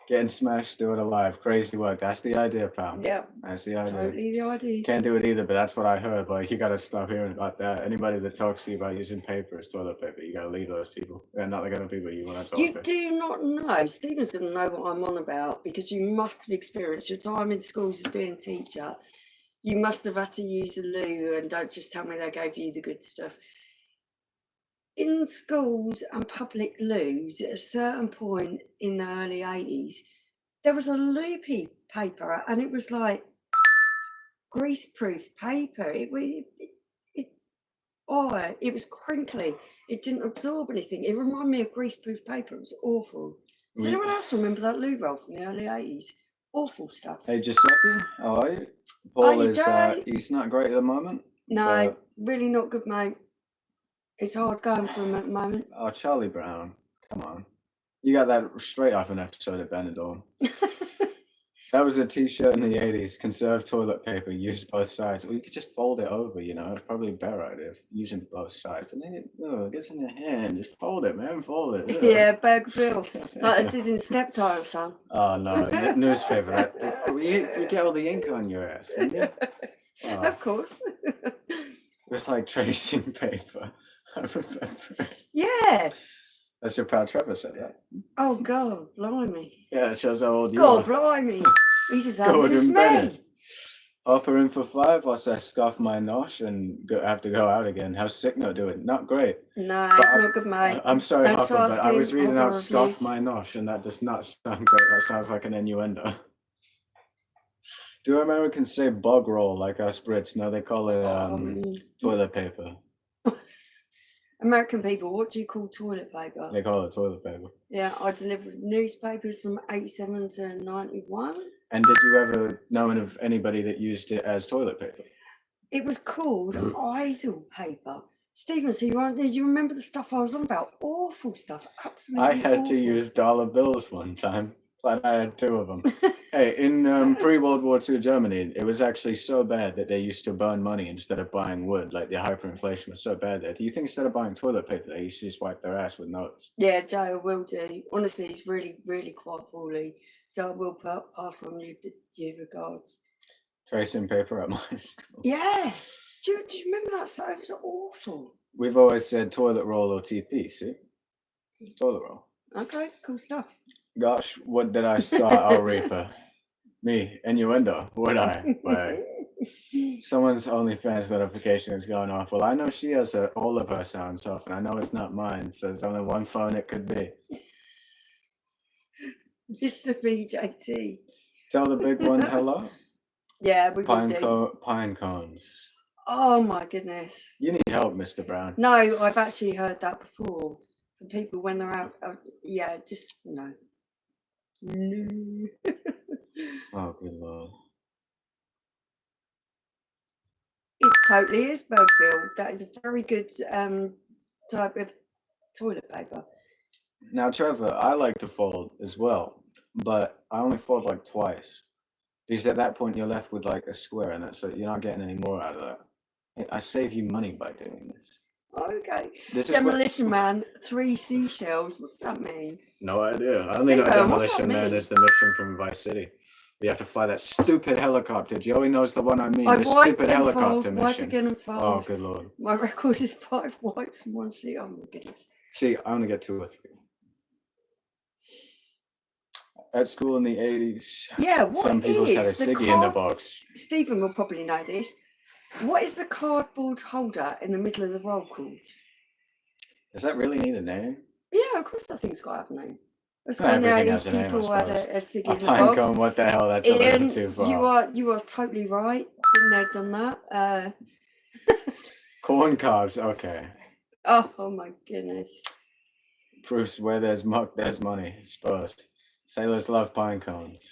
Getting smashed, do it alive. Crazy work. That's the idea, pal. Yeah, That's the idea. totally the idea. Can't do it either, but that's what I heard. Like, you got to stop hearing about that. Anybody that talks to you about using paper as toilet paper, you got to leave those people. They're not the kind of people you want to talk You to. do not know. Stephen's going to know what I'm on about because you must have experienced your time in schools as being a teacher. You must have had to use a loo, and don't just tell me they gave you the good stuff. In schools and public loos, at a certain point in the early 80s, there was a loopy paper, and it was like grease-proof paper. It was crinkly. It didn't absorb anything. It reminded me of grease-proof paper. It was awful. Does anyone else remember that loo roll from the early 80s? Awful stuff. Hey, Giuseppe, how are you? Paul Hey, is, Jay. he's not great at the moment. No, really not good, mate. It's hard going for him at the moment. Oh, Charlie Brown, come on. You got that straight off an episode of Benidorm. That was a t-shirt in the 80s. Conserve toilet paper, use both sides. Or you could just fold it over, you know. It's probably a better idea using both sides. But then it gets in your hand. Just fold it, man. Fold it. Ugh. Yeah, Burger Bill. Like I did in Step Time, son. Oh, no. Newspaper. You get all the ink on your ass, wouldn't you? Oh, Of course. it's like tracing paper. I remember. Yeah. That's your pal Trevor said that. Oh, God, blimey. Yeah, it shows how old you God, are. blimey. He's as old Gordon as Bennett. me. Hopper in for 5 whilst I scoff my nosh and have to go out again. How's sick not doing? Not great. No, But it's not good, mate. I'm sorry, Thanks Hopper, for but I was asking. reading Hopper out scoff reviews. my nosh and that does not sound great. That sounds like an innuendo. Do Americans say bog roll like us Brits? No, they call it toilet paper. American people, what do you call toilet paper? They call it toilet paper. Yeah, I delivered newspapers from 87 to 91. And did you ever know of anybody that used it as toilet paper? It was called Eisel paper. Stephen, so you remember the stuff I was on about? Awful stuff, absolutely I had awful. to use dollar bills one time. Glad I had 2 of them. Hey, in pre-World War II Germany, it was actually so bad that they used to burn money instead of buying wood. Like the hyperinflation was so bad there. Do you think instead of buying toilet paper, they used to just wipe their ass with notes? Yeah, Joe, I will do. Honestly, he's really, really quite poorly. So I will pass on your regards. Tracing paper at my school. Yeah. Do you remember that? So it was awful. We've always said toilet roll or TP, see? Toilet roll. Okay, cool stuff. Gosh, what did I start our Reaper? Me, innuendo, would I? But someone's OnlyFans notification is going off. Well, I know she has all of her sounds off, and I know it's not mine, so there's only one phone it could be. Mr. BJT. Tell the big one hello. Yeah, we will do. Pine cones. Oh my goodness. You need help, Mr. Brown. No, I've actually heard that before. From people when they're out. Yeah, just no. No. Oh, good Lord. It totally is, Bergville. That is a very good type of toilet paper. Now, Trevor, I like to fold as well, but I only fold like twice. Because at that point, you're left with like a square, and so you're not getting any more out of that. I save you money by doing this. Okay. This Demolition Man, 3 seashells. What's that mean? No idea. I only know Demolition Man is the mission from Vice City. We have to fly that stupid helicopter. Joey knows the one I mean. The stupid helicopter mission. Wipe again and fold. Oh, good Lord. My record is 5 wipes and 1 sheet. Oh my goodness. See, I only get 2 or 3. At school in the 80s, yeah, what some people had a ciggy in the box. Stephen will probably know this. What is the cardboard holder in the middle of the roll called? Does that really need a name? Yeah, of course that thing's got to have a name. That's Not everything has a name, I people had suppose. a ciggy A in the pine box. cone, what the hell? That's a little too far. You are totally right. Been there, done that. Corn cobs, okay. Oh my goodness. Proofs where there's muck, there's money. Spurs. Sailors love pine cones.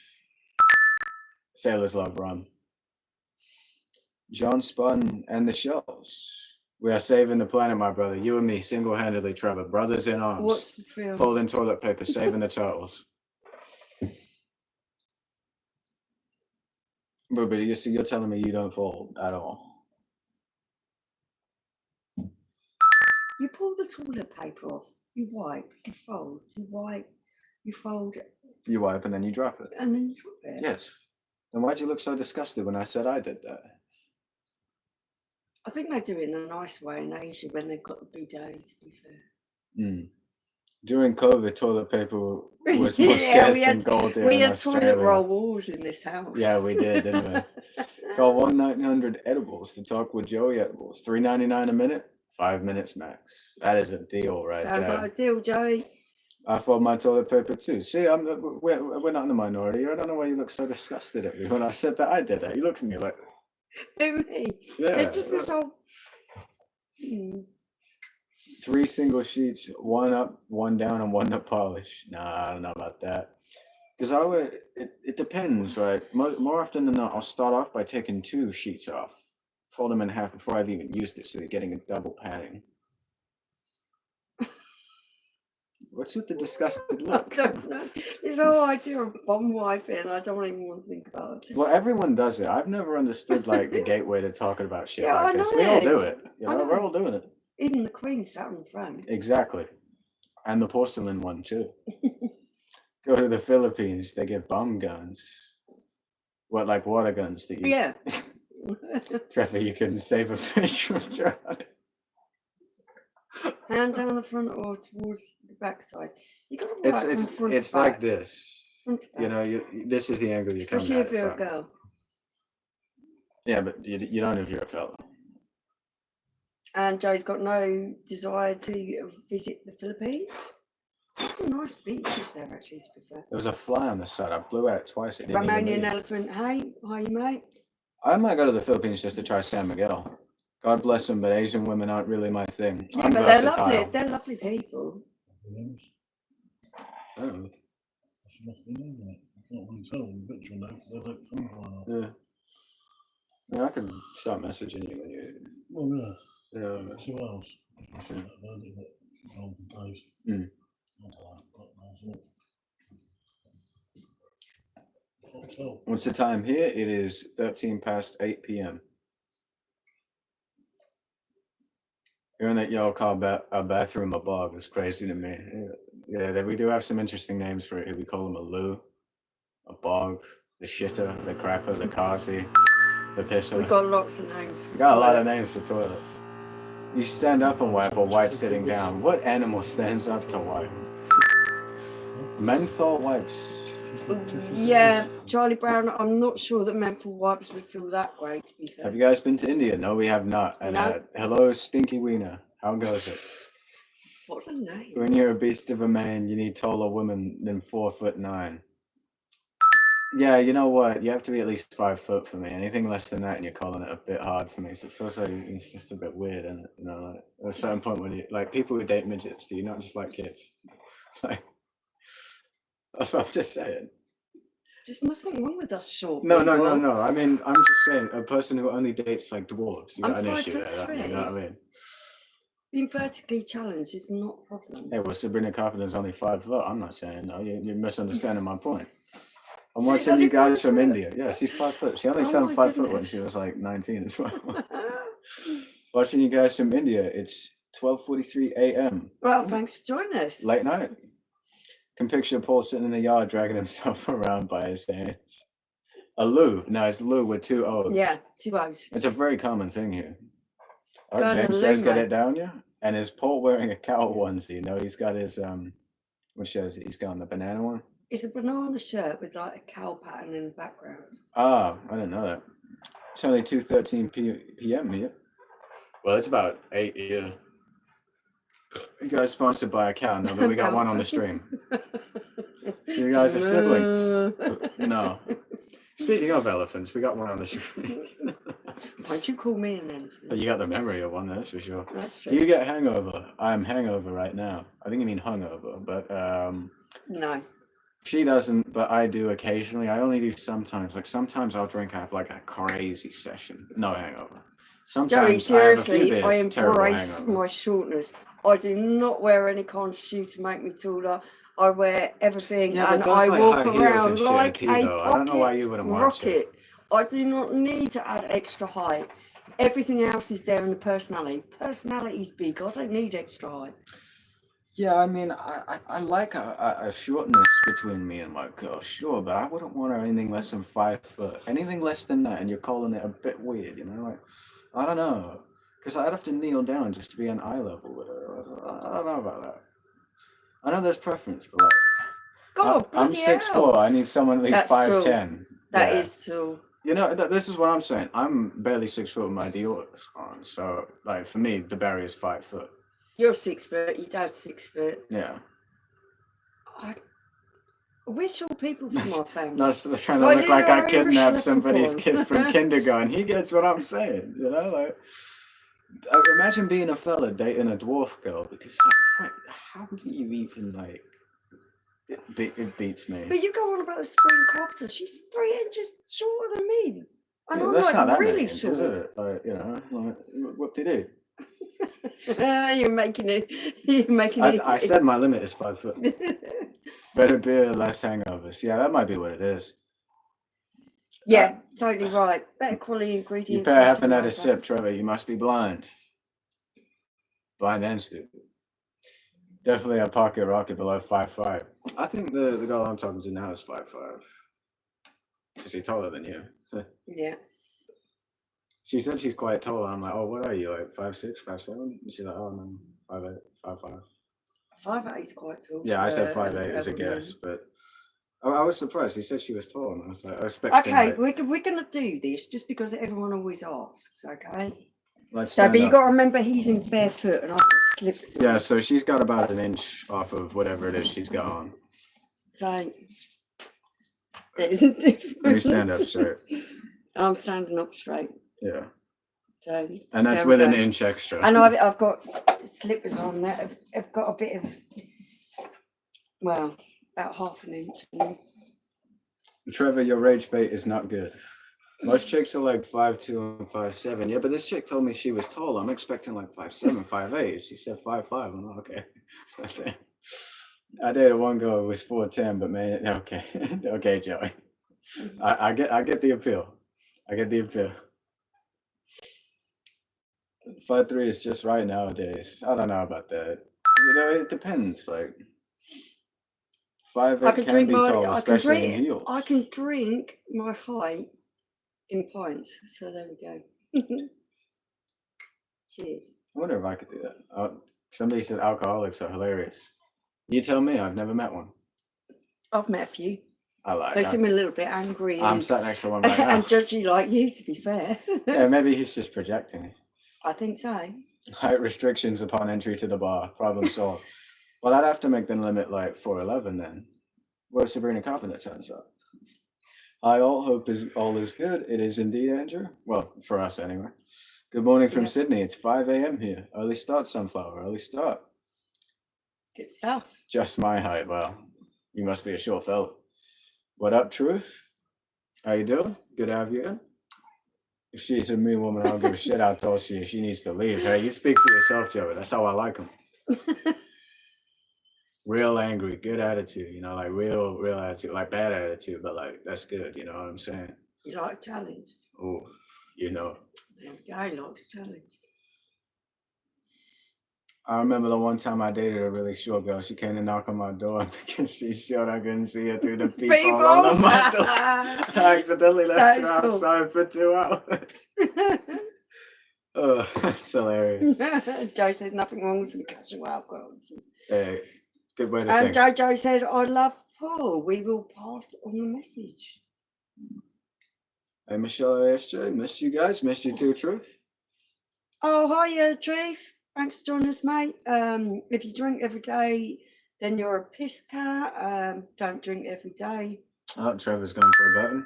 Sailors love rum. John Spun and the Shells. We are saving the planet, my brother. You and me, single-handedly, Trevor. Brothers in arms. What's the film? Folding toilet paper, saving the turtles. But you're telling me you don't fold at all. You pull the toilet paper off. You wipe. You fold. You wipe. You fold. You wipe and then you drop it. And then you drop it. Yes. Then why'd you look so disgusted when I said I did that? I think they do it in a nice way in Asia when they've got the bidet, to be fair. During COVID, toilet paper was more scarce than gold in We had Australia. toilet roll walls in this house. Yeah, we did, didn't we? Call 1-900-EDIBLES to talk with Joey Edibles. $3.99 a minute, 5 minutes max. That is a deal right there. Sounds like a deal, Joey. I fold my toilet paper too. See, we're not in the minority. I don't know why you look so disgusted at me when I said that I did that. You looked at me like... Who, me? Yeah. It's just this whole... 3 single sheets, 1 up, 1 down, and 1 to polish. Nah, I don't know about that. Because it depends, right? More often than not, I'll start off by taking 2 sheets off, fold them in half before I've even used it, so they're getting a double padding. What's with the disgusted look? I don't know. This whole idea of bomb wiping, I don't even want to think about it. Well, everyone does it. I've never understood like the gateway to talking about shit Yeah, like I this. know We all it. do it. You I know, know. we're all doing it. Even the Queen sat on the throne. Exactly. And the porcelain one too. Go to the Philippines, they give bomb guns. What, like water guns that you... Yeah. Trevor, you couldn't save a fish from drowning. Hand down the front or towards the back side. You got to work from front It's to back. like this. Front to back. You know, this is the angle you come Especially at if it you're a from. girl. Yeah, but you don't if you're a fella. And Joe's got no desire to visit the Philippines. There's some nice beaches there, actually, to be fair. There was a fly on the side. I blew at it twice. It didn't even Romanian leave. elephant. Hey, how you, mate? I might go to the Philippines just to try San Miguel. God bless them, but Asian women aren't really my thing. Yeah, I'm but versatile. they're lovely. They're lovely people. Oh, She must be doing that. I can't really tell the picture now because I don't come on. yeah. Yeah, I can start messaging you when you... Well, yeah. Yeah. 2 hours. I see that early, but it's on for days. Mm. I don't know, quite nice, isn't it? Can't tell. What's the time here? It is 13 past 8 p.m. Hearing that y'all call a bathroom a bog is crazy to me. Yeah, we do have some interesting names for it. We call them a loo, a bog, the shitter, the cracker, the causey, the pisser. We've got lots of names. We got a lot of names for toilets. You stand up and wipe or wipe sitting down. What animal stands up to wipe? Menthol wipes. Yeah, Charlie Brown, I'm not sure that menthol wipes would feel that great, to be fair. Have you guys been to India? No, we have not. And No. hello, Stinky Wiener. How goes it? What a name. When you're a beast of a man, you need taller women than 4'9". Yeah, you know what? You have to be at least 5 foot for me. Anything less than that, and you're calling it a bit hard for me. So it feels like it's just a bit weird, isn't it? You know, like, at a certain point when you like people who date midgets, do you not just like kids? Like, I'm just saying. There's nothing wrong with us short No. I mean, I'm just saying, a person who only dates like dwarves, you got an issue there. Don't you? You know what I mean? Being vertically challenged is not a problem. Hey, well, Sabrina Carpenter's only 5 foot. I'm not saying no. You're misunderstanding my point. I'm She's watching only you guys 5 from foot? India. Yeah, she's 5 foot. She only Oh turned my 5 foot when goodness. she was like 19 as well. Watching you guys from India. It's 12:43 a.m. Well, thanks for joining us. Late night. Can picture Paul sitting in the yard dragging himself around by his hands. A Lou. No, it's Lou with 2 O's. Yeah, 2 O's. It's a very common thing here. Oh, Got a James says, Lou, get mate. it down, yeah? And is Paul wearing a cow onesie? No, he's got his, what shows it? He's got the banana one? It's a banana shirt with like a cow pattern in the background. Ah, I didn't know that. It's only 2:13 p.m. here. Well, it's about 8 here. You guys sponsored by a cow, no, but we got one on the stream. You guys are siblings. No. Speaking of elephants, we got one on the stream. Don't you call me an elephant. You got the memory of one, that's for sure. That's true. Do you get hangover? I'm hangover right now. I think you mean hungover, but No. she doesn't, but I do occasionally. I only do sometimes. Like sometimes I'll drink, I have like a crazy session. No hangover. Sometimes Joey, I have a few seriously, beers, I terrible embrace hangover. my shortness. I do not wear any kind of shoe to make me taller. I wear everything Yeah, but and those I like walk high heels and around shit like too, a though. I don't know why you wouldn't watch it. rocket. I do not need to add extra height. Everything else is there in the personality. Personality's big. I don't need extra height. Yeah, I mean, I like a shortness between me and my girl, sure, but I wouldn't want her anything less than 5 foot. Anything less than that, and you're calling it a bit weird, you know? Like, I don't know. Because I'd have to kneel down just to be on eye level with her. I don't know about that. I know there's preference, but like, God, I'm bloody 6'4". hell. I need someone at least That's tall. 5'10". That Yeah. is too. You know, this is what I'm saying. I'm barely 6 foot with my Dior's on, so like for me, the barrier is 5 foot. You're 6 foot. Your dad's 6 foot. Yeah. We're short people from our family. Not trying to Why look did like I I kidnapped overslip somebody's upon? kid from kindergarten. He gets what I'm saying, you know. Like, imagine being a fella dating a dwarf girl because, like, how do you even like? It beats me. But you go on about the spring copter. She's 3 inches shorter than me. And Yeah, I'm that's like not that really many inches, short. is it? Like, you know, like, what do you do? You're making it. You're making it. I said my limit is 5 foot. Better beer, less hangovers. Yeah, that might be what it is. Yeah, totally right. Better quality ingredients. You better less haven't had a than sip, Trevor. You must be blind. Blind and stupid. Definitely a pocket rocket below 5'5". I think the girl I'm talking to now is 5'5". Because she's taller than you. Yeah. She said she's quite tall. I'm like, oh, what are you, like 5'6", 5'7"? She's like, oh, no, 5'8", 5'5". 5'8" is quite tall. Yeah, I said for 5'8" as a woman. guess, but I was surprised. She said she was tall, and I was like, I expected. Okay, like, we're gonna do this just because everyone always asks. Okay. let's So, stand but you up. got to remember he's in barefoot and I've got slippers. Yeah, so she's got about an inch off of whatever it is she's got on. So there's a difference. Let me stand up straight. I'm standing up straight. Yeah. So, And that's there we with an go. inch extra. And I've got slippers on that have got a bit of, well, about half an inch. Trevor, your rage bait is not good. Most chicks are like 5'2" and 5'7". Yeah, but this chick told me she was tall. I'm expecting like 5'7", 5'8". She said 5'5". I'm like, okay. I dated one girl who was 4'10", but man, okay. Okay, Joey. I get the appeal. I get the appeal. 5'3" is just right nowadays. I don't know about that. You know, it depends. Like 5'8" can be tall, especially in heels. I can drink my height in pints. So there we go. Cheers. I wonder if I could do that. Somebody said alcoholics are hilarious. You tell me. I've never met one. I've met a few. I like They that. seem a little bit angry I'm and, sat next to one right now. and judgy like you, to be fair. Yeah, maybe he's just projecting. I think so. Height restrictions upon entry to the bar. Problem solved. Well, I'd have to make the limit like 4'11" then. Where's Sabrina Carpenter turns up? I all hope all is good. It is indeed, Andrew. Well, for us anyway. Good morning from Sydney. It's 5 a.m. here. Early start, Sunflower. Early start. Good stuff. Just my height. Well, you must be a short fella. What up, Truth? How you doing? Good to have you in. If she's a mean woman, I don't give a shit how tall she is. She needs to leave. Hey, you speak for yourself, Joey. That's how I like them. Real angry, good attitude, you know, like real attitude, like bad attitude, but like that's good, you know what I'm saying? You like a challenge? Oh, you know. There we go, he likes challenge. I remember the one time I dated a really short girl. She came to knock on my door because she's short. I couldn't see her through the peephole on my door. I accidentally left her outside for 2 hours. Oh, that's hilarious. Joe said nothing wrong with some casual alcohols. Hey, good way to think. Jojo said, I love Paul. We will pass on the message. Hey, Michelle ASJ, missed you guys. Missed you too, Truth. Oh, hiya, Truth. Thanks for joining us, mate. If you drink every day, then you're a piss cat. Don't drink every day. Oh, Trevor's going for a button.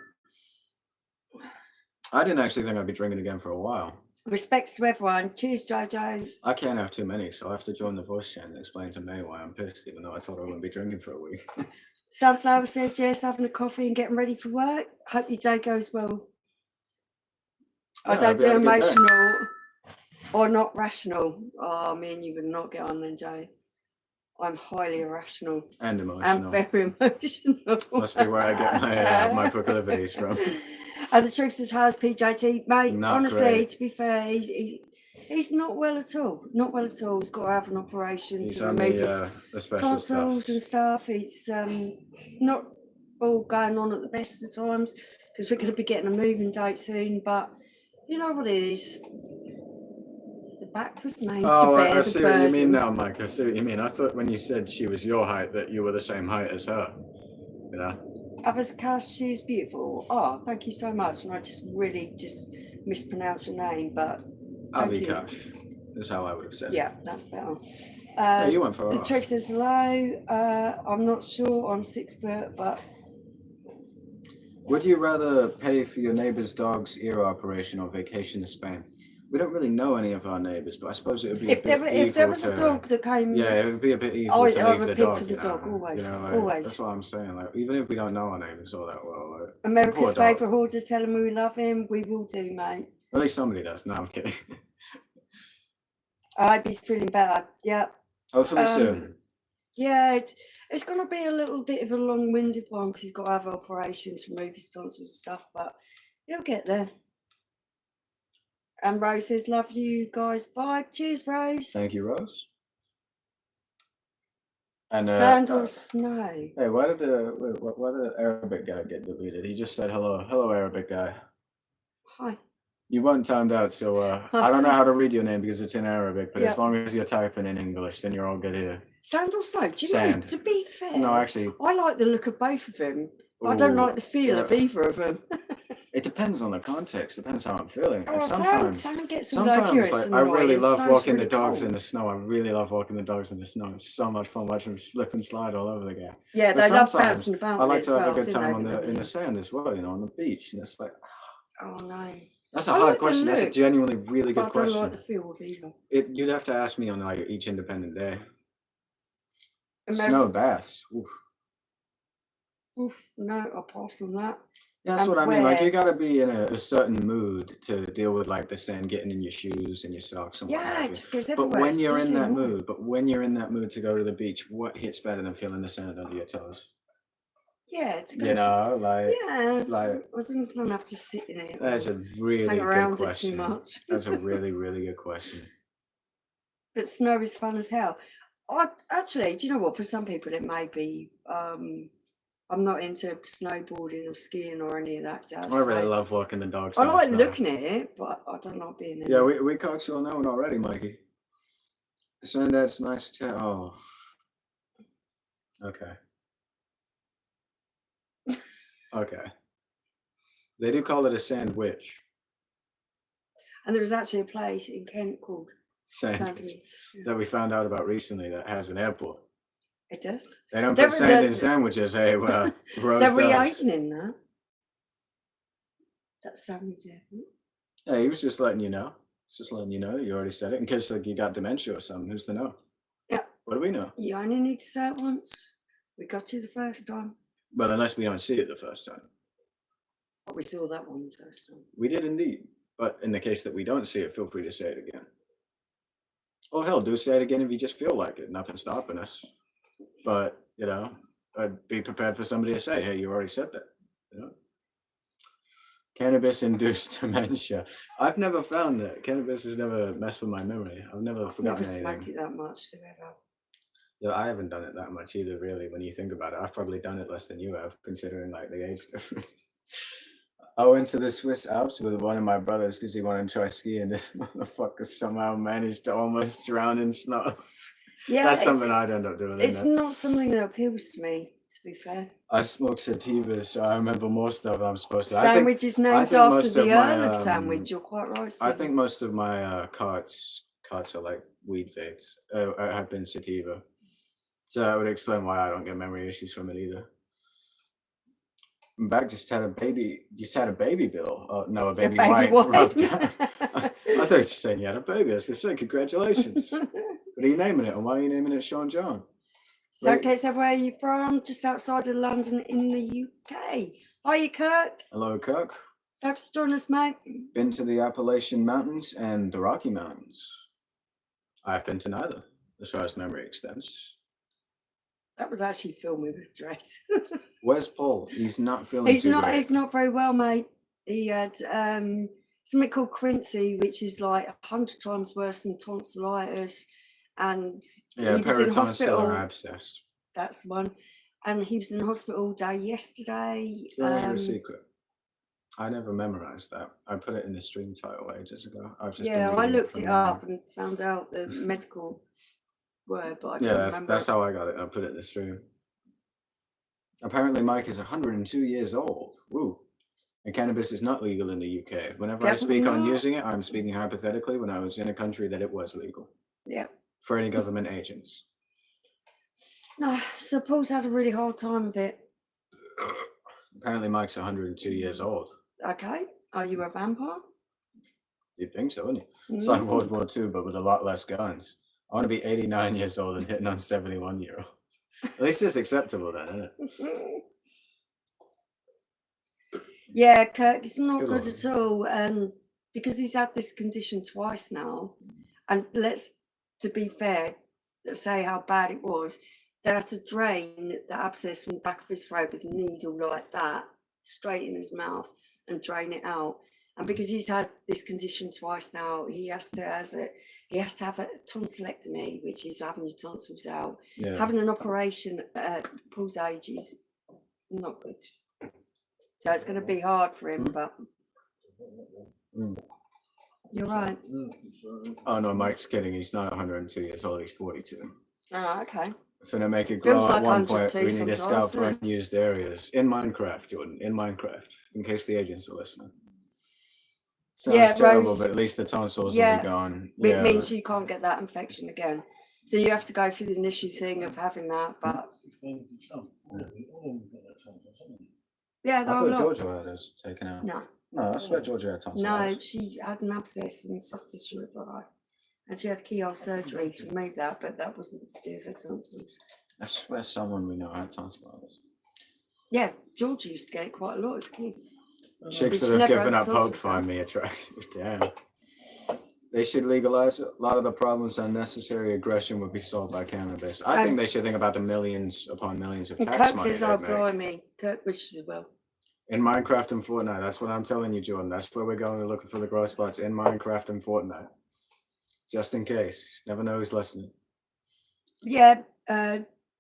I didn't actually think I'd be drinking again for a while. Respects to everyone. Cheers, Jojo. I can't have too many, so I'll have to join the voice chat and explain to May why I'm pissed, even though I told her I wouldn't be drinking for a week. Sunflower says, yes, having a coffee and getting ready for work. Hope your day goes well. I don't do emotional or not rational. Oh, me and you would not get on then, Joe. I'm highly irrational. And emotional. I'm very emotional. Must be where I get my proclivities from. The truth is, how's PJT? Mate, Not honestly, great. to be fair, he's not well at all. Not well at all. He's got to have an operation to remove his tonsils and stuff. It's not all going on at the best of times because we're going to be getting a moving date soon. But you know what it is. The back was made to bear I see the what you burden. mean now, Mike. I see what you mean. I thought when you said she was your height that you were the same height as her. You know? Abscess, she's beautiful. Oh, thank you so much. And I just really mispronounced your name, but Abikash is how I would have said it. Yeah, that's better. Yeah, you went for the truth says hello. I'm not sure I'm 6 foot, but would you rather pay for your neighbor's dog's ear operation or vacation to Spain? We don't really know any of our neighbors, but I suppose it would be if there was a dog that came, yeah, it would be a bit evil to leave the dog. For the dog, always, you know, like, always. That's what I'm saying. Like, even if we don't know our neighbors all that well, like, America's favourite hoarders, tell him we love him. We will do, mate. At least somebody does. No, I'm kidding. I hope he's feeling better. Yeah. Hopefully soon. Yeah, it's going to be a little bit of a long-winded one because he's got to have operations, remove his tonsils and stuff, but he'll get there. And Rose says, love you guys. Bye. Cheers, Rose. Thank you, Rose. And sand or snow? Hey, why did the Arabic guy get deleted? He just said hello. Hello, Arabic guy. Hi. You weren't timed out, so I don't know how to read your name because it's in Arabic, but as long as you're typing in English, then you're all good here. Sand or snow? Do you know, to be fair, no, actually, I like the look of both of them. I don't like the feel of either of them. It depends on the context. Depends how I'm feeling. Oh, sometimes gets all over you. Like, I really love walking the dogs in the snow. I really love walking the dogs in the snow. It's so much fun watching them slip and slide all over the gap. Yeah, they love bouncing about. I like to have a good time in the sand as well. You know, on the beach, and it's like, oh no. That's a hard question. That's a genuinely really good question. I don't like the feel of either. You'd have to ask me on like each independent day. Snow baths. Oof, no, I'll pass on that. Yeah, that's what I mean. Like, you gotta be in a certain mood to deal with like the sand getting in your shoes and your socks and it just goes everywhere. But when you're in that mood, to go to the beach, what hits better than feeling the sand under your toes? Yeah, it's good. You know, like as long as I don't have to sit in it. That's a really good question. Too much. That's a really, really good question. But snow is fun as hell. Actually, do you know what? For some people, it may be. I'm not into snowboarding or skiing or any of that jazz. I really love walking the dogs. I like looking at it, but I don't like being in it. Yeah, we caught you on that one already, Mikey. So that's nice to. Oh, okay. Okay. They do call it a sandwich. And there was actually a place in Kent called Sandwich that we found out about recently that has an airport. It does. They don't put sand in sandwiches. Hey, well, Rose they're does. reopening that. That sandwich. Yeah, he was just letting you know. Just letting you know. You already said it in case like you got dementia or something. Who's to know? Yeah. What do we know? You only need to say it once. We got you the first time. But unless we don't see it the first time. But we saw that one the first time. We did indeed. But in the case that we don't see it, feel free to say it again. Oh, hell, do say it again if you just feel like it. Nothing's stopping us. But, you know, I'd be prepared for somebody to say, hey, you already said that. You know? Cannabis-induced dementia. I've never found that. Cannabis has never messed with my memory. I've never forgotten anything. Never smoked it that much to ever. Yeah, I haven't done it that much either, really, when you think about it. I've probably done it less than you have, considering, like, the age difference. I went to the Swiss Alps with one of my brothers because he wanted to try skiing. This motherfucker somehow managed to almost drown in snow. Yeah, that's something I'd end up doing. It's not something that appeals to me, to be fair. I smoke sativas, so I remember more stuff I'm supposed to. Sandwich is named after the Earl of Sandwich. You're quite right, Stephen. I think most of my carts are like weed vapes. Have been sativa, so that would explain why I don't get memory issues from it either. Back just had a baby. Just had a baby bill. Oh no, a baby wipe. Rubbed down. I thought you were saying you had a baby. I was just saying congratulations. What are you naming it? And why are you naming it Sean John? So, okay, so where are you from? Just outside of London in the UK. Hiya, Kirk. Hello, Kirk. Thanks for joining us, mate. Been to the Appalachian Mountains and the Rocky Mountains. I've been to neither, as far as memory extends. That was actually filming with Dress. Where's Paul? He's not feeling too great. He's not very well, mate. He had something called Quinsy, which is like 100 times worse than tonsillitis. And yeah, he was in hospital. Abscess. That's the one. And he was in hospital all day yesterday. Your secret. I never memorized that. I put it in the stream title ages ago. I looked it up and found out the medical word, but I don't remember. That's how I got it. I put it in the stream. Apparently, Mike is 102 years old. Woo. And cannabis is not legal in the UK. Whenever I speak on using it, I'm speaking hypothetically when I was in a country that it was legal. Yeah. For any government agents. No, so Paul's had a really hard time of it. Apparently, Mike's 102 years old. Okay. Are you a vampire? You'd think so, wouldn't you? It's like World War II, but with a lot less guns. I want to be 89 years old and hitting on 71-year-olds. At least it's acceptable then, isn't it? Yeah, Kirk, it's not good at all. Because he's had this condition twice now. And to be fair, say how bad it was. They had to drain the abscess from the back of his throat with a needle like that, straight in his mouth, and drain it out. And because he's had this condition twice now, he has to have a tonsillectomy, which is having your tonsils out. Yeah. Having an operation at Paul's age is not good. So it's going to be hard for him, but you're right. Oh no, Mike's kidding. He's not 102 years old. He's 42. Oh, okay. If we're going to make it grow at one point, we need to scout for unused areas. In Minecraft, Jordan. In Minecraft. In case the agents are listening. Sounds terrible, Rose, but at least the tonsils will be gone. It means you can't get that infection again. So you have to go through the initial thing of having that, but... Yeah, I thought Georgia had us taken out. No, I swear Georgia had tonsillitis. No, she had an abscess in soft tissue of her eye. And she had keyhole surgery to remove that, but that wasn't to do with her tonsils. I swear someone we know had tonsillitis. Yeah, Georgia used to get it quite a lot as a kid. Chicks that have given up hope find me attractive. Damn. They should legalize it. A lot of the problems unnecessary aggression would be solved by cannabis. I think they should think about the millions upon millions of tax money. Kirk says, oh, blimey. Kirk wishes it well. In Minecraft and Fortnite. That's what I'm telling you, Jordan. That's where we're going. We're looking for the growth spots in Minecraft and Fortnite. Just in case. Never know who's listening. Yeah.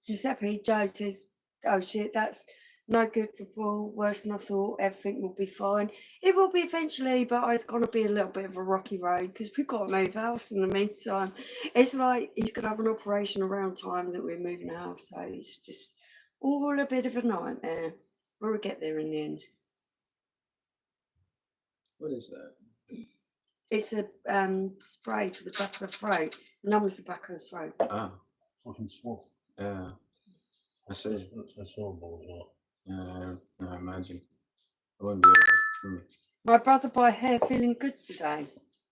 Giuseppe Joe says, oh, shit, that's no good for Paul. Worse than I thought. Everything will be fine. It will be eventually, but it's going to be a little bit of a rocky road because we've got to move house in the meantime. It's like he's going to have an operation around time that we're moving house. So it's just all a bit of a nightmare. We'll get there in the end. What is that? It's a spray for the back of the throat. Numbs the back of the throat. Ah, Fucking swamp. yeah. I see. That's horrible as well. I imagine. I wouldn't be able to. My brother by hair feeling good today.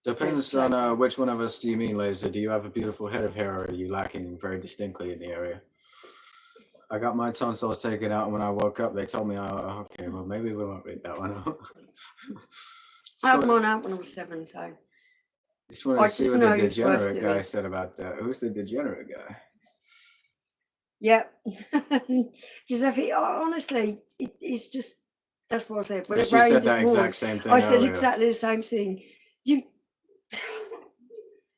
Depends Says laser. on which one of us do you mean, Laser? Do you have a beautiful head of hair, or are you lacking very distinctly in the area? I got my tonsils taken out, and when I woke up, they told me, oh, okay, well, maybe we won't read that one out. I had mine out when I was 7, so. Just wanted I to see just what know the it's worth degenerate guy doing. said about that. Who's the degenerate guy? Yep. Giuseppe, honestly, it's just, that's what I said. When Yeah, it she rains, said it that exact pours. same thing I said earlier. exactly the same thing.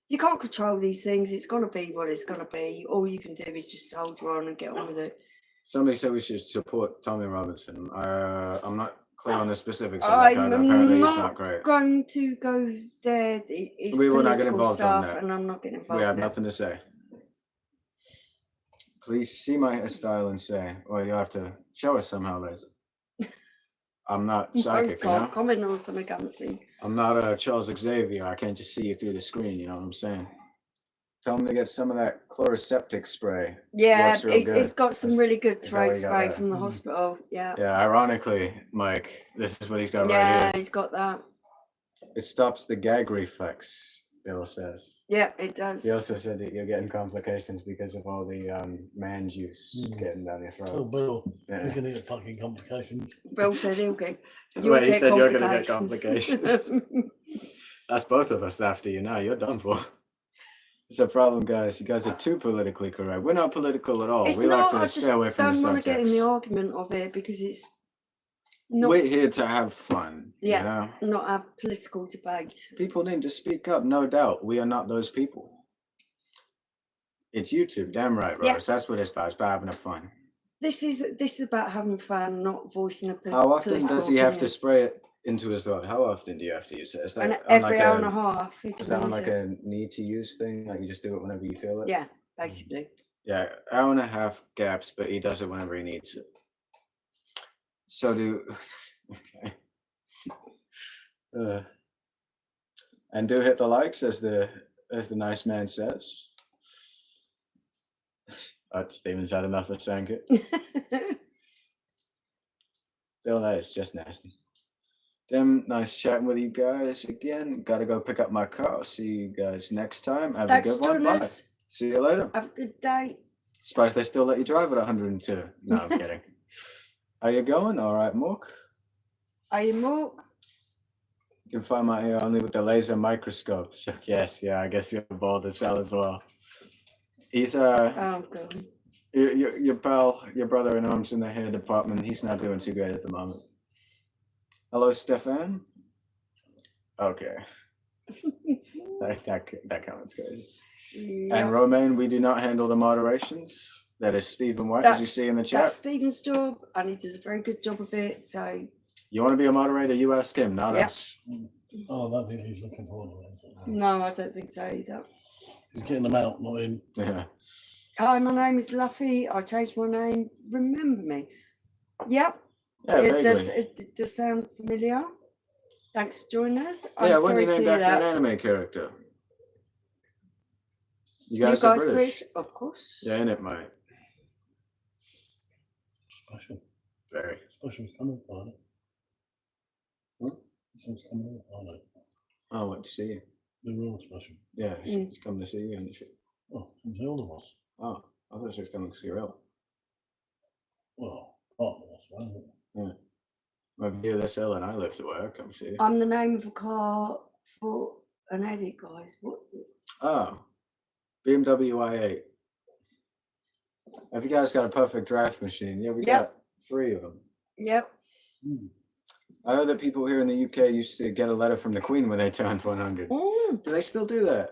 You can't control these things. It's going to be what it's going to be. All you can do is just soldier on and get on with it. Somebody said we should support Tommy Robinson. I'm not clear on the specifics of that guy, but I'm apparently he's not not great. going to go there. It's We will not get political involved on stuff, that. and I'm not getting involved. We have in it. nothing to say. Please see my hairstyle and say, well, you'll have to show us somehow, Liz. I'm not psychic, you know? Comment on something I haven't seen. I'm not Charles Xavier. I can't just see you through the screen, you know what I'm saying? Tell them to get some of that chloroseptic spray. Yeah, Works real good. it's got some really good is that throat what you got spray there? from the hospital. Yeah. Yeah, ironically, Mike, this is what he's got right Yeah, here. he's got that. It stops the gag reflex, Bill says. Yeah, it does. He also said that you're getting complications because of all the man juice getting down your Oh, throat. Bill, Yeah. you're going to get fucking complications. Bill said he'll get. Wait, he get said you're going to get complications. complications. That's both of us after you now. You're done for. It's a problem, guys. You guys are too politically correct. We're not political at all. It's we not. like I to just stay away from the don't want to get subject. in the argument of it because it's not. We're here to have fun. Yeah. You know? Not have political debate. People need to speak up, no doubt. We are not those people. It's YouTube, damn right, Rose. Yeah. That's what it's about. It's about having a fun. This is about having fun, not voicing a How often political does he have to opinion. spray it into his throat? How often do you have to use it? Is that And on every like hour and a half. he Is can that on use like it. a need to use thing? Like you just do it whenever you feel it? Yeah, basically. Yeah, hour and a half gaps, but he does it whenever he needs it. So okay. And do hit the likes as the nice man says. Steven's had enough of Sanka. Still, that is just nasty. Damn, nice chatting with you guys again. Gotta go pick up my car. I'll see you guys next time. Have Thanks, a good one. joining Bye. us. See you later. Have a good day. Surprised they still let you drive at 102. No, I'm kidding. How you going? All right, Mork. Are you more? You can find my hair only with the laser microscope. So yes, yeah, I guess you're bald as hell as well. He's Oh, God. your pal, your brother in arms in the hair department. He's not doing too great at the moment. Hello, Stefan. Okay. that comment's crazy. Yep. And Romain, we do not handle the moderations. That is Stephen White, as you see in the chat. That's Stephen's job, and he does a very good job of it. So You want to be a moderator? You ask him, not Yep. us. Oh, I don't think he's looking forward to it. no, I don't think so either. He's getting them out, not in. Yeah. Hi, my name is Luffy. I changed my name. Remember me? Yep. Yeah, vaguely. It does sound familiar. Thanks for joining us. Yeah, I'm when sorry you to named hear after that. an anime character. You You guys are British. Of course. Yeah, innit, mate? Special. Very. Special's coming Friday. What? Special's coming on Friday. Oh, I went to see you. The real special. Yeah, she's coming to see you, isn't she? Oh, from the older ones. Oh, I thought she was coming to see Real. Well, part of us, wasn't it? My view this ill and I live to work. Come see you. I'm the name of a car for an edit, guys. What? Oh, BMW i8. Have you guys got a perfect draft machine? Yeah, we got 3 of them. Yep. I heard that people here in the UK used to get a letter from the Queen when they turned 100. Do they still do that?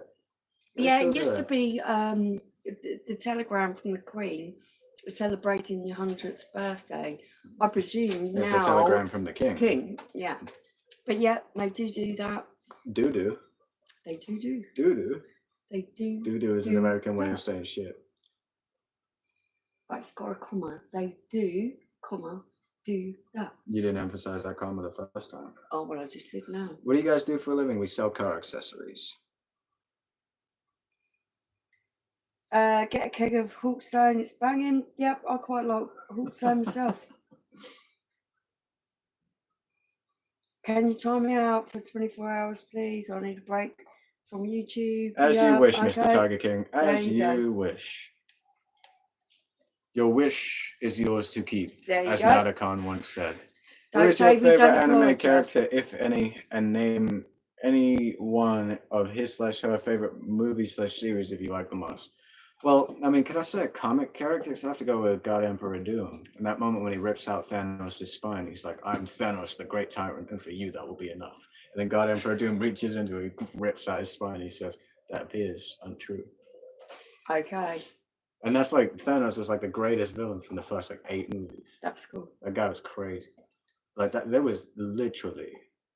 Do they Yeah, still it do used to that? be the telegram from the Queen celebrating your 100th birthday. I presume It's now. a telegram from the King. King, yeah. But yeah, they do that. Doo-doo. They do. Doo-doo. They do. Doo-doo is an do American way that. of saying shit. But it's got a comma. They do, comma, do that. You didn't emphasize that comma the first time. Oh, well, I just did now. What do you guys do for a living? We sell car accessories. Get a keg of Hawkstone. It's banging. Yep, I quite like Hawkstone myself. Can you time me out for 24 hours, please? I need a break from YouTube. As you wish, Mr. okay. Tiger King. As There you you wish. Your wish is yours to keep, There you as go. Nadakon once said. Don't Who is say your we don't favorite anime apologise. character, if any, and name any one of his/her favorite movie/series if you like the most? Well, I mean, could I say a comic character? Because I have to go with God Emperor Doom. In that moment when he rips out Thanos' spine, he's like, I'm Thanos, the great tyrant, and for you that will be enough. And then God Emperor Doom reaches into it, rips out his spine, and he says, that appears untrue. Okay, And that's like, Thanos was like the greatest villain from the first like 8 movies. that's cool. That guy was crazy. Like that, there was literally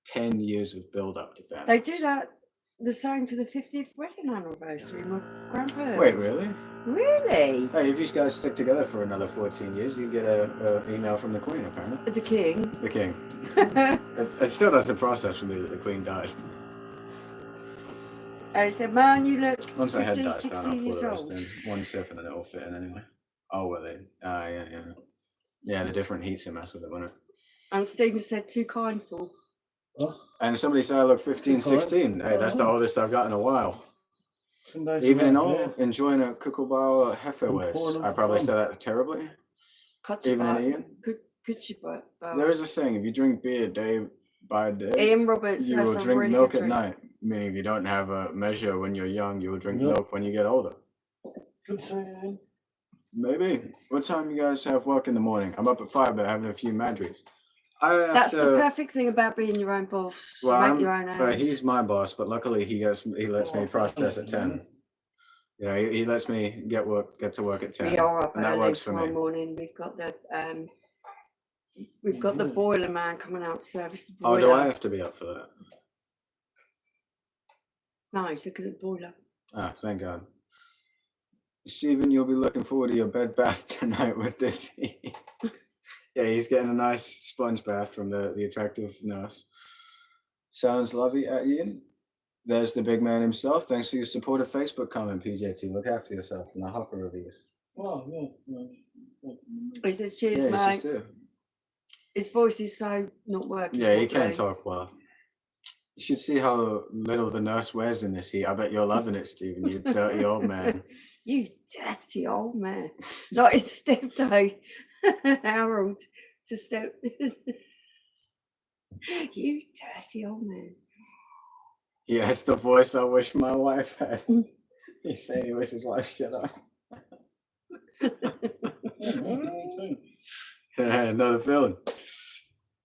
10 years of build up to Thanos. They do that the same for the 50th wedding anniversary. My grandparents. Wait, really? Really? Hey, if you guys stick together for another 14 years, you get a email from the Queen, apparently. The king. The King. It still doesn't process for me that the Queen died. I said, man, you look Once 15, I had dies down, 16 I'll pour years the rest old. in. One sip and then it'll fit in anyway. Oh, will they? Yeah. Yeah, the different heats you mess with it, won't it? And Stephen said, too kind, Paul. Oh, And somebody said I look 15, 16. Hey, that's the oldest I've got in a while. Even in all, enjoying a Kookaburra Hefeweiss. I probably said that terribly. Even in Ian. Could you, but There is a saying, if you drink beer day by day, Ian Roberts, you that's will a drink really milk good at drink. night. Meaning if you don't have a measure when you're young, you will drink Yep. milk when you get older. good saying. Maybe. What time you guys have work in the morning? I'm up at 5, but having a few madries. I have That's to, the perfect thing about being your own boss. You well, make your own hours. he's my boss, but luckily he lets me process at 10. You know, he lets me get to work at 10. We are up and that early works for tomorrow me. morning. We've got the boiler man coming out to service the boiler. Oh, do I have to be up for that? No, he's looking at the boiler. Ah, thank God. Stephen, you'll be looking forward to your bed bath tonight with this. Yeah, he's getting a nice sponge bath from the attractive nurse. Sounds lovely, Ian. There's the big man himself. Thanks for your supportive Facebook comment, PJT. Look after yourself and the Hopper reviews. Oh, yeah. He says, cheers, Yeah, mate. he's just His voice is so not working. yeah, he can't properly. talk well. You should see how little the nurse wears in this heat. I bet you're loving it, Stephen, you dirty old man. You dirty old man. Like his stepdad, Harold, to step. You dirty old man. Yeah, it's the voice I wish my wife had. He's saying he wishes his wife shut up. Another feeling.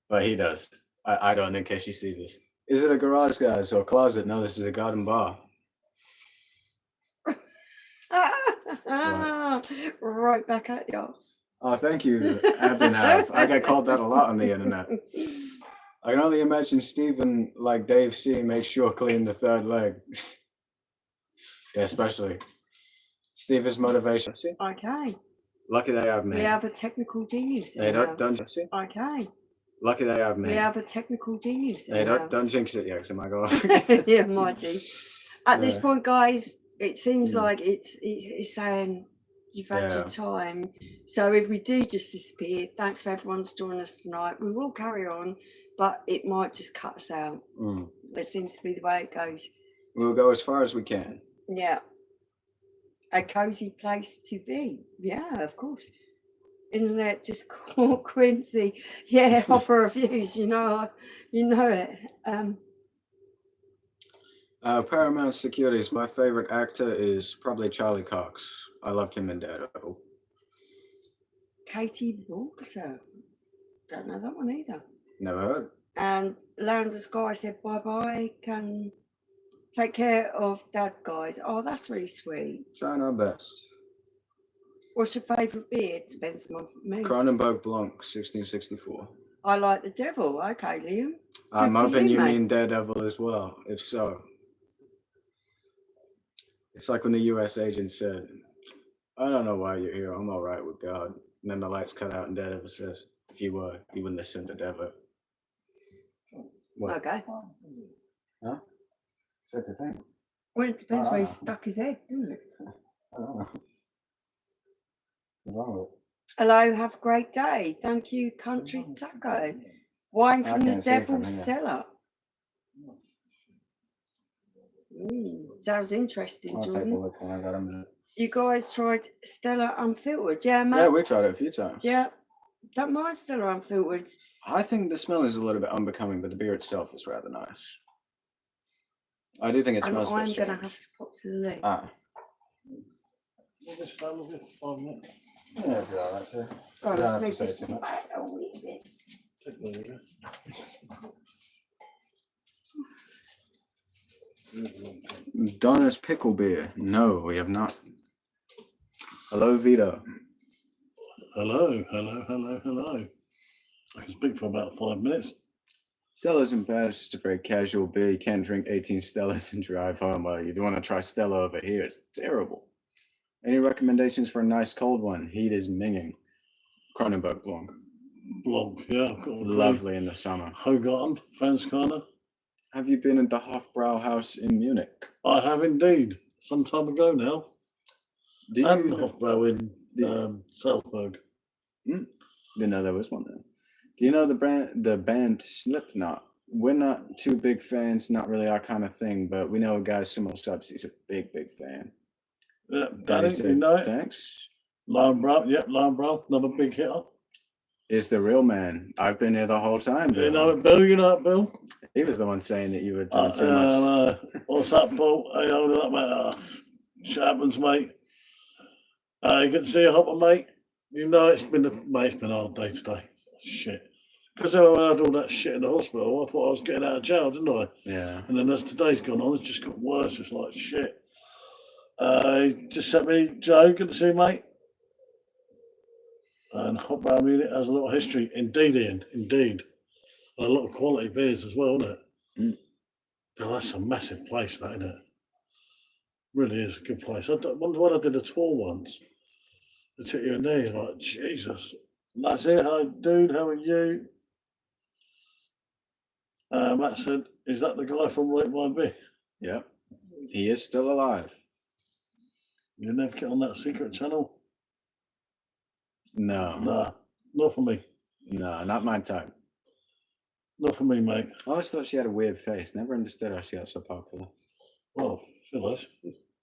But he does. I don't, in case you see this. Is it a garage, guys, or a closet? No, this is a garden bar. Right back at you. Oh, thank you, Abhinav. I get called that a lot on the internet. I can only imagine Stephen, like Dave C, make sure clean the third leg. Yeah, especially. Stephen's motivation. See? Okay. Lucky they have me. We have a technical genius in Hey, the don't house. see? Okay. Lucky they have me. We have a technical genius in Hey, the don't house. jinx it yet, because it might go off. Yeah, mighty. At this Yeah. point, guys, it seems Mm. like it's saying you've had Yeah. your time. So if we do just disappear, thanks for everyone's joining us tonight. We will carry on, but it might just cut us out. Mm. It seems to be the way it goes. We'll go as far as we can. Yeah. A cozy place to be. Yeah, of course. Internet, just call Quinsy. Yeah, Hopper reviews, you know it. Paramount Securities, my favorite actor is probably Charlie Cox. I loved him in Daredevil. Katie Walker. Don't know that one either. Never heard. And Lounder Sky said bye-bye. Can take care of Dad, guys. Oh, that's really sweet. Trying our best. What's your favourite beer? Depends on my mood. Kronenberg Blanc, 1664. I like the devil. Okay, Liam. I'm Good for hoping you, you mate. mean Daredevil as well. If so, it's like when the U.S. agent said, "I don't know why you're here. I'm all right with God." And then the lights cut out, and Daredevil says, If you were, you wouldn't have sent the devil. What? Okay. Huh? Said the thing. Well, it depends where he Ah. stuck his head, doesn't it? I don't know. What's wrong with it? Hello, have a great day. Thank you, Country Taco. Wine I from the can't see from Devil's here. Cellar. Sounds interesting, I'll take a Jordan. look when I got a minute. You guys tried Stella Unfiltered, yeah, mate? Yeah, we tried it a few times. Yeah. Don't mind Stella Unfiltered. I think the smell is a little bit unbecoming, but the beer itself is rather nice. I do think it And smells a bit I'm going to strange. have to pop to the lid. Ah. Well, this time will be 5 minutes. Yeah, it'd be alright too. God, You don't have let's to make say this too much. back a wee bit. Take a look at it. Donna's pickle beer. No, we have not. Hello, Vito. Hello. I can speak for about 5 minutes. Stella isn't bad. It's just a very casual beer. You can't drink 18 Stellas and drive home. You do want to try Stella over here. It's terrible. Any recommendations for a nice cold one? Heat is minging. Kronenberg Blanc. Blog, yeah, I've got a Lovely in the summer. Hogarten, Franzkana. Have you been at the Hofbrauhaus in Munich? I have indeed, some time ago now. Do And you Hofbrau in Salzburg. Didn't know there was one there. Do you know the band Slipknot? We're not too big fans, not really our kind of thing, but we know a guy, SimmoSups, he's a big fan. Yeah, And he Danny, you said, know it. thanks. Lion Brown, another big hitter. Is the real man. I've been here the whole time, Bill. You know it, Bill? You know it, Bill? He was the one saying that you were doing too much. What's up, Paul? Hey, hold up, mate. Shit happens, mate. Good to see you, Hopper, mate. You know it's been a hard day today. Shit. Because I had all that shit in the hospital, I thought I was getting out of jail, didn't I? Yeah. And then as today's gone on, it's just got worse. It's like shit. He just sent me, Joe, good to see you, mate. And Hopper Munich has a lot of history. Indeed, Ian. Indeed. And a lot of quality beers as well, isn't it? Mm. God, that's a massive place, that, isn't it? Really is a good place. I wonder when I did a tour once. They took you in there, you're like, Jesus. That's it. Hi, dude. How are you? Matt said, is that the guy from Rate My Beer? Yep. He is still alive. You never get on that secret channel? No. Nah, not for me. No, not my type. Not for me, mate. I always thought she had a weird face. Never understood how she got so popular. Well, she does.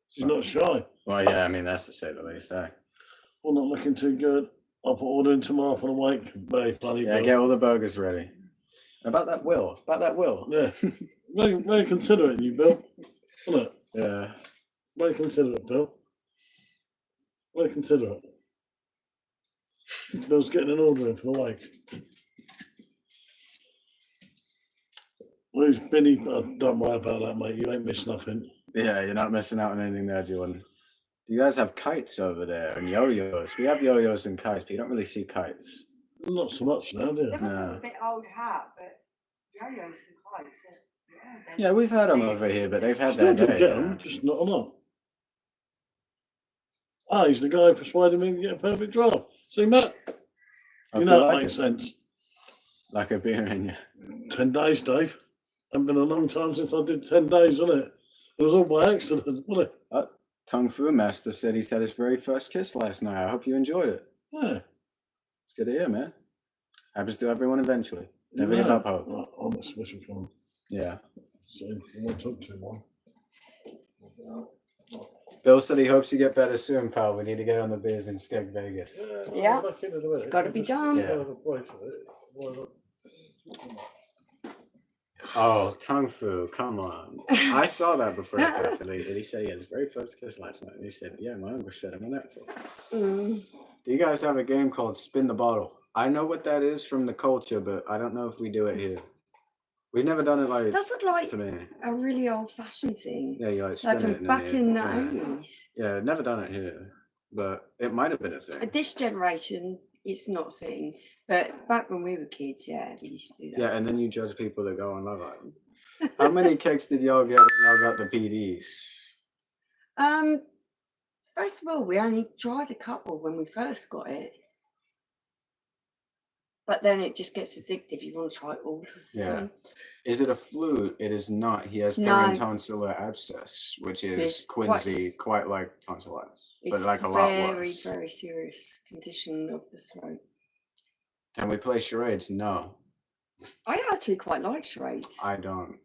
She's not shy. Well, yeah, I mean, that's to say the least, eh? Well, not looking too good. I'll put order in tomorrow for the wake. Very funny. Yeah, Bill. get all the burgers ready. About that will. Yeah. Very considerate, you, Bill. Isn't it? Yeah. Very considerate, Bill. Very considerate. Bill's getting an order in for the wake. Who's Benny? Don't worry about that, mate. You ain't missed nothing. Yeah, you're not missing out on anything there, Jordan. Do you guys have kites over there and yo-yos? We have yo-yos and kites, but you don't really see kites. Not so much now, do you? They've No. got a bit old hat, but yo-yos and kites. Yeah, we've had them over here, but they've had Still that did day. get them, just not a lot. He's the guy who persuaded me to get a perfect draft. See, Matt? Hope You know like it makes it. sense. Like a beer in you. 10 days, Dave. Hasn't been a long time since I did 10 days, wasn't it? It was all by accident, wasn't it? Tung Fu Master said he had his very first kiss last night. I hope you enjoyed it. Yeah. It's good to hear, man. Happens to everyone eventually. Never give up hope. Right, I'm a special one. Yeah. So, I won't talk too long. Bill said he hopes you get better soon, pal. We need to get on the beers in Skeg Vegas. Yeah. Back into the It's gotta be done. Yeah. Oh, Tung Fu, come on. I saw that before I got deleted. He said he had his very first kiss last night. And he said, yeah, my uncle set him on that for. Do you guys have a game called Spin the Bottle? I know what that is from the culture, but I don't know if we do it here. We've never done it like That's like for me. a really old-fashioned thing. Yeah, you like spin Like it. from and back then in the yeah. 80s. Yeah, never done it here, but it might have been a thing. At this generation, it's not a thing. But back when we were kids, yeah, we used to do that. Yeah, and then you judge people that go on Love Island. How many cakes did y'all get when y'all got the PDs? First of all, we only tried a couple when we first got it. But then it just gets addictive. You want to try all of Yeah. them. Is it a flute? It is not. He has No. Peritonsillar abscess, which is It's Quinsy, quite like tonsillitis, but It's like a lot very, worse. very serious condition of the throat. Can we play charades? No, I actually quite like charades. I don't.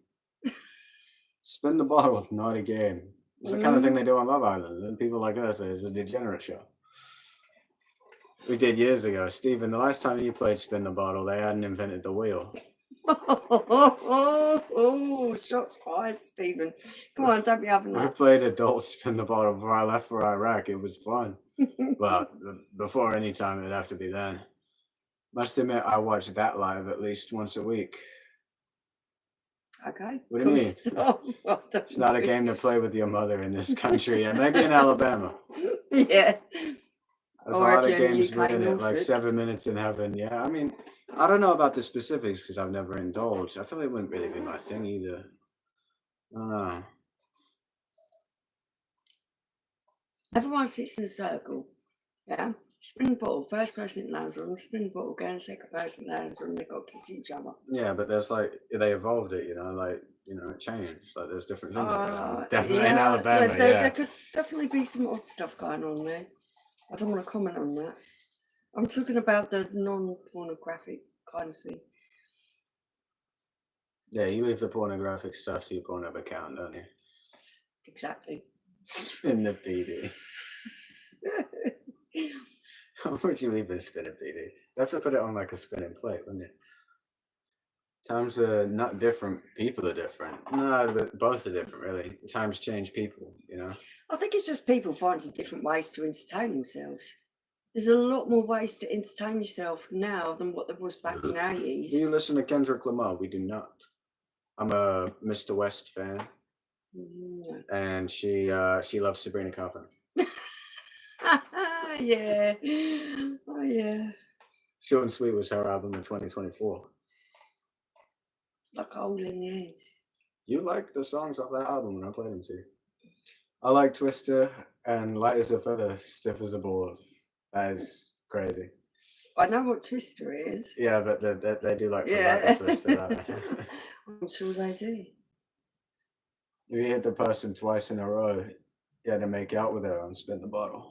Spin the bottle, not a game. It's the kind of thing they do on Love Island, and people like us say it's a degenerate show. We did years ago. Stephen, the last time you played Spin the Bottle, they hadn't invented the wheel. Oh, shots fired, Stephen. Come on, don't be having We that. played adult Spin the Bottle before I left for Iraq. It was fun. Well, before any time, it'd have to be then. Must admit, I watch that live at least once a week. Okay. What do you mean? Stop. It's not a game to play with your mother in this country, and maybe in Alabama. Yeah. There's a Or lot if of you're in games UK, written at like Norfolk. 7 minutes in heaven. Yeah, I mean, I don't know about the specifics because I've never indulged. I feel like it wouldn't really be my thing either. I don't know. Everyone sits in a circle. Yeah. Spin the bottle. First person it lands on. Spin the bottle again. Second person lands on. They've got to kiss each other. Yeah, but there's like, they evolved it, you know, like, you know, it changed. Like, there's different things going on. Definitely in Alabama, There could definitely be some odd stuff going on there. I don't want to comment on that. I'm talking about the non-pornographic kind of thing. Yeah, you leave the pornographic stuff to your Pornhub account, don't you? Exactly. Spin the PD. How would you leave it spin a PD? You have to put it on like a spinning plate, wouldn't you? Times are not different. People are different. No, but both are different, really. Times change people, you know? I think it's just people finding different ways to entertain themselves. There's a lot more ways to entertain yourself now than what there was back in the 80s. Do you listen to Kendrick Lamar? We do not. I'm a Mr. West fan, No. and she loves Sabrina Carpenter. Yeah. Oh, yeah. Short and Sweet was her album in 2024. Like a hole in the head. You like the songs off that album when I played them to you. I like Twister and Light as a Feather, Stiff as a Board. That is crazy. I know what Twister is. Yeah, but they do like Yeah. Twister, don't they? I'm sure they do. If you hit the person twice in a row, you had to make out with her on Spin the Bottle.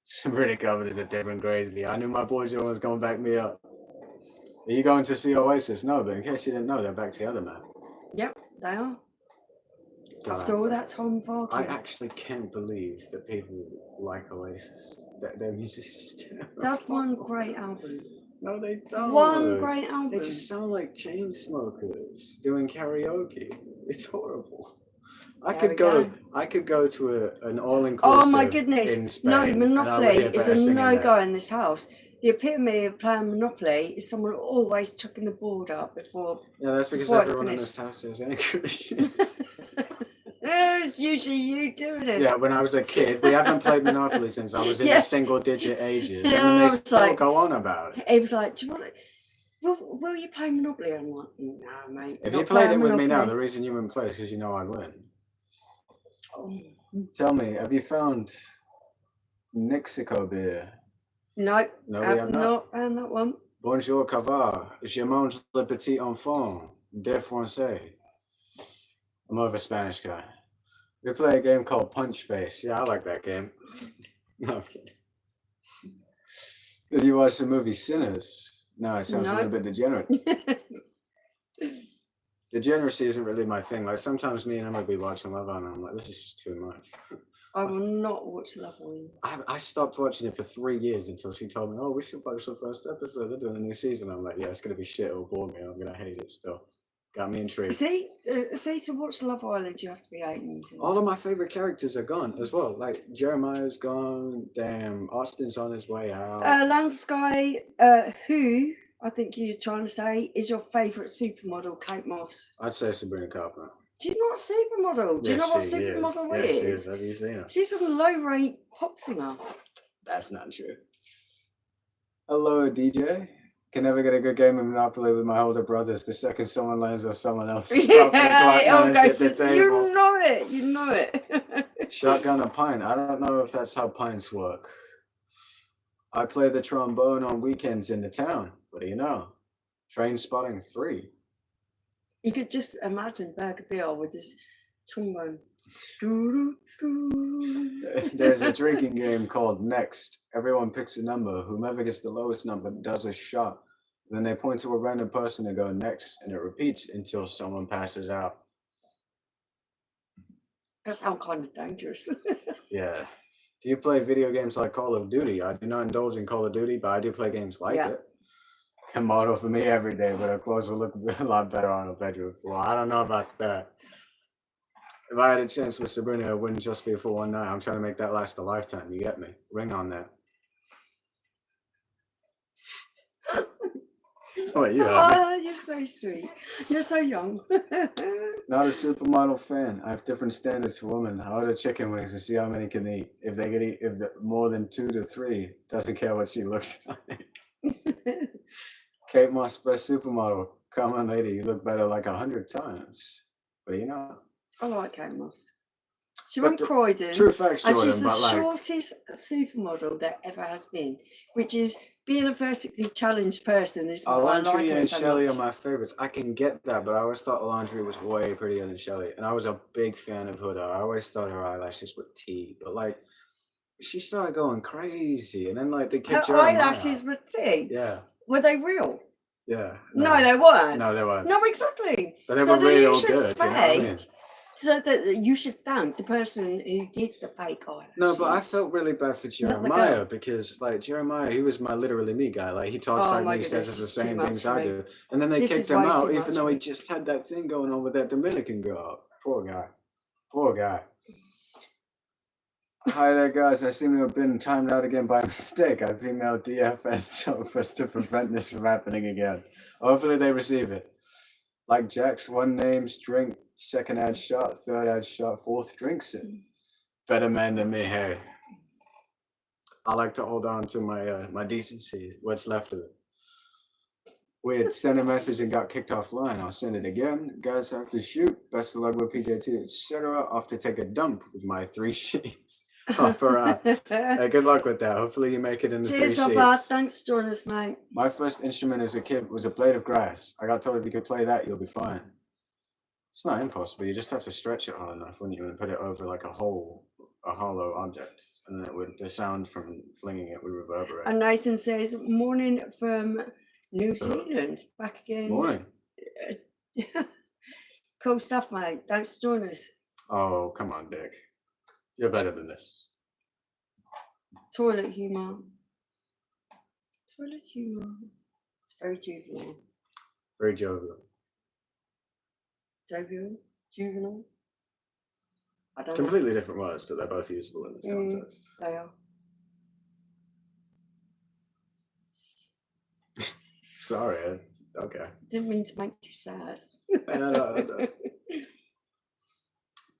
Sabrina Carpenter is a different crazy. I knew my boy John was going to back me up. Are you going to see Oasis? No, but in case you didn't know, they're back together, man. Yep, they are. God, After all that time of I arguing. actually can't believe that people like Oasis. Their music is just terrible. That's one great album. No, they don't. One great album. They just sound like chain smokers doing karaoke. It's horrible. I There could go to an all-inclusive. Oh my goodness. In Spain, No, and I would Monopoly hear is better a singing no-go there. in this house. The epitome of playing Monopoly is someone always chucking the board up before. Yeah, that's because before it's everyone in finished. this house is air conditioned. It's usually you doing it. Yeah, when I was a kid, we haven't played Monopoly since I was in Yeah. the single-digit ages, Yeah, and I they was still like- go on about it. He was like, "Do you want it? Will you play Monopoly?" I'm like, "No, mate." If not you played it playing with me now, Monopoly." the reason you wouldn't play is because you know I'd win. Oh, Tell me, have you found Nixico beer? no, No, we I've have not found that one. Bonjour, Cavar. Je mange le petit enfant de français. I'm more of a Spanish guy. We play a game called Punch Face. Yeah, I like that game. No, I'm kidding. Did you watch the movie Sinners? No, it sounds a No. little bit degenerate. Degeneracy isn't really my thing. Like, sometimes me and Emma be watching Love Island, and I'm like, this is just too much. I will not watch Love Island. I stopped watching it for 3 years until she told me, oh, we should watch the first episode. They're doing a new season. I'm like, yeah, it's going to be shit. It'll bore me. I'm going to hate it still. Got me intrigued. See, to watch Love Island, you have to be 18. All of my favorite characters are gone as well. Like, Jeremiah's gone. Damn, Austin's on his way out. Land Sky, who I think you're trying to say is your favourite supermodel, Kate Moss. I'd say Sabrina Carpenter. She's not a supermodel. Do you know what Yes, she is. supermodel Yes, she is? is. Have you seen her? She's a low-rate pop singer. That's not true. Hello, DJ. Can never get a good game of Monopoly with my older brothers. The second someone lands on someone else's property, Yeah, Black man's okay, at the so you table. know it. You know it. Shotgun a pint. I don't know if that's how pints work. I play the trombone on weekends in the town. What do you know? Train Spotting 3. You could just imagine Burger Bill with his trombone. Doo, doo, doo. There's a drinking game called Next. Everyone picks a number. Whomever gets the lowest number does a shot. Then they point to a random person and go next, and it repeats until someone passes out. That sounds kind of dangerous. Yeah. Do you play video games like Call of Duty? I do not indulge in Call of Duty, but I do play games like it. A motto for me every day, but our clothes will look a lot better on a bedroom floor. I don't know about that. If I had a chance with Sabrina, it wouldn't just be for one night. I'm trying to make that last a lifetime. You get me? Ring on that. What, you have me? Oh, you're so sweet. You're so young. Not a supermodel fan. I have different standards for women. I order chicken wings to see how many can eat. If they can eat more than 2 to 3, doesn't care what she looks like. Kate Moss, best supermodel. Come on, lady, you look better like 100 times. What do you know? I like Kate Moss. She But won Croydon. True facts, And Jordan, she's the but like, shortest supermodel there ever has been, which is being a vertically challenged person is why I like Alondra her and so Shelley much. are my favorites. I can get that, but I always thought Alondra was way prettier than Shelley. And I was a big fan of Huda. I always thought her eyelashes were T, but like, she started going crazy. And then like, they Her kicked Jeremiah eyelashes out. were T. Yeah, Were they real? yeah. No, they weren't. No, they weren't. No, exactly. But they So were then real you should good, you know what I mean? So that you should thank the person who did the fake eyelashes. No, but I felt really bad for Not the Jeremiah girl. because, like, Jeremiah, he was my literally me guy. Like, he talks Oh like my me, goodness, says the it's too same much things for I me. do. And then they This kicked is him way out, too even much though for he me. just had that thing going on with that Dominican girl. Poor guy. Poor guy. Hi there, guys. I seem to have been timed out again by mistake. I've emailed DFS Sophus to prevent this from happening again. Hopefully they receive it. Like Jack's, one name's drink, second ad shot, third ad shot, fourth drinks it. Better man than me, hey. I like to hold on to my my decency, what's left of it. Weird, sent a message and got kicked offline. I'll send it again. Guys have to shoot. Best of luck with PJT, etc. Off to take a dump with my 3 sheets. Hey, good luck with that. Hopefully you make it in the Cheers, 3 Albert. sheets. Thanks for joining us, mate. My first instrument as a kid was a blade of grass. I got told if you could play that, you'll be fine. It's not impossible. You just have to stretch it hard enough, wouldn't you, and put it over like a hollow object, and then the sound from flinging it would reverberate. And Nathan says, morning from New Zealand. Back again. Morning. Cool stuff, mate. Thanks for joining us. Oh, come on, Dick. You're better than this. Toilet humour. Toilet humour. It's very juvenile. Very jovial. Jovial? Juvenile? I don't know. Completely different words, but they're both useful in this context. They are. Sorry. Okay. Didn't mean to make you sad. No.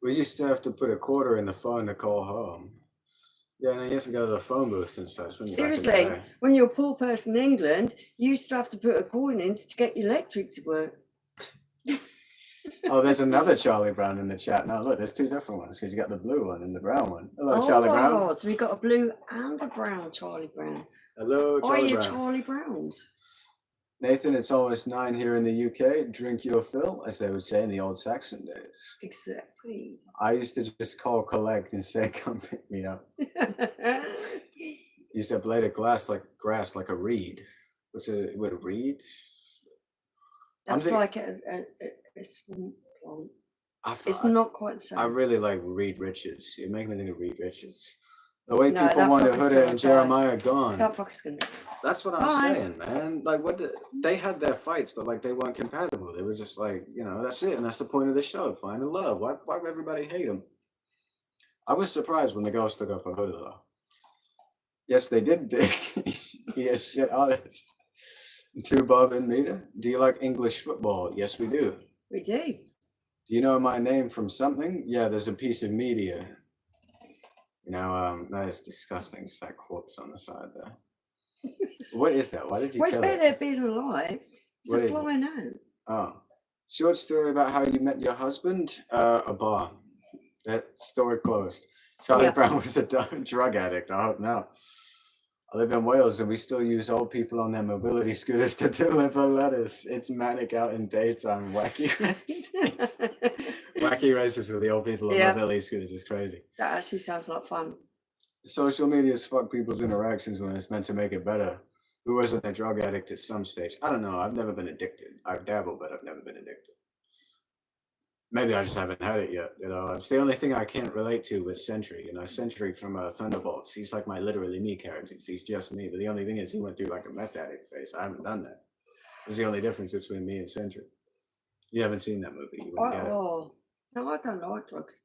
We used to have to put a quarter in the phone to call home. Yeah, no, you have to go to the phone booth and such. Seriously, when you're a poor person in England, you used to have to put a coin in to get your electric to work. Oh, there's another Charlie Brown in the chat. Now, look, there's 2 different ones because you got the blue one and the brown one. Hello, Charlie Brown. So we got a blue and a brown Charlie Brown. Hello, Why are Charlie you Brown. Charlie Browns? Nathan, it's almost 9 here in the UK. Drink your fill, as they would say in the old Saxon days. Exactly. I used to just call collect and say, come pick me up. Use a blade of grass like a reed. What's a reed? That's like a swamp plant. It's not quite the same. I really like Reed Richards. You make me think of Reed Richards. The way No, people that wanted fucker's Huda gonna and die. Jeremiah gone. That fucker's gonna die. That's what I'm Bye. saying, man. Like, they had their fights, but like they weren't compatible. They were just like, that's it, and that's the point of the show. Finding love. Why would everybody hate them? I was surprised when the girls stood up for Huda, though. Yes, they did. He has shit artists. 2 Bob and Mita. Do you like English football? Yes, we do. We do. Do you know my name from something? Yeah, there's a piece of media. That is disgusting. It's that corpse on the side there. What is that? Why did you Well, it's kill it? better being alive. It's What a is it? flying out. Oh. Short story about how you met your husband? A bar. That story closed. Charlie Yeah. Brown was a drug addict. I hope not. I live in Wales and we still use old people on their mobility scooters to deliver lettuce. It's manic out in daytime. Wacky races. Wacky races with the old people on mobility scooters is crazy. That actually sounds like fun. Social media's fuck people's interactions when it's meant to make it better. Who wasn't a drug addict at some stage? I don't know. I've never been addicted. I've dabbled, but I've never been addicted. Maybe I just haven't had it yet. You know, it's the only thing I can't relate to with Sentry. You know, Sentry from Thunderbolts. He's like my literally me character. He's just me. But the only thing is, he went through like a meth addict phase. I haven't done that. It's the only difference between me and Sentry. You haven't seen that movie. You wouldn't get it. No, I don't like drugs.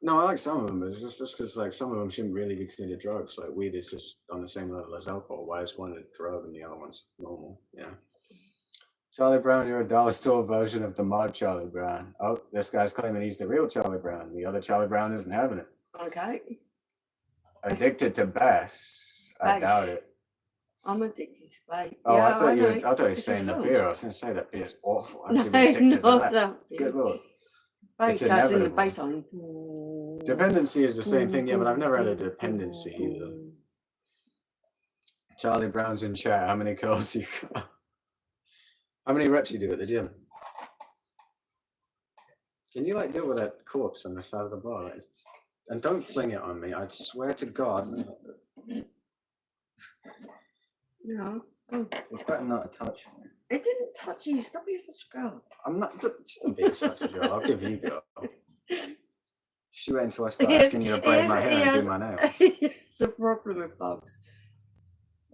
No, I like some of them. It's just because like some of them shouldn't really be considered drugs. Like weed is just on the same level as alcohol. Why is one a drug and the other one's normal? Yeah. Charlie Brown, you're a dollar store version of the mod Charlie Brown. Oh, this guy's claiming he's the real Charlie Brown. The other Charlie Brown isn't having it. Okay. Addicted to bass. I doubt it. I'm addicted to bass. Oh, yeah, I thought you were saying the beer. I was going to say that beer's awful. I'm addicted to that. Good lord. Bass, as in the bass on. Dependency is the same thing, yeah, but I've never had a dependency either. Charlie Brown's in chat. How many calls you got? How many reps you do at the gym? Can you like deal with that corpse on the side of the bar? Like, and don't fling it on me. I swear to God. No, it's gone. It's better not to touch me. It didn't touch you. Stop being such a girl. I'm not. Don't be such a girl. I'll give you a girl. She wait until I start asking you to braid my hair and do my nails. It's a problem with bugs.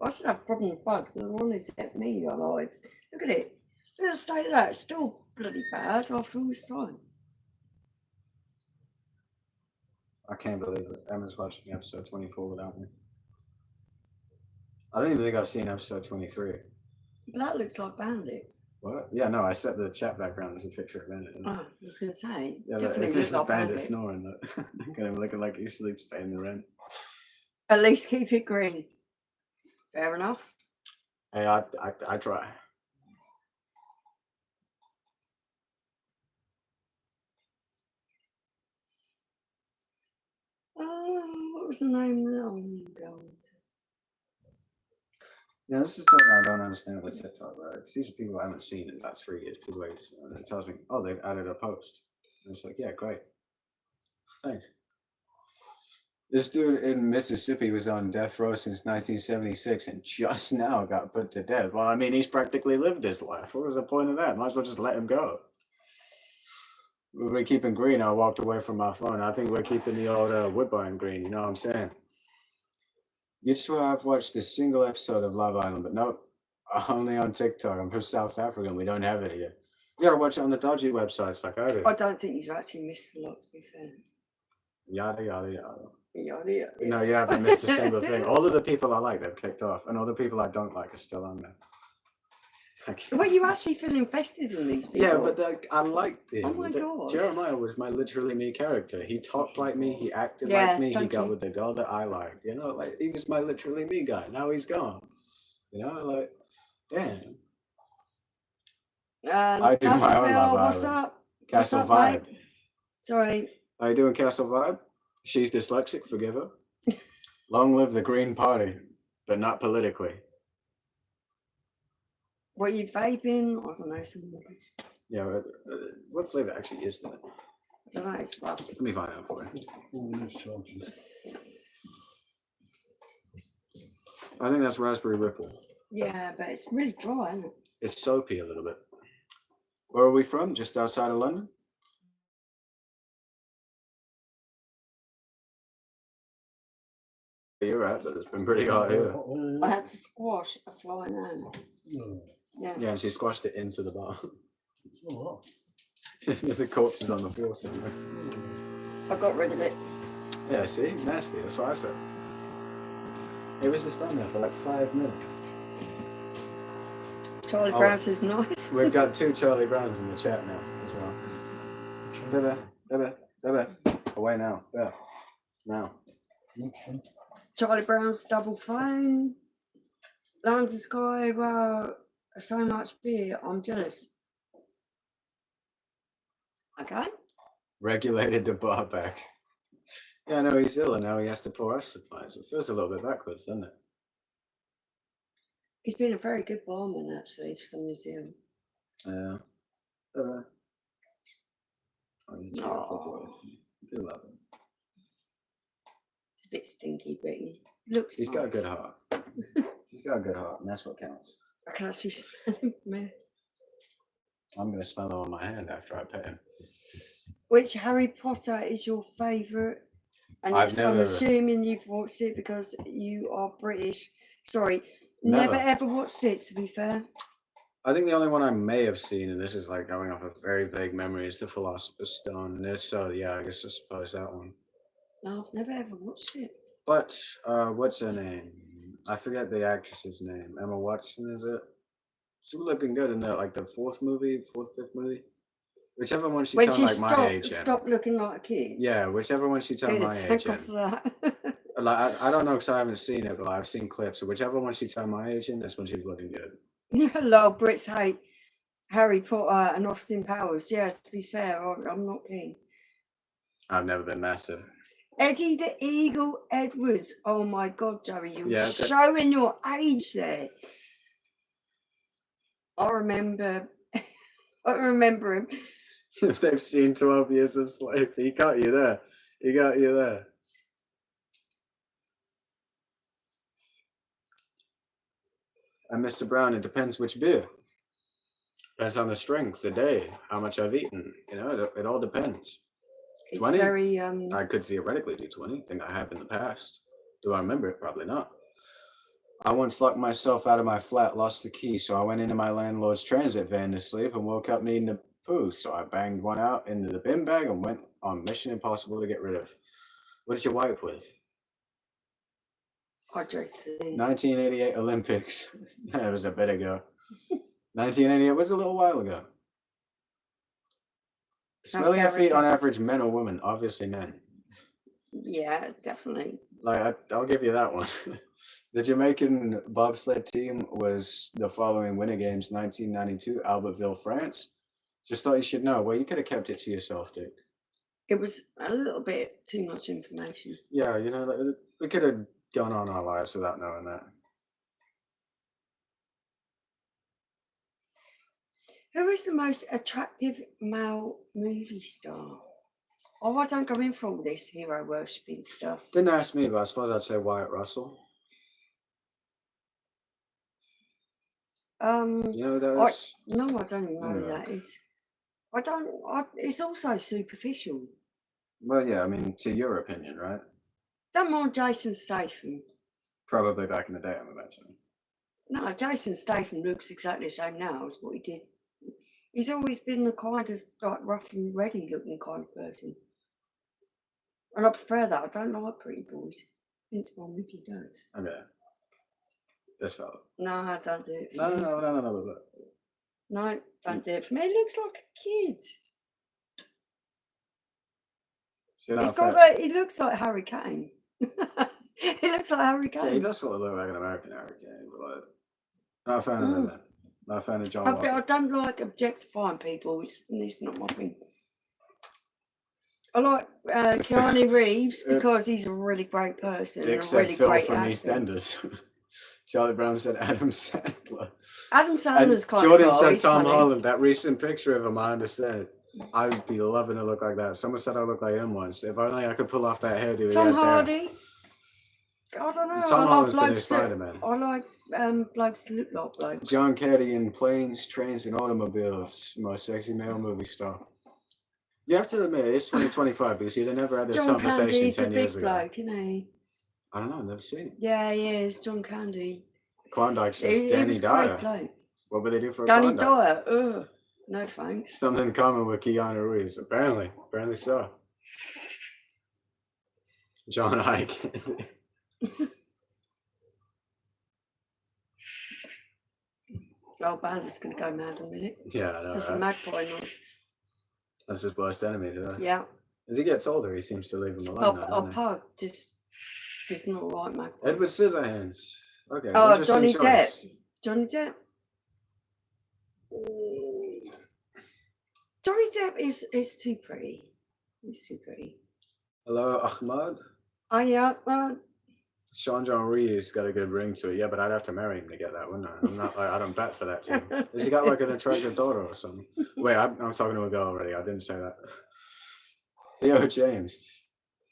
I should have a problem with bugs. They're the one who set me alive. Look at it. Look at the state of that. It's still bloody bad after all this time. I can't believe it. Emma's watching episode 24 without me. I don't even think I've seen episode 23. But that looks like Bandit. What? Yeah, no, I set the chat background as a picture of Bandit. Oh, I was going to say. Yeah, definitely it's looks just like Bandit snoring. Look at him looking like he sleeps paying the rent. At least keep it green. Fair enough. Hey, I try. What was the name of that? Oh, God. Yeah, this is the thing I don't understand with TikTok, right? Because these are people I haven't seen in about 3 years. People like, and it tells me, oh, they've added a post. And it's like, yeah, great. Thanks. This dude in Mississippi was on death row since 1976 and just now got put to death. Well, I mean, he's practically lived his life. What was the point of that? Might as well just let him go. We're keeping green. I walked away from my phone. I think we're keeping the old Woodbine green. You know what I'm saying? You swear I've watched this single episode of Love Island, but nope, only on TikTok. I'm from South Africa and we don't have it here. You gotta watch it on the dodgy websites like I do. I don't think you've actually missed a lot, to be fair. Yada, yada, yada. Yada, yada. No, you haven't missed a single thing. All of the people I like, they've clicked off, and all the people I don't like are still on there. Well, you actually feel invested in these people. Yeah, but I liked him. Oh my God. Jeremiah was my literally me character. He talked like me, he acted like me, he got with the girl that I liked. You know, like he was my literally me guy. Now he's gone. You know, like, damn. I do my own Love what's Island. up? Castle What's up, Vibe. mate? Sorry. How you doing, Castle Vibe? She's dyslexic, forgive her. Long live the Green Party, but not politically. Were you vaping? I don't know. Some Yeah, what flavor actually is that? I don't know. It's rough. Let me find out for you. I think that's Raspberry Ripple. Yeah, but it's really dry, isn't it? It's soapy a little bit. Where are we from? Just outside of London? You're right, but it's been pretty hot here. I had to squash a flying ant. Yeah. Yeah, and she squashed it into the bar. The corpse is on the floor somewhere. I got rid of it. Yeah, see? Nasty, that's what I said. It was just on there for like 5 minutes. Charlie Brown says nice. We've got 2 Charlie Browns in the chat now as well. Bebe. Away now. Yeah. Now. Charlie Brown's double phone. Land to Sky, wow, so much beer, I'm jealous. Okay. Regulated the bar back. Yeah, no, he's ill and now he has to pour us supplies. It feels a little bit backwards, doesn't it? He's been a very good barman, actually, for some museum. Yeah. Oh, you cheerful boys. I do love him. He's a bit stinky, but he looks He's nice. got a good heart. He's got a good heart, and that's what counts. I can actually smell him from here. I'm going to smell him on my hand after I pet him. Which Harry Potter is your favourite? And I'm assuming you've watched it because you are British. Sorry, never ever watched it, to be fair. I think the only one I may have seen, and this is like going off a very vague memory, is The Philosopher's Stone. And this, so yeah, I guess I suppose that one. No, I've never ever watched it. But what's her name? I forget the actress's name. Emma Watson, is it? She was looking good in the fifth movie. Whichever one she turned like my age in. Stop looking like a kid. Yeah, whichever one she turned my age in. Like, I don't know because I haven't seen it, but I've seen clips. So whichever one she turned my age in, that's when she was looking good. A lot of Brits hate Harry Potter and Austin Powers. Yes, to be fair, I'm not keen. I've never been massive. Eddie the Eagle Edwards. Oh my God, Joey, you're showing your age there. I remember him. If they've seen 12 Years a Slave, he got you there. And Mr. Brown, it depends which beer. Depends on the strength, the day, how much I've eaten. You know, it all depends. It's 20? very I could theoretically do 20. I think I have in the past. Do I remember it? Probably not. I once locked myself out of my flat, lost the key, so I went into my landlord's transit van to sleep and woke up needing a poo. So I banged one out into the bin bag and went on Mission Impossible to get rid of. What did you wipe with? 1988 Olympics. That was a bit ago. 1988 was a little while ago. Smelling your feet on average, men or women? Obviously men. Yeah, definitely. Like, I'll give you that one. The Jamaican bobsled team was the following Winter Games 1992, Albertville, France. Just thought you should know. Well, you could have kept it to yourself, Dick. It was a little bit too much information. Yeah, you know, we could have gone on our lives without knowing that. Who is the most attractive male movie star? Oh, I don't go in for all this hero worshipping stuff. Didn't ask me, but I suppose I'd say Wyatt Russell. You know who that is? No, I don't even know who that is. It's also superficial. Well, yeah, I mean, to your opinion, right? Don't mind Jason Statham. Probably back in the day, I'm imagining. No, Jason Statham looks exactly the same now as what he did. He's always been a kind of like rough and ready looking kind of person. And I prefer that. I don't like pretty boys. Hence why if you don't. Okay. This fella. No, I don't do it. No. No, don't do it for me. He looks like a kid. He looks like Harry Kane. He looks like Harry Kane. Yeah, he does sort of look like an American Harry Kane, but not a fan of him, man. Not a fan of John Walker. I don't like objectifying people. It's not my thing. I like Keanu Reeves because he's a really great person. Dick and a said really Phil great from actor. EastEnders. Charlie Brown said Adam Sandler. Adam Sandler's kind Jordan of cool. said He's Tom funny. Holland. That recent picture of him, I understand. I'd be loving to look like that. Someone said I look like him once. If only I could pull off that hairdo. Tom Hardy. I don't know. Tom Holland's the new Spider-Man. I like blokes that look like blokes. John Caddy in Planes, Trains, and Automobiles. Most sexy male movie star. You have to admit, it's 2025 because you'd have never had this conversation 10 years ago. Bloke, isn't he? I don't know. I've never seen it. Yeah, he is. John Candy. Klondike says Danny Dyer. What would they do for a Danny Klondike? Dyer. Ugh. No thanks. Something in common with Keanu Reeves. Apparently so. John Ike. Oh, Banter's going to go mad in a minute. Yeah, I know. That's a magpie noise. That's his worst enemy, isn't it? Yeah. As he gets older, he seems to leave him alone. Oh, Pug just not right, magpie. Edward Scissorhands. Okay. Oh, Johnny Depp. Johnny Depp. Johnny Depp is too pretty. He's too pretty. Hello, Ahmad. Oh, yeah. Sean John Reeves got a good ring to it. Yeah, but I'd have to marry him to get that, wouldn't I? I'm not like, I don't bet for that team. Has he got like an attractive daughter or something? Wait, I'm talking to a girl already. I didn't say that. Theo James,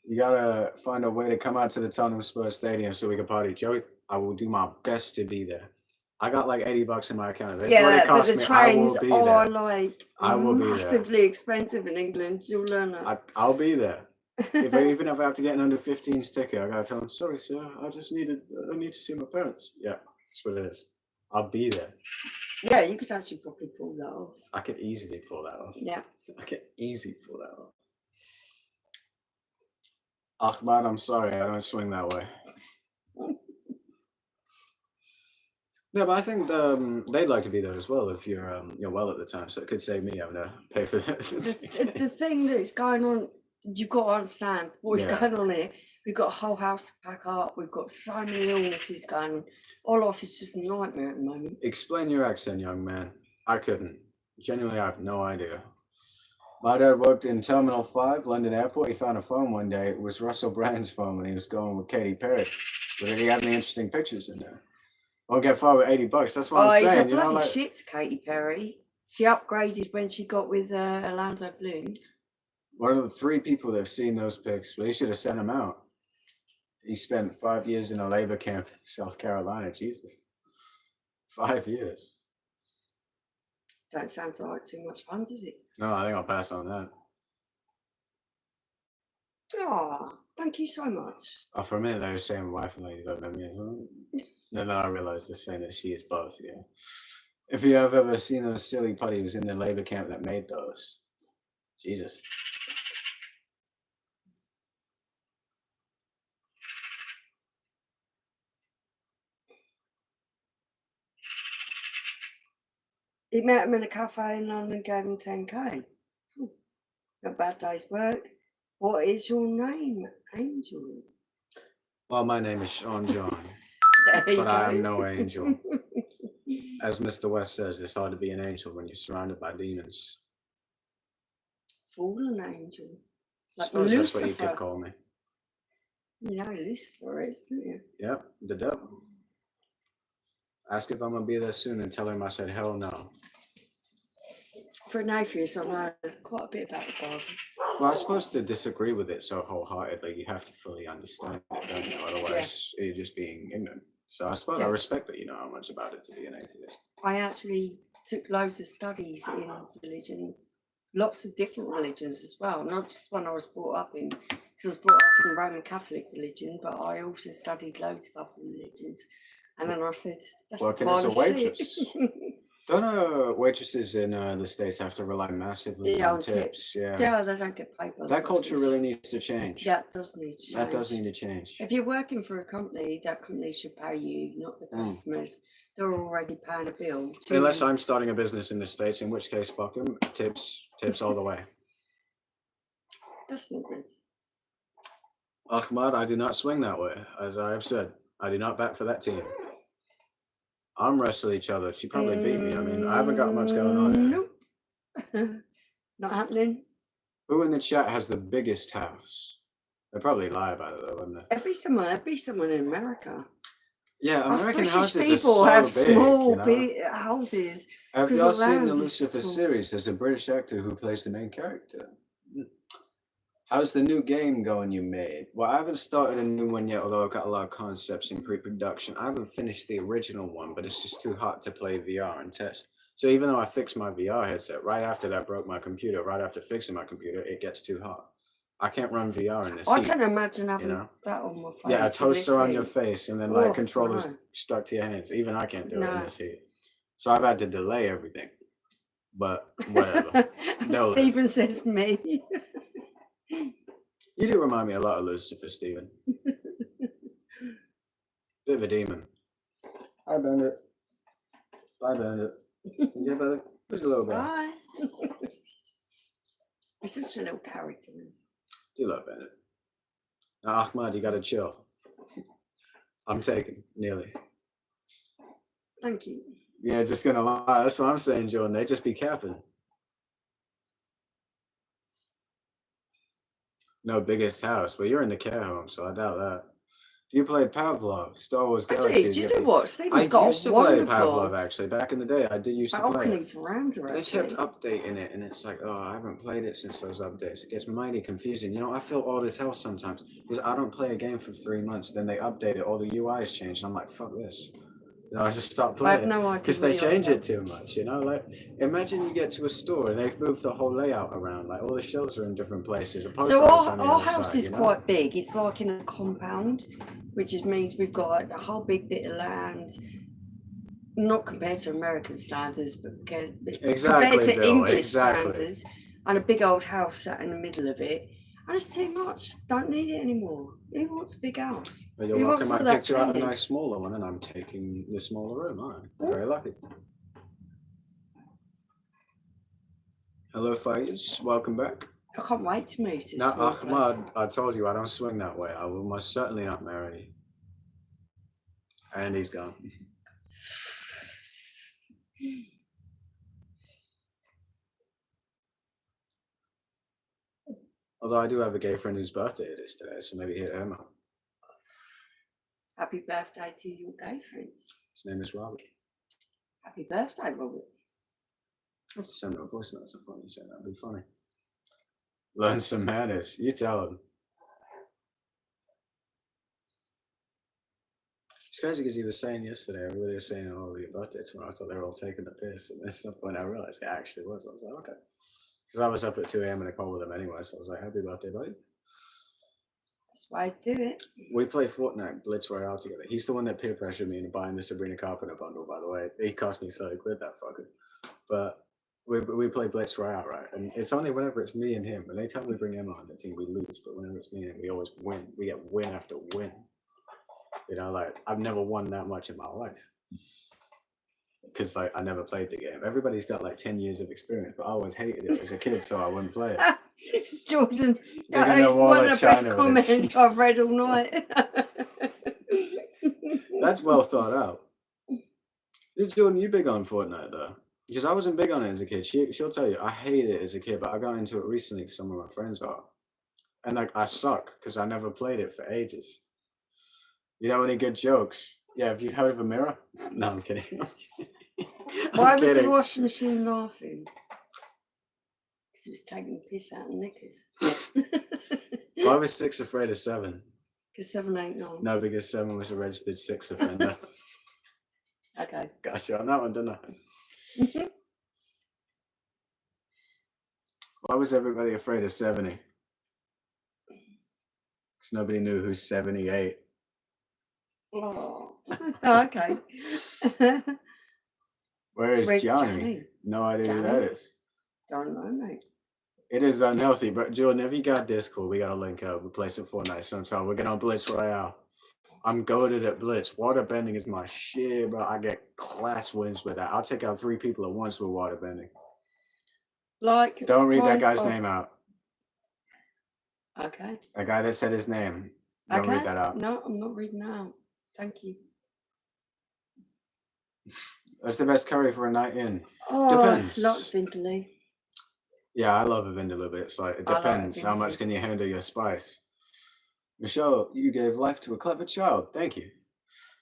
you gotta find a way to come out to the Tottenham Spurs Stadium so we can party. Joey, I will do my best to be there. I got like $80 in my account. It's already Yeah, but cost the me. trains I will be are there. like I will be there. massively expensive in England. You'll learn that. I'll be there. Even if I have to get an under 15s ticket, I gotta tell them, sorry, sir, I need to see my parents. Yeah, that's what it is. I'll be there. Yeah, you could actually probably pull that off. I could easily pull that off. Yeah. I could easily pull that off. Ahmad, I'm sorry, I don't swing that way. No, but I think they'd like to be there as well if you're well at the time, so it could save me having to pay for that. The thing that's going on, you've got to understand what is going on here. We've got a whole house to pack up. We've got so many illnesses going on. All off is just a nightmare at the moment. Explain your accent, young man. I couldn't. Genuinely, I have no idea. My dad worked in Terminal 5, London Airport. He found a phone one day. It was Russell Brand's phone when he was going with Katy Perry. But did he have any interesting pictures in there? Won't get far with $80. That's what I'm saying. He's a bloody shit to Katy Perry. She upgraded when she got with Orlando Bloom. One of the 3 people that have seen those pics, well, he should have sent them out. He spent 5 years in a labor camp in South Carolina. Jesus. 5 years. Don't sound like too much fun, does it? No, I think I'll pass on that. Oh, thank you so much. Oh, for a minute, they were saying wife and lady don't know me. Then I realized they're saying that she is both, yeah. If you have ever seen those silly putties in the labor camp that made those. Jesus. He met him in a cafe in London, gave him 10k. A bad day's work. What is your name, Angel? Well, my name is Sean John, but I am no angel. As Mr. West says, it's hard to be an angel when you're surrounded by demons. Fallen angel. Like Suppose Lucifer. that's what you could call me. You know Lucifer is, don't you? Yep, the devil. Ask if I'm going to be there soon and tell him I said hell no. For an atheist, I know quite a bit about the Bible. Well, I'm supposed to disagree with it so wholeheartedly. You have to fully understand it, don't you? Otherwise, you're just being ignorant. So I suppose I respect that you know how much about it to be an atheist. I actually took loads of studies in religion, lots of different religions as well, not just one I was brought up in, because I was brought up in Roman Catholic religion, but I also studied loads of other religions. And then I said, that's working as a waitress. Don't waitresses in the States have to rely massively on tips? Yeah, they don't get paid by that culture really needs to change. That does need to change. That does need to change. If you're working for a company, that company should pay you, not the customers. They're already paying a bill. Unless I'm starting a business in the States, in which case, fuck them. Tips all the way. That's not good. Ahmad, I do not swing that way. As I have said, I do not bat for that team. Arm wrestle each other. She probably beat me. I mean, I haven't got much going on here. Nope. Not happening. Who in the chat has the biggest house? They probably lie about it though, wouldn't they? It'd be someone in America. Yeah, American houses people are so have big, small you know? houses. Have y'all seen the Lucifer series? There's a British actor who plays the main character. How's the new game going you made? Well, I haven't started a new one yet, although I've got a lot of concepts in pre-production. I haven't finished the original one, but it's just too hot to play VR and test. So even though I fixed my VR headset, right after that broke my computer, right after fixing my computer, it gets too hot. I can't run VR in this I heat, can imagine having that on my face. Yeah, a toaster on your face and then like controllers stuck to your hands. Even I can't do it in this heat. So I've had to delay everything. But whatever. Stephen says me. You do remind me a lot of Lucifer, Stephen. Bit of a demon. Hi, Bandit. Bye, Bandit. Yeah, buddy. Where's the little guy? Bye. He's such a little character. Do love Bandit. Now, Ahmad, you gotta chill. I'm taken, nearly. Thank you. Yeah, just gonna lie. That's what I'm saying, Joe, and they just be capping. No biggest house. Well, you're in the care home, so I doubt that. You played Pavlov, Star Wars I Galaxy. do. Do you know what? Stephen's I got used a to play wonderful Pavlov actually back in the day. I did used to play balcony it. veranda. They kept Actually, updating it, and it's like, oh, I haven't played it since those updates. It gets mighty confusing. You know, I feel old as hell sometimes because I don't play a game for 3 months, then they update it, all the UIs change, and I'm like, fuck this. You know, I just stop I have playing no idea because what they you're change on it too much. You know, like imagine you get to a store and they've moved the whole layout around, like all the shelves are in different places. A post So office on the our other house side, is you know? quite big. It's like in a compound, which means we've got a whole big bit of land. Not compared to American standards, but Exactly, compared to Bill, English exactly. standards, and a big old house sat in the middle of it. And it's too much. Don't need it anymore. Who wants a big house? But you're Who welcome. wants I all that picked you out a cleaning? nice smaller one, and I'm taking the smaller room. All right, very lucky. Hello, Fizzics. Welcome back. I can't wait to move to a Now, small place. Ahmad, I told you I don't swing that way. I will most certainly not marry you. And he's gone. Although I do have a gay friend whose birthday it is today, so maybe hit him up. Happy birthday to your gay friends. His name is Robert. Happy birthday, Robert. I have to send him a voice note at some point. You say that'd be funny. Learn some manners. You tell him. It's crazy because he was saying yesterday, everybody was saying, oh, your birthday tomorrow. I thought they were all taking the piss. And at some point I realized it actually was. I was like, okay. Because I was up at 2 a.m. in a call with him anyway. So I was like, happy birthday, buddy. That's why I do it. We play Fortnite Blitz Royale together. He's the one that peer pressured me into buying the Sabrina Carpenter bundle, by the way. He cost me 30 quid, that fucker. But we play Blitz Royale, right? And it's only whenever it's me and him. And anytime we bring Emma on the team, we lose. But whenever it's me and him, we always win. We get win after win. You know, like, I've never won that much in my life. Because, like, I never played the game. Everybody's got, like, 10 years of experience, but I always hated it as a kid, so I wouldn't play it. Jordan, Digging that the is wall one of of the best China with a comments I've read all night. That's well thought out. Jordan, you big on Fortnite, though? Because I wasn't big on it as a kid. She'll tell you, I hated it as a kid, but I got into it recently because some of my friends are. And, like, I suck because I never played it for ages. You know any good jokes? Yeah, have you heard of a mirror? No, I'm kidding. Why was the washing machine laughing? Because it was taking the piss out of knickers. Why was 6 afraid of 7? Because 7 ain't none. No, because 7 was a registered 6 offender. Okay. Got you on that one, didn't I? Why was everybody afraid of 70? Because nobody knew who's 78. Oh, okay. Where is Where's Johnny? Johnny? No idea who that is. Don't know, mate. It is unhealthy, but Jordan, if you got Discord, we gotta link up. We play some Fortnite sometime. We're getting on Blitz Royale. I'm goated at Blitz. Water bending is my shit, bro. I get class wins with that. I'll take out 3 people at once with water bending. Like, don't read that guy's name out. Okay. A guy that said his name. Don't read that out. No, I'm not reading that out. Thank you. What's the best curry for a night in? Oh, Depends. Lot Vindaloo. Yeah, I love a vindaloo, but it's like, it depends. How much can you handle your spice? Michelle, you gave life to a clever child. Thank you.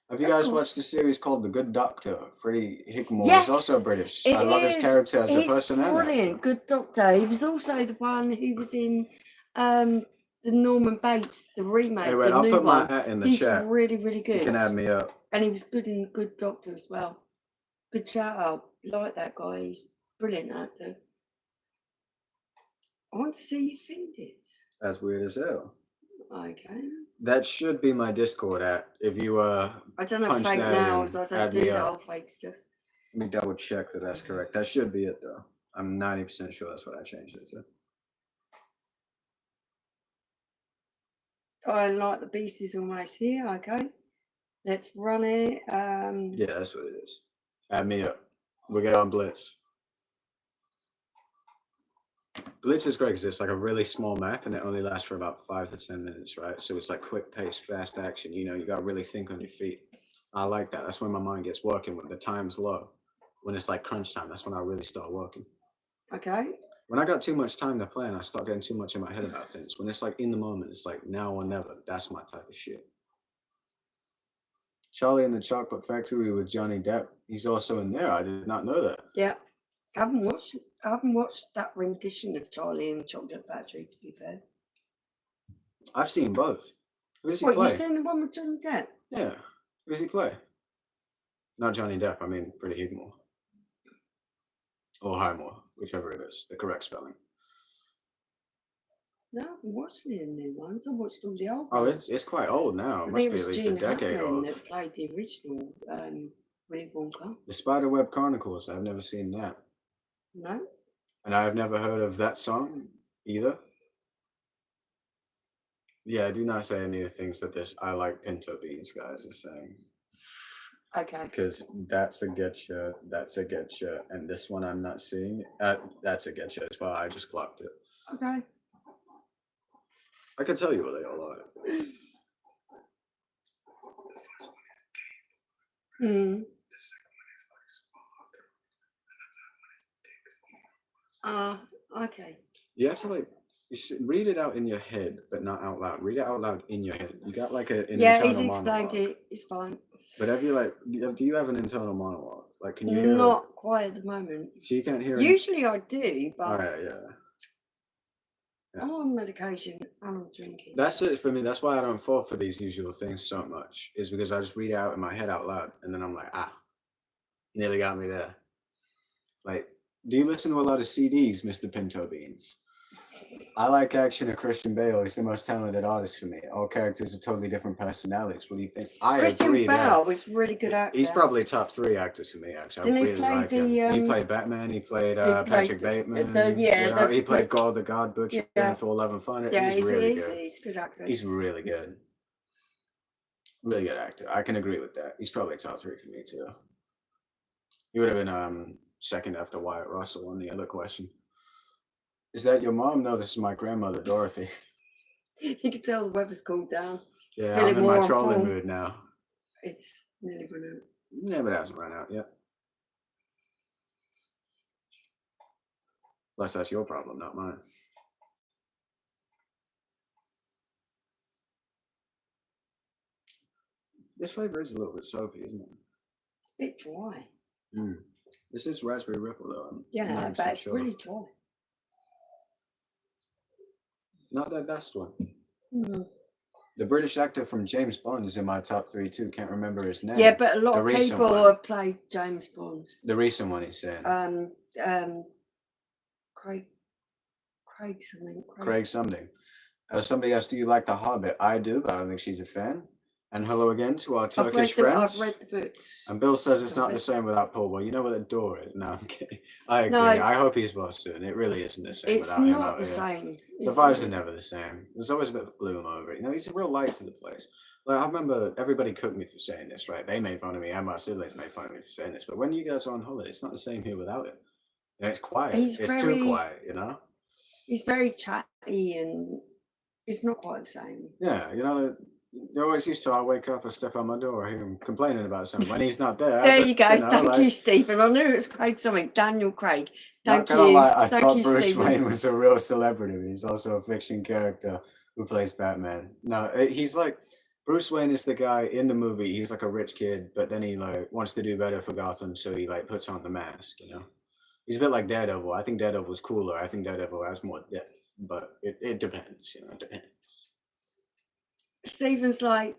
Have you guys watched the series called The Good Doctor? Freddie Highmore is also British. I love his character as a person. He's brilliant. Good Doctor. He was also the one who was in the Norman Bates, the remake. Hey, wait, I'll put my hat in the chat. He's really, really good. You can add me up. And he was good in Good Doctor as well. Good shout out. Like that guy. He's a brilliant actor. I want to see your fingers. That's weird as hell. Okay. That should be my Discord at. If you I don't know fake nails. I don't do the whole fake stuff. Let me double check that that's correct. That should be it though. I'm 90% sure that's what I changed it to. I like the beast is almost here. Okay. Let's run it. Yeah, that's what it is. Add me up. We'll get on Blitz. Blitz is great because it's like a really small map and it only lasts for about 5 to 10 minutes, right? So it's like quick pace, fast action. You know, you got to really think on your feet. I like that. That's when my mind gets working, when the time's low. When it's like crunch time, that's when I really start working. Okay. When I got too much time to play and I start getting too much in my head about things, when it's like in the moment, it's like now or never. That's my type of shit. Charlie and the Chocolate Factory with Johnny Depp. He's also in there. I did not know that. Yeah. I haven't watched that rendition of Charlie and the Chocolate Factory, to be fair. I've seen both. Who does he What, play? you seen the one with Johnny Depp? Yeah. Who does he play? Not Johnny Depp. I mean Freddie Highmore. Or Highmore, whichever it is. The correct spelling. No, I haven't watched any of the new ones. I watched all the old Oh, ones. it's quite old now. It must be at least a decade old. That played the original Willy Wonka. The Spiderweb Chronicles. I've never seen that. No? And I've never heard of that song either. Yeah, do not say any of the things that this I like pinto beans guys is saying. Okay. Because that's a getcha, and this one I'm not seeing. That's a getcha as well. I just clocked it. Okay. I can tell you what they all are. Hmm. Okay. You have to like read it out in your head, but not out loud. Read it out loud in your head. You got like an Yeah, he's internal explained monologue. it. It's fine. But have you like? Do you have an internal monologue? Like, can you hear? Not quite at the moment. So you can't hear. Usually I do, but Oh yeah. I'm on medication and I'm drinking. That's it for me. That's why I don't fall for these usual things so much. Is because I just read it out in my head out loud, and then I'm like, nearly got me there. Like, do you listen to a lot of CDs, Mr. Pinto Beans? I like Action of Christian Bale. He's the most talented artist for me. All characters are totally different personalities. What do you think? I Christian agree Bale there. was really good actor. He's probably top 3 actors for me, actually. Didn't I he really play like him. He played Batman. He played Patrick Bateman. He played God the God Butcher in Thor: Love and Thunder. Yeah, he's really good. He's a good actor. He's really good. Really good actor. I can agree with that. He's probably top 3 for me, too. He would have been second after Wyatt Russell on the other question. Is that your mom? No, this is my grandmother, Dorothy. You can tell the weather's cooled down. Yeah, I'm in my trolling mood now. It's nearly run out. Yeah, but it hasn't run out yet. Unless that's your problem, not mine. This flavor is a little bit soapy, isn't it? It's a bit dry. This is raspberry ripple, though. Yeah, but it's really dry. Not the best one. Mm. The British actor from James Bond is in my top 3 too. Can't remember his name. Yeah, but a lot of people have played James Bond. The recent one he's saying. Craig something. Craig something. Somebody asked, do you like The Hobbit? I do, but I don't think she's a fan. And hello again to our Turkish friends. I've read the books. And Bill says it's not the same without Paul. Well, you know what a door is. No, I'm kidding. I agree. No, I hope he's well soon. It really isn't the same without him. It's not the same. The vibes are never the same. There's always a bit of gloom over it. You know, he's a real light to the place. Like, I remember everybody cooked me for saying this, right? They made fun of me, and my siblings made fun of me for saying this. But when you guys are on holiday, it's not the same here without it. You know, it's quiet. It's too quiet, you know? He's very chatty, and it's not quite the same. Yeah, you know, they're always used to I wake up and step on my door, I hear him complaining about something. When he's not there. There you go. Thank you, Stephen. I knew it was Craig something. Daniel Craig. Thank you. I thought Bruce Wayne was a real celebrity. He's also a fiction character who plays Batman. No, he's like, Bruce Wayne is the guy in the movie. He's like a rich kid, but then he like wants to do better for Gotham, so he like puts on the mask, you know? He's a bit like Daredevil. I think Daredevil was cooler. I think Daredevil has more depth, but it depends, you know, it depends. Stephen's like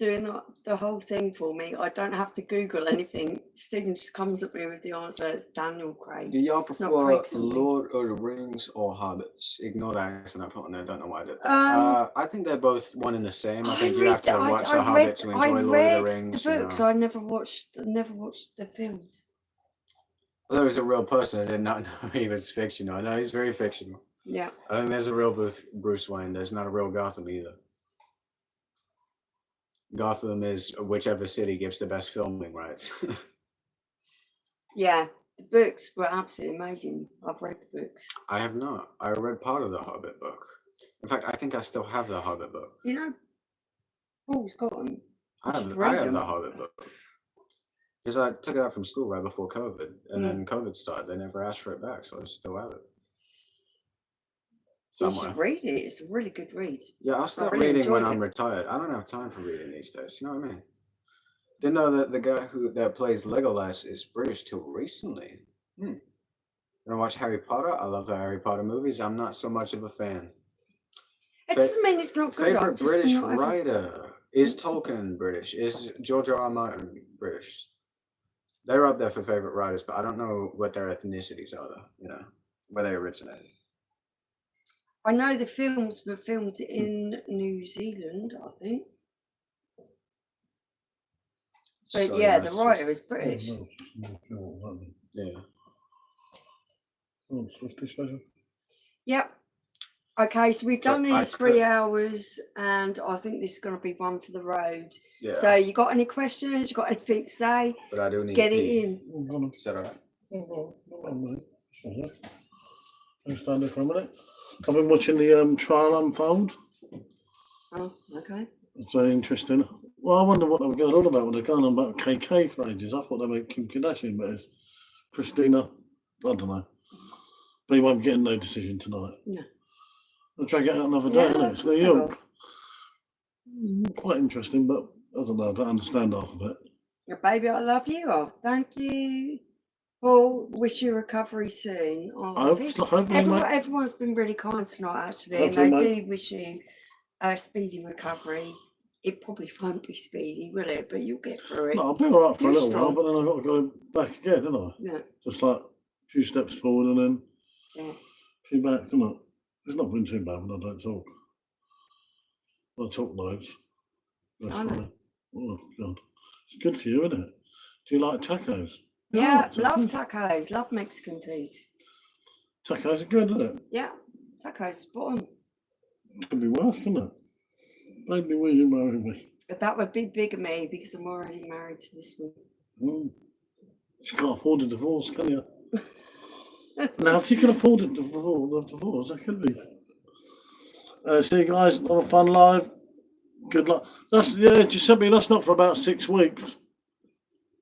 doing the whole thing for me. I don't have to Google anything. Stephen just comes up with the answer. It's Daniel Craig. Do y'all prefer Lord of the Rings or Hobbits? Ignore that accent I put on there. I don't know why I did that. I think they're both one and the same. I think you have to watch the Hobbit to enjoy Lord of the Rings. The books. I never watched the films. Well, there was a real person. I did not know he was fictional. I know he's very fictional. Yeah. I think there's a real Bruce Wayne. There's not a real Gotham either. Gotham is whichever city gives the best filming rights. Yeah, the books were absolutely amazing. I've read the books. I have not. I read part of the Hobbit book. In fact, I think I still have the Hobbit book. You know, Paul's got them. I have the Hobbit book. Because I took it out from school right before COVID, and then COVID started. They never asked for it back, so I still have it. You should read it. It's a really good read. Yeah, I'll start reading when I'm retired. I don't have time for reading these days. You know what I mean? Didn't know that the guy that plays Legolas is British till recently. You wanna watch Harry Potter? I love the Harry Potter movies. I'm not so much of a fan. It doesn't mean it's not good. Favorite British writer? Is Tolkien British? Is George R. R. Martin British? They're up there for favorite writers, but I don't know what their ethnicities are, though. You know, where they originated. I know the films were filmed in New Zealand, I think. But So, yeah, it's the writer just- is British. No, it's just more fuel, aren't they? Yeah. Oh, Swifty special. Yep. Okay, so we've done I these 3 hours, and I think this is going to be one for the road. Yeah. So you got any questions? You got anything to say? But I do need Get to it pee. in. Is that all right? I'll stand there for a minute. I've been watching the trial unfold. Oh, okay. It's very interesting. Well, I wonder what they were going on about when they're going on about KK for ages. I thought they made Kim Kardashian, but it's Christina. I don't know. But he won't get no decision tonight. No. They'll drag it out another day, Yeah, isn't it? of It's course New they York. Quite interesting, but I don't know. I don't understand half of it. Your baby, I love you. Oh, thank you. Paul, wish you recovery soon. Oh, see, Hopefully, mate. everyone's been really kind tonight, actually, Hopefully, and they mate. do wish you a speedy recovery. It probably won't be speedy, will it? But you'll get through it. No, I'll be all right for You're a little strong. while, but then I've got to go back again, don't I? Yeah, Just like a few steps forward and then yeah. a few back, don't I? It's not been too bad when I don't talk. I talk loads. That's I know. funny. Oh, God. It's good for you, isn't it? Do you like tacos? Yeah, Yeah, love tacos, love Mexican food. Tacos are good, isn't it? Yeah, tacos, spot on. It could be worse, couldn't it? Maybe will you marry me? But that would be bigamy because I'm already married to this one. You can't afford a divorce, can you? Now, if you can afford a divorce, that could be. See you guys on a fun live. Good luck. Giuseppe, that's not for about 6 weeks.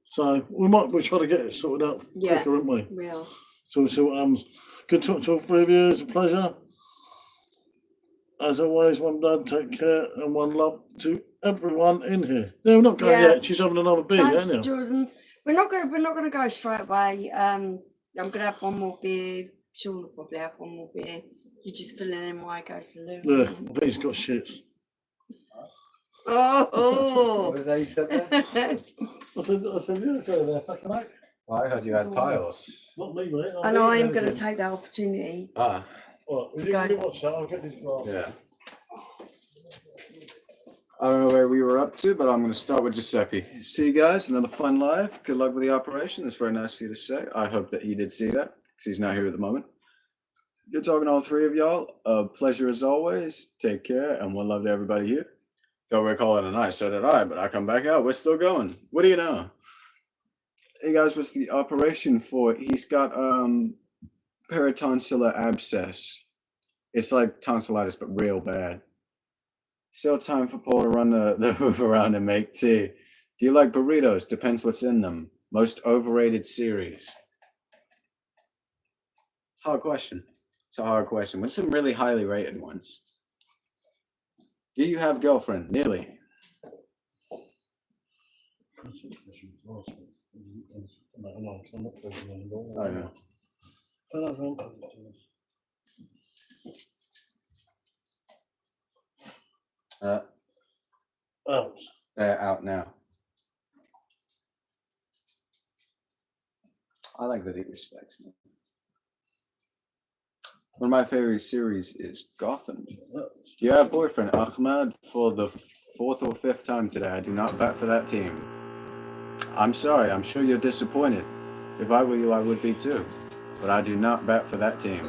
So we'll try to get it sorted out Yeah. quicker, aren't we? We are. So we'll see what happens. Good talk to all three of you. It's a pleasure. As always, one dad, take care, and one love to everyone in here. No, we're not going Yeah. yet. She's having another beer, Thanks, isn't it? Jordan. We're not gonna go straight away. I'm gonna have one more beer. Sean will probably have one more beer. You're just filling in while I go to the loo. Yeah, I think he's got shits. Oh, What was that you said there? I said, yeah, go there, fucking heck. Well, I heard you had piles. Not me, mate. and I am going to take that opportunity. Ah, Right, to you go. can watch that. I'll get this glass. yeah. I don't know where we were up to, but I'm going to start with Giuseppe. See you guys, another fun live. Good luck with the operation. That's very nice of you to say. I hope that he did see that, because he's not here at the moment. Good talking to all three of y'all. A pleasure as always. Take care, and one love to everybody here. Thought we were calling it a night, so did I, but I come back out. We're still going. What do you know? Hey guys, what's the operation for? He's got peritonsillar abscess. It's like tonsillitis, but real bad. Still time for Paul to run the move around and make tea. Do you like burritos? Depends what's in them. Most overrated series. Hard question. It's a hard question. What's some really highly rated ones? Do you have girlfriend? Nearly. Oh, yeah. Out. They're out now. I like that he respects me. One of my favorite series is Gotham. Do you have a boyfriend? Ahmad, for the 4th or 5th time today, I do not bat for that team. I'm sorry, I'm sure you're disappointed. If I were you, I would be too. But I do not bat for that team.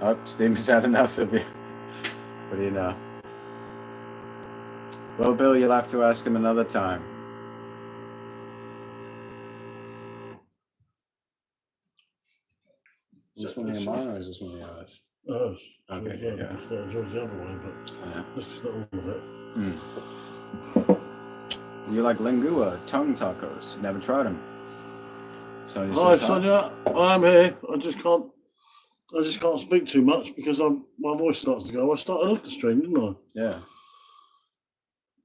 Oh, Steam's had enough of you. What do you know? Well, Bill, you'll have to ask him another time. Is this one of mine or is this one of yours? Okay, yeah. It's not George the other way, but Yeah. this is not all of it. You like lingua, tongue tacos? Never tried them. Sonia Hi, says hi. Sonia. I am here. I just can't speak too much because my voice starts to go. I started off the stream, didn't I? Yeah.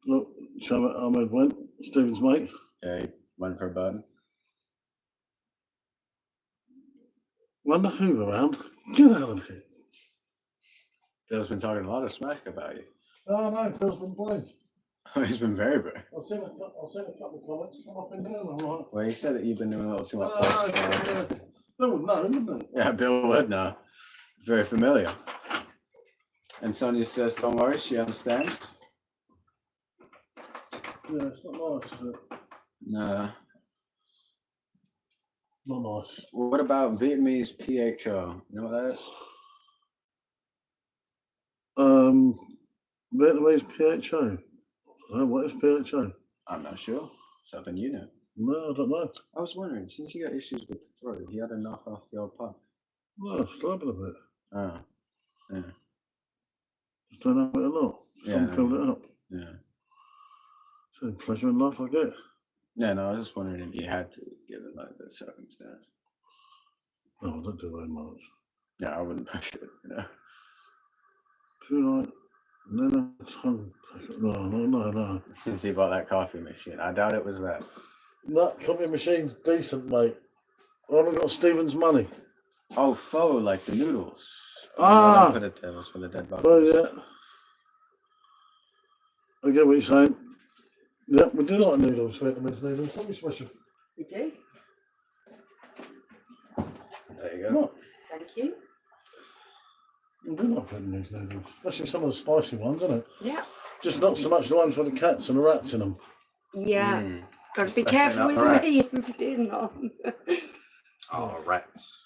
Look, Shamet Ahmed went, Stephen's mate. Yeah, he went for a burn. Run the Hoover around. Get out of here. Phil's been talking a lot of smack about you. Oh no, Phil's been playing. He's been very brave. I've seen a couple of comments come up and down. I'm like, Well, he said that you've been doing a little too much. Bill would know, wouldn't he? Yeah, Bill would know. Very familiar. And Sonia says, don't worry, she understands. Yeah, it's not nice, is it? No. Not nice. What about Vietnamese PHO? You know what that is? Vietnamese PHO. What is PHO? I'm not sure. Something you know. No, I don't know. I was wondering, since you got issues with the throat, he had to knock off the old pump. No, still having a bit. Oh, yeah. Just don't have it a lot. Someone filled it up. Yeah. So pleasure in life I get. Yeah, no, I was just wondering if you had to, given like the circumstance. No, I don't do very much. Yeah, I wouldn't push it, you know. Do like no, no. Since he bought that coffee machine, I doubt it was that. That coffee machine's decent, mate. I haven't got Stephen's money. Oh, pho, like the noodles. Ah! Put it there, was for the dead bodies. Oh, yeah. I get what you're saying. Yeah, we do like noodles, Vietnamese noodles. What are we special? We do. There you go. What? Thank you. We do like Vietnamese noodles. Especially some of the spicy ones, isn't it? Yeah. Just not so much the ones with the cats and the rats in them. Yeah. Mm. Got to be Especially careful not with the the rats. meat in Vietnam. Oh, rats.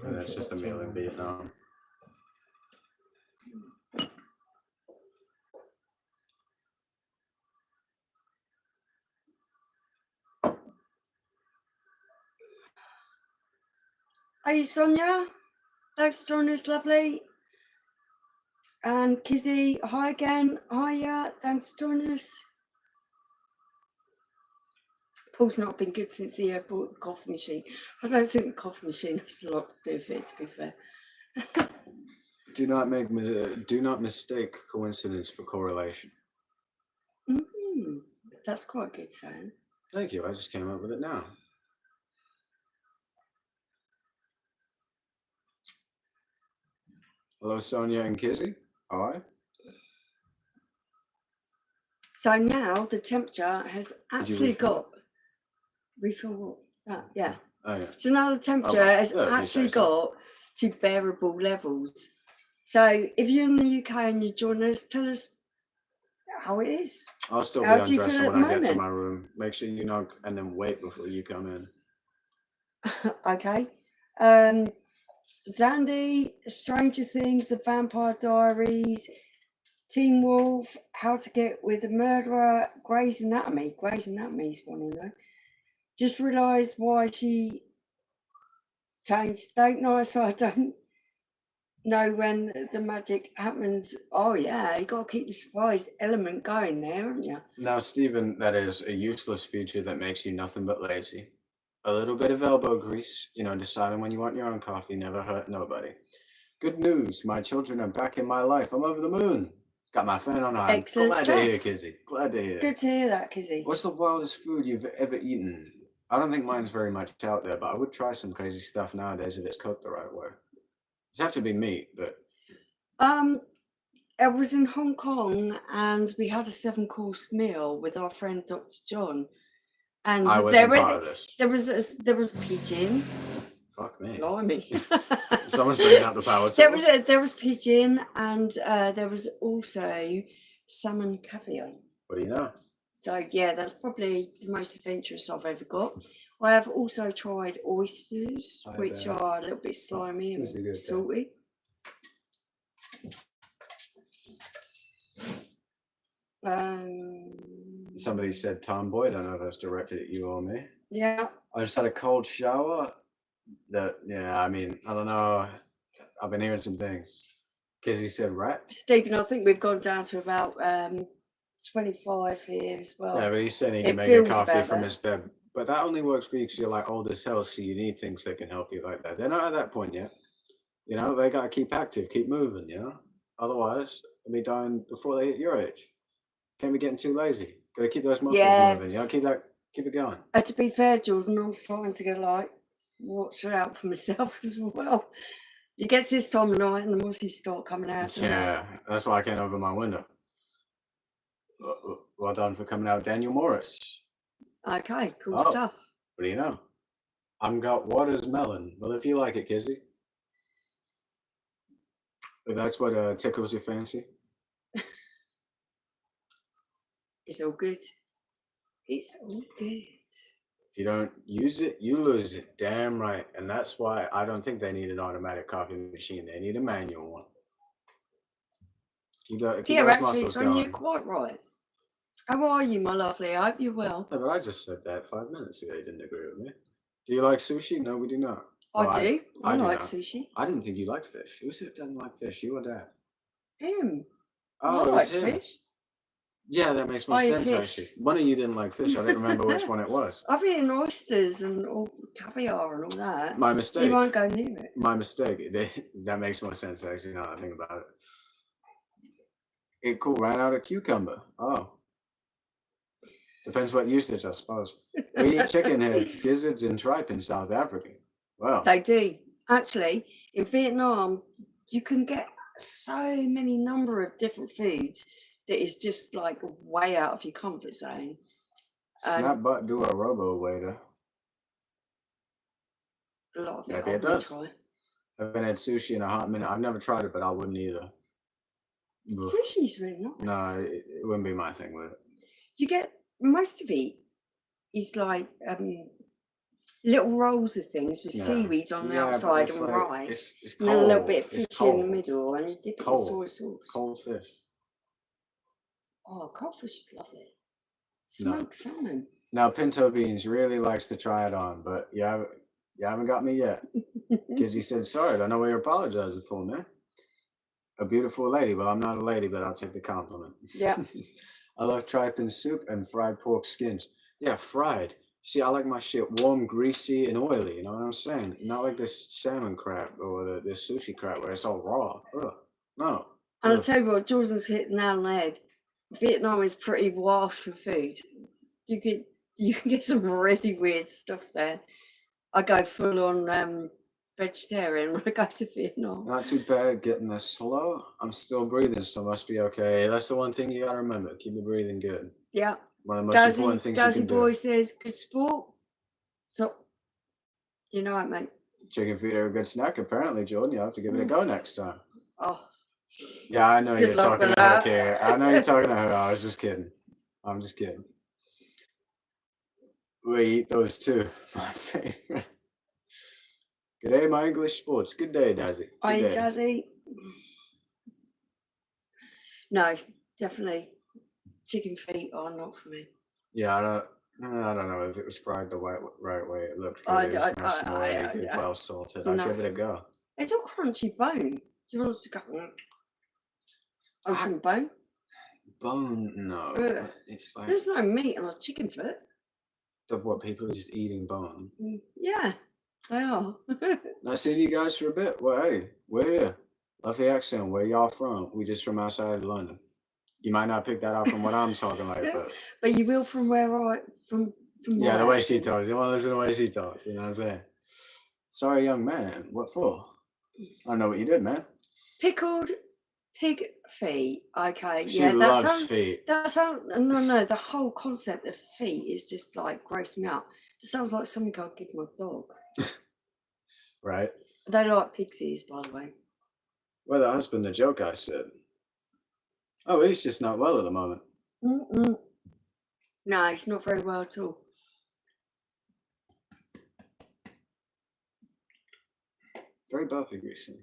And that's just a meal in Vietnam. Hey, Sonia. Thanks for joining us, lovely. And Kizzy, hi again. Hiya. Thanks for joining us. Paul's not been good since he bought the coffee machine. I don't think the coffee machine has a lot to do with it, to be fair. Do not mistake coincidence for correlation. That's quite a good saying. Thank you. I just came up with it now. Hello, Sonia and Kizzy. Hi. So now the temperature has actually refill got refill. Yeah. Oh, yeah. So now the temperature has yeah, if you actually say so. got to bearable levels. So if you're in the UK and you join us, tell us how it is. I'll still be How do you undressing feel at when the I get to moment? my room. Make sure you knock and then wait before you come in. Okay. Zandy, Stranger Things, The Vampire Diaries, Teen Wolf, How to Get with a Murderer, Grey's Anatomy. Grey's Anatomy's one, you know. Just realised why she changed date night, so I don't know when the magic happens. Oh yeah, you got to keep the surprise element going there, haven't you? Now, Stephen, that is a useless feature that makes you nothing but lazy. A little bit of elbow grease, you know, deciding when you want your own coffee never hurt nobody. Good news, my children are back in my life. I'm over the moon. Got my fan on high. Excellent Glad stuff. to hear, Kizzy. Glad to hear. Good to hear that, Kizzy. What's the wildest food you've ever eaten? I don't think mine's very much out there, but I would try some crazy stuff nowadays if it's cooked the right way. It have to be meat, but I was in Hong Kong and we had a 7-course meal with our friend Dr. John, and I wasn't part of this. there was pigeon. Fuck me. Blimey. Someone's bringing out the power tools. There was pigeon, and there was also salmon caviar. What do you know? So yeah, that's probably the most adventurous I've ever got. I have also tried oysters, which are a little bit slimy and salty. Somebody said tomboy. I don't know if that's directed at you or me. Yeah. I just had a cold shower. I mean, I don't know. I've been hearing some things. Kizzy said rat. Stephen, I think we've gone down to about 25 here as well. Yeah, but he's saying he can make a coffee from his bed. But that only works for you because you're like old as hell, so you need things that can help you like that. They're not at that point yet. You know, they got to keep active, keep moving, you know? Otherwise, they'll be dying before they hit your age. Can't be getting too lazy. Gotta keep those muscles Yeah. moving. You know, keep it going. To be fair, Jordan, I'm starting to go like, watch out for myself as well. It gets this time of night and the muscles start coming out. Yeah, that's why I can't open my window. Well done for coming out, Daniel Morris. Okay, cool Oh. stuff. What do you know? I'm got watermelon. Well, if you like it, Kizzy. If that's what tickles your fancy. It's all good. It's all good. If you don't use it, you lose it. Damn right. And that's why I don't think they need an automatic coffee machine. They need a manual one. Keep those actually, muscles son, going. you're quite right. How are you, my lovely? I hope you're well. Yeah, but I just said that 5 minutes ago. You didn't agree with me. Do you like sushi? No, we do not. I do. I do like not. sushi. I didn't think you liked fish. Who said doesn't like fish? You or Dad? Him. Oh, I it like was him. fish. Yeah, that makes more I eat sense, fish. actually. One of you didn't like fish. I didn't remember which one it was. I've eaten oysters and all caviar and all that. My mistake. You won't go near it. My mistake. That makes more sense, actually, now that I think about it. It cool, ran out of cucumber. Oh. Depends what usage, I suppose. We eat chicken heads, gizzards, and tripe in South Africa. Well, They do. Actually, in Vietnam, you can get so many number of different foods that is just like way out of your comfort zone. snap butt do a robo waiter. A lot of it Maybe I it wouldn't does. try. I haven't had sushi in a hot minute. I've never tried it, but I wouldn't either. Ugh. Sushi's really nice. No, it wouldn't be my thing, would it? You get most of it is like little rolls of things with seaweed on the Yeah, but outside it's and like- rice, It's and then a little bit of cold. fish It's in the cold. middle, and you dip it in Cold. soy sauce. Cold fish. Oh, codfish is lovely. No. Smoked salmon. Now, Pinto Beans really likes to try it on, but you haven't got me yet. Because he said, sorry, I don't know what you're apologizing for, man. A beautiful lady. Well, I'm not a lady, but I'll take the compliment. Yeah. I love tripe and soup and fried pork skins. Yeah, fried. See, I like my shit warm, greasy, and oily. You know what I'm saying? Not like this salmon crap or this sushi crap where it's all raw. Ugh. No. And I'll tell you what, Jordan's hit the nail on the head. Vietnam is pretty wild for food. You can get some really weird stuff there. I go full on vegetarian when I go to Vietnam. Not too bad getting this slow. I'm still breathing, so it must be okay. That's the one thing you gotta remember. Keep your breathing good. Yeah. One of the most important things you Dazzy can boy do. says, good sport. So, you know it, mate. Chicken feet are a good snack, apparently, Jordan. You have to give it a go next time. Oh. Yeah, I know Good you're luck talking with to her, that. Kate. I know you're talking to her. I was just kidding. I'm just kidding. We eat those too. My favorite. Good day, my English sports. Good day, Dazzy. I Good day. Dazzy. No, definitely. Chicken feet are not for me. Yeah, I don't know if it was fried the right way. It looked good. It was nice and oily, well salted. I'd give it a go. It's all crunchy bone. Do you want us to go on some bone? Bone? No. Ugh. It's like There's no meat on a chicken foot. of what people are just eating bone. Yeah, they are. Nice seeing you guys for a bit. Well, hey, we're here. Love the accent. Where y'all from? We just from outside of London. You might not pick that out from what I'm talking like, but you will from where from yeah, where? the way she talks. You want to listen to the way she talks. You know what I'm saying? Sorry, young man. What for? I don't know what you did, man. Pickled pig feet. Okay, She yeah, loves feet. That sounds no. The whole concept of feet is just like gross me out. It sounds like something I'd give my dog. Right. They like pixies, by the way. Well, the husband, the joke I said. Oh, he's just not well at the moment. No, he's not very well at all. Very burpy recently.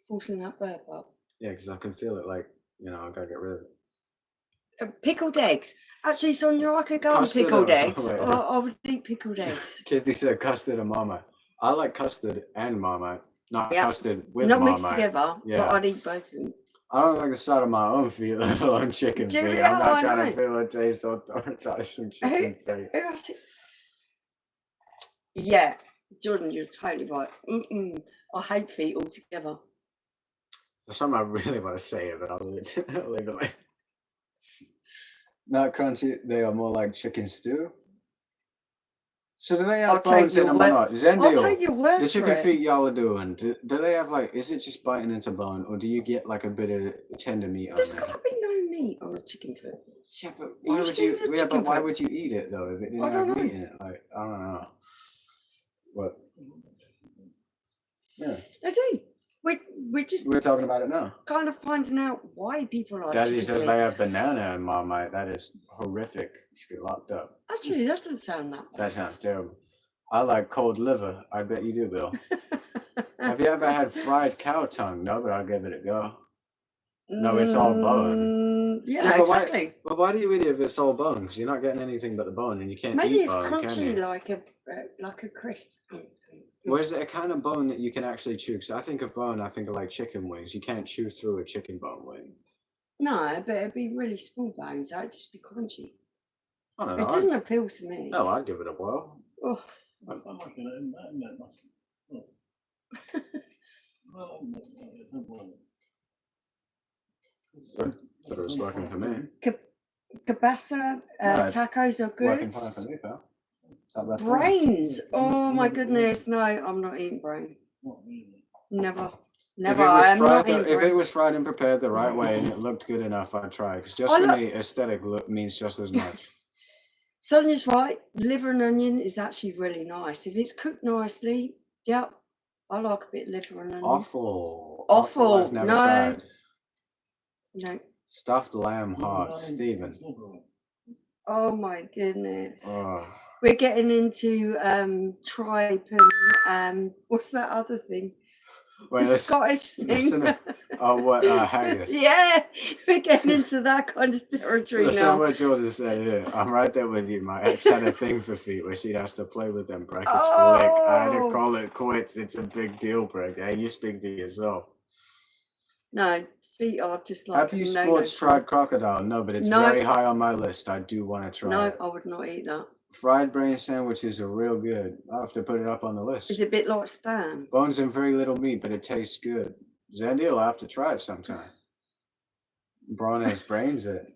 Forcing that burp up. Yeah, because I can feel it. Like, you know, I gotta get rid of it. Pickled eggs. Actually, Sonia, I could go on Custard pickled or- eggs. wait. I would eat pickled eggs. Kisney said custard and Marmite. I like custard and Marmite, not Yep. custard with Not Marmite. mixed together, Yeah. but I'd eat both of them. I don't like the sight of my own feet, let alone chicken Do feet. you? I'm not I trying know. to feel the taste or touch from chicken feet. Yeah, Jordan, you're totally right. I hate feet altogether. There's something I really want to say, but I'll leave it. Not crunchy. They are more like chicken stew. So do they I'll have take bones in your them or word- not? I'll Zendio, take your word the for chicken it. feet y'all are doing, do they have like, is it just biting into bone or do you get like a bit of tender meat on There's there? got to be no meat on a chicken foot. Yeah, but why You've would seen you? a Yeah, but chicken why foot? would you eat it though if it I didn't don't have know. meat in it? Like I don't know. What? Yeah, I do. We're just we're talking about it now. kind of finding out why people like Dazzy chicken says feet. they have banana in Marmite. That is horrific. You should be locked up. Actually, that doesn't sound that bad. That sounds terrible. I like cold liver. I bet you do, Bill. Have you ever had fried cow tongue? No, but I'll give it a go. No, it's all bone. Yeah, but exactly. why do you eat it if it's all bone? Because you're not getting anything but the bone, and you can't Maybe eat it's bone, can crunchy you? like a crisp. Or is it a kind of bone that you can actually chew? Because I think of bone, I think of like chicken wings. You can't chew through a chicken bone wing. No, but it'd be really small bones. That'd just be crunchy. I don't It know. doesn't appeal to me. No, I'd give it a whirl. Oh, I'm looking at him, that must be. Oh. Well, don't worry. Thought it was working for me. Cabasa No, tacos are Working good. fine for me, pal. Not bad for me. Brains. Oh my goodness. No, I'm not eating brain. Not really. Never. If Never. it was I'm not fried, eating if it brain. was fried and prepared the right way and it looked good enough, I'd try. Because just I for look- me, aesthetic look means just as much. Sonia's right. Liver and onion is actually really nice. If it's cooked nicely, yep. I like a bit of liver and onion. Awful. Awful, I've never no. tried. No. Stuffed lamb hearts, Stephen. Oh my goodness. Oh. We're getting into tripe and what's that other thing? Wait, The Scottish listen thing. Oh, what? Haggis. Yeah, we're getting into that kind of territory Listen now. what Jordan said here. I'm right there with you. My ex had a thing for feet where she'd has to play with them brackets quick. I had to Oh. call it quits. It's a big deal breaker. Hey, you speak for yourself. No, feet are just like Have you a sports no-no. tried crocodile? No, but it's No. very high on my list. I do want to try No, it. I would not eat that. Fried brain sandwiches are real good. I'll have to put it up on the list. It's a bit like spam. Bones and very little meat, but it tastes good. Zandy will have to try it sometime. Braun has brains in it.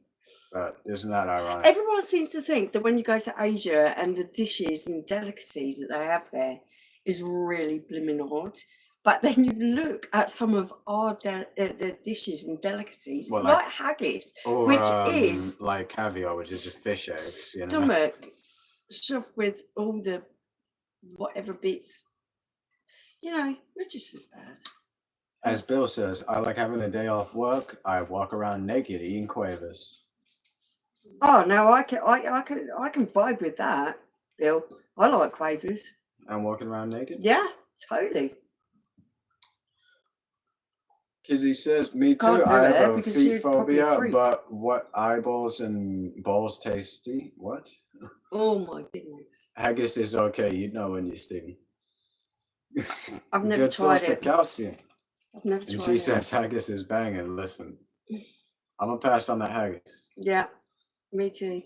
But isn't that ironic? Everyone seems to think that when you go to Asia and the dishes and delicacies that they have there is really blimmin' odd. But then you look at some of our the dishes and delicacies, Well, like haggis, Or which is like caviar, which is just fish eggs. You know? stomach stuffed with all the whatever bits. You know, we're just as bad. As Bill says, I like having a day off work. I walk around naked eating quavers. Oh no, I can vibe with that, Bill. I like quavers. I'm walking around naked? Yeah, totally. Kizzy says, me too. Can't do I it have a because feet you're probably a phobia, freak. but what eyeballs and balls tasty? What? Oh my goodness. Haggis is okay. You know when you're Stephen. I've never Good tried source it. of calcium. I've never And tried she it. says haggis is banging. Listen, I'm gonna pass on that haggis. Yeah, me too.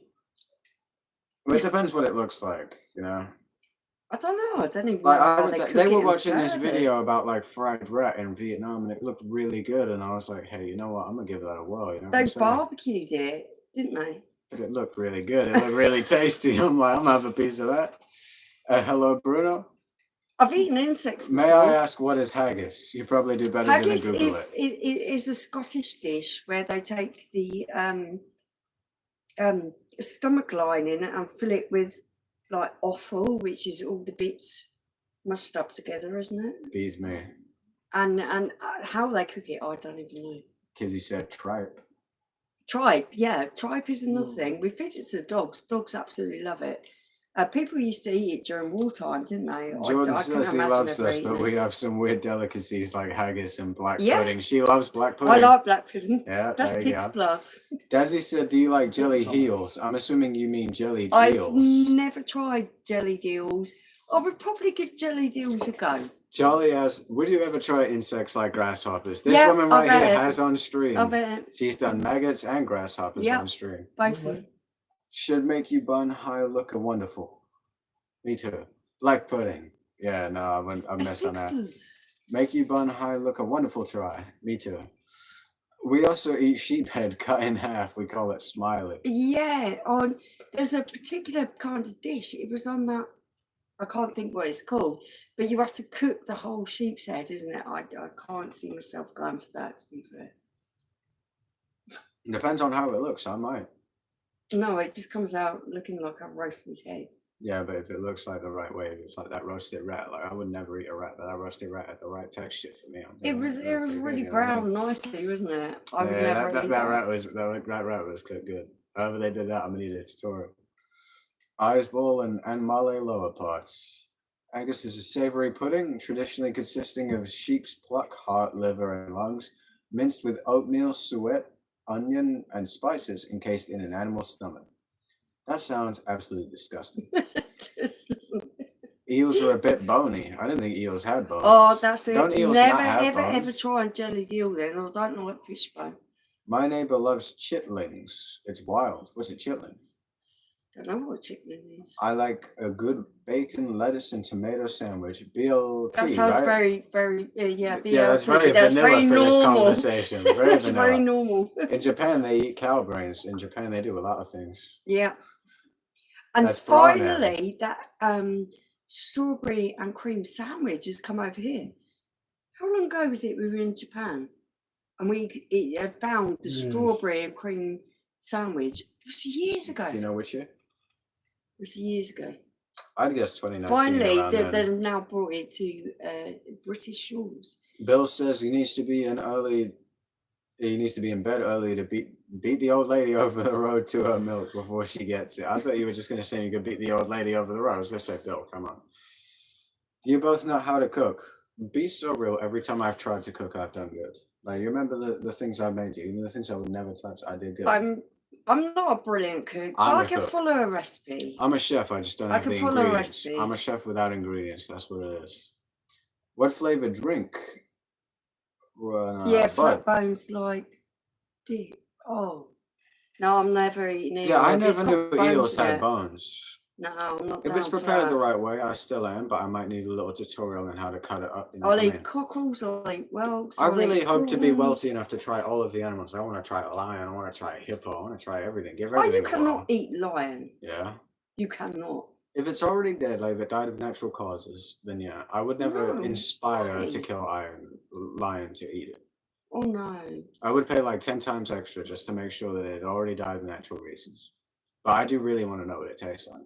Well, it depends what it looks like, you know. I don't know. I don't even know Like how they cook they it were and watching this serve it. video about like fried rat in Vietnam, and it looked really good. And I was like, hey, you know what? I'm gonna give that a whirl. You know what They I'm saying? barbecued it, didn't they? But it looked really good. It looked really tasty. I'm like, I'm gonna have a piece of that. Hello, Bruno. I've eaten insects before. May I ask what is haggis? You probably do better Haggis than Google is a Scottish dish where they take the stomach lining and fill it with like offal, which is all the bits mushed up together, isn't it? Beats me. And how they cook it, I don't even know. Kizzy said tripe. Tripe, yeah, tripe is another thing. We feed it to the dogs. Dogs absolutely love it. People used to eat it during wartime, didn't they? Jordan I says he imagine loves ever us, eating but it. we have some weird delicacies like haggis and black Yeah. pudding. She loves black pudding. I like black pudding. Yeah, That's there you pig's go. blood. Dazzy said, do you like jelly heels? I'm assuming you mean jelly I've deals. never tried jelly deals. I would probably give jelly deals a go. Jolly as, would you ever try insects like grasshoppers? This Yeah, woman I've right here had it. has on stream. I've had She's done maggots and grasshoppers Yeah. on stream. both of them. Should make you bun high look wonderful. Me too. Black pudding. Yeah, no, I messed on that. Make you bun high look a wonderful try. Me too. We also eat sheephead cut in half. We call it smiley. Yeah, there's a particular kind of dish. It was on that. I can't think what it's called, but you have to cook the whole sheep's head, isn't it? I can't see myself going for that, to be fair. Depends on how it looks. I might. No, it just comes out looking like a roasted head. Yeah, but if it looks like the right way, if it's like that roasted rat, like I would never eat a rat, but that roasted rat had the right texture for me. It was really brown nicely, wasn't it? I would never eat that rat was cooked good. However they did that, I'm gonna need a tutorial. Eyes, ball, and Malay lower parts. Agus is a savory pudding, traditionally consisting of sheep's pluck, heart, liver, and lungs, minced with oatmeal, suet, onion, and spices encased in an animal's stomach. That sounds absolutely disgusting. Just doesn't. Eels are a bit bony. I didn't think eels had bones. Oh, that's it. Don't eels Never, not have ever, bones? ever try and jelly eel then. I don't like fish bone. My neighbor loves chitlings. It's wild. What's a chitling? Don't know what chitlin is. I like a good bacon, lettuce, and tomato sandwich. BLT, That sounds right? very, Yeah, BLT. that's very vanilla for this conversation. Very That's vanilla. very normal. In Japan, they eat cow brains. In Japan, they do a lot of things. Yeah. And That's brown finally, that strawberry and cream sandwich has come over here. How long ago was it we were in Japan? And we found the strawberry and cream sandwich. It was years ago. Do you know which year? It was years ago. I'd guess 2019. Finally, around then. they've now brought it to British shores. Bill says he needs to be in bed early to beat the old lady over the road to her milk before she gets it. I thought you were just going to say you could beat the old lady over the road. I was going to say, Bill, come on. Do you both know how to cook? Be so real. Every time I've tried to cook, I've done good. Like, you remember the things I made you, the things I would never touch, I did good. I'm not a brilliant cook, but I can follow a recipe. I'm a chef, I just don't have the ingredients. I'm a chef without ingredients, that's what it is. What flavour drink? Flat bones like dip. Oh. No, I'm never eating eel. Yeah, I never knew eels had bones. No, I'm not. If it's prepared the right way, I still am, but I might need a little tutorial on how to cut it up. I'll eat cockles, I'll eat whelks. I really hope to be wealthy enough to try all of the animals. I want to try a lion, I want to try a hippo, I want to try everything. Give everything you cannot eat lion. Yeah. You cannot. If it's already dead, like if it died of natural causes, then yeah. I would never inspire to kill lion to eat it. Oh no. I would pay like 10 times extra just to make sure that it already died of natural reasons. But I do really want to know what it tastes like.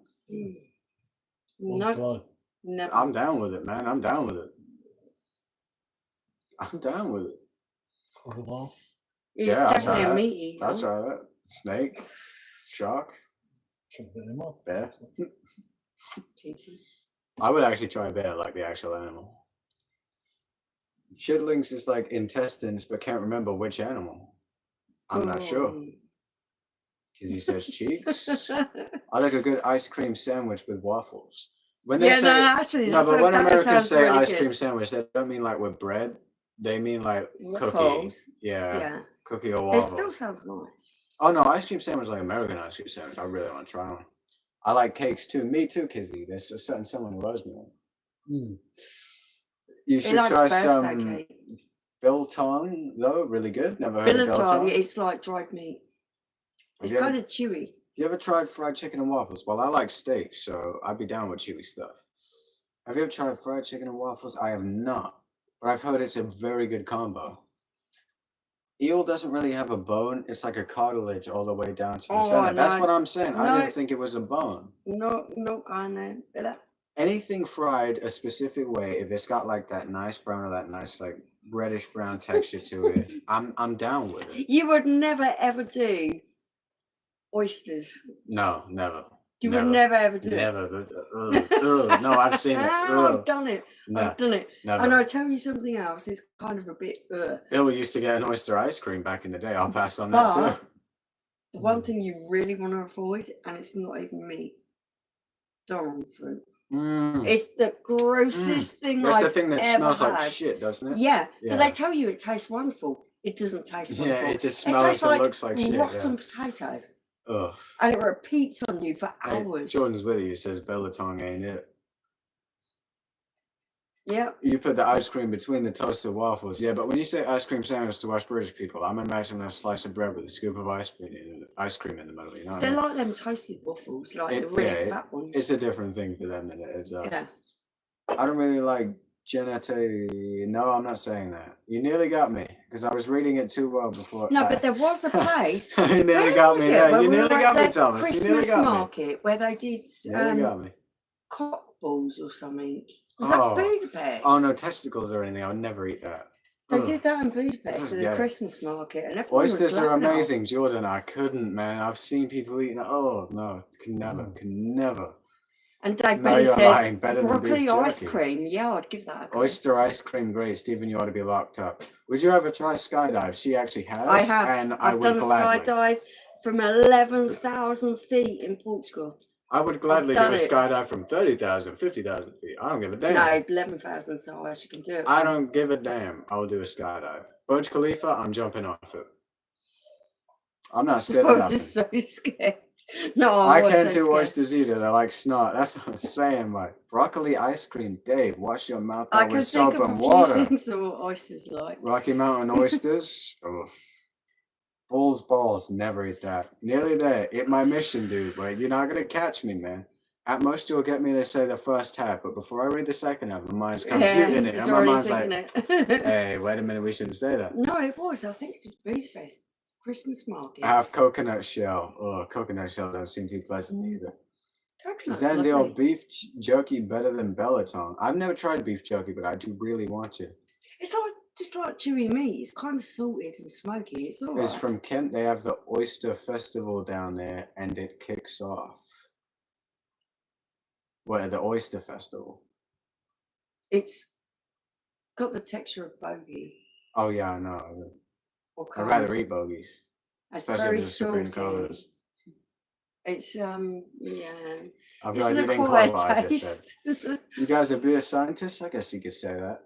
No. Never. I'm down with it, man. I'm down with it. Crocodile. It's definitely a meat eater. I'll try that. Snake. Shark. Bear. I would actually try bear, like the actual animal. Chitlings is like intestines, but can't remember which animal. I'm not sure. Because he says cheeks. I like a good ice cream sandwich with waffles. When they when Americans say ice cream sandwich, they don't mean like with bread. They mean like cookies. Yeah. Cookie or waffles. It still sounds nice. Oh no, ice cream sandwich like American ice cream sandwich. I really want to try one. I like cakes too. Me too, Kizzy. There's a certain someone who loves me. You should try some biltong though. Really good. Never heard of biltong. It's like dried meat. It's kind of chewy. You ever tried fried chicken and waffles? Well, I like steak, so I'd be down with chewy stuff. Have you ever tried fried chicken and waffles? I have not, but I've heard it's a very good combo. Eel doesn't really have a bone. It's like a cartilage all the way down to the center. That's what I'm saying. I didn't think it was a bone. No, kind of. Anything fried a specific way, if it's got like that nice brown or that nice like reddish brown texture to it, I'm down with it. You would never ever do oysters. No, never. You would never ever do never. No, I've seen it. I've done it. No, I've done it. Never. And I'll tell you something else. It's kind of a bit. Bill used to get an oyster ice cream back in the day. I'll pass on that too. The one thing you really want to avoid, and it's not even meat, dorm fruit. It's the grossest thing That's I've the thing that ever smells had. like shit, doesn't it? Yeah, but they tell you it tastes wonderful. It doesn't taste wonderful. Yeah, it just smells and looks like shit. Rotten potato. Ugh. And it repeats on you for hours. Jordan's with you. Says biltong ain't it. Yeah. You put the ice cream between the toasted waffles. Yeah, but when you say ice cream sandwich to us British people, I'm imagining a slice of bread with a scoop of ice cream in the middle. You know what I They're mean? like them toasted waffles, like the really fat ones. It's a different thing for them than it is us. Yeah. I don't really like Genete. No, I'm not saying that. You nearly got me because I was reading it too well before. No, but there was a place. You nearly Where got was me it? there. Where You we nearly were at got me, the Thomas. You nearly Christmas got me. market where they did You nearly got me. cock balls or something. Was Oh. that Budapest? Oh, no testicles or anything. I would never eat that. They Ugh. did that in Budapest is at the gay. Christmas market, and everyone Oysters was are loving it. amazing, Jordan. I couldn't, man. I've seen people eating. Oh no, can never. And Dave No, Benny you're says lying. Better than broccoli beef ice jerky. cream. Yeah, I'd give that a go. Oyster ice cream, great. Stephen, you ought to be locked up. Would you ever try skydive? She actually has. I have. And I've done a skydive from 11,000 feet in Portugal. I would gladly do a done it. skydive from 30,000, 50,000 feet. I don't give a damn. No, 11,000 so high you can do it. I don't give a damn. I will do a skydive. Burj Khalifa, I'm jumping off it. I'm not scared of I'm nothing. so scared. No, I was can't so do scared. oysters either. They're like snot. That's what I'm saying, like broccoli ice cream. Dave, wash your mouth I out can with think soap of a and few water. things that what oysters like. Rocky Mountain oysters. Oof. Bull's balls. Never eat that. Nearly there. Hit my mission, dude. Wait, you're not gonna catch me, man. At most, you'll get me to say the first half, but before I read the second half, my mind's computing it, it's and my already mind's like, thinking it. "Hey, wait a minute, we shouldn't say that." No, it was. I think it was Budapest Christmas market. Half coconut shell. Oh, coconut shell don't seem too pleasant either. Coconut's Zandale lovely. beef jerky better than Bellaton. I've never tried beef jerky, but I do really want to. It's like just like chewy meat. It's kind of salted and smoky. It's all It's right. from Kent. They have the Oyster Festival down there, and it kicks off. What, the Oyster Festival? It's got the texture of bogey. Oh yeah, I know. Or I'd rather eat bogies, It's especially very if it's supreme salty. colors. It's yeah. I feel It's like an you didn't quite acquired what I just said. taste. You guys are beer scientists? I guess you could say that.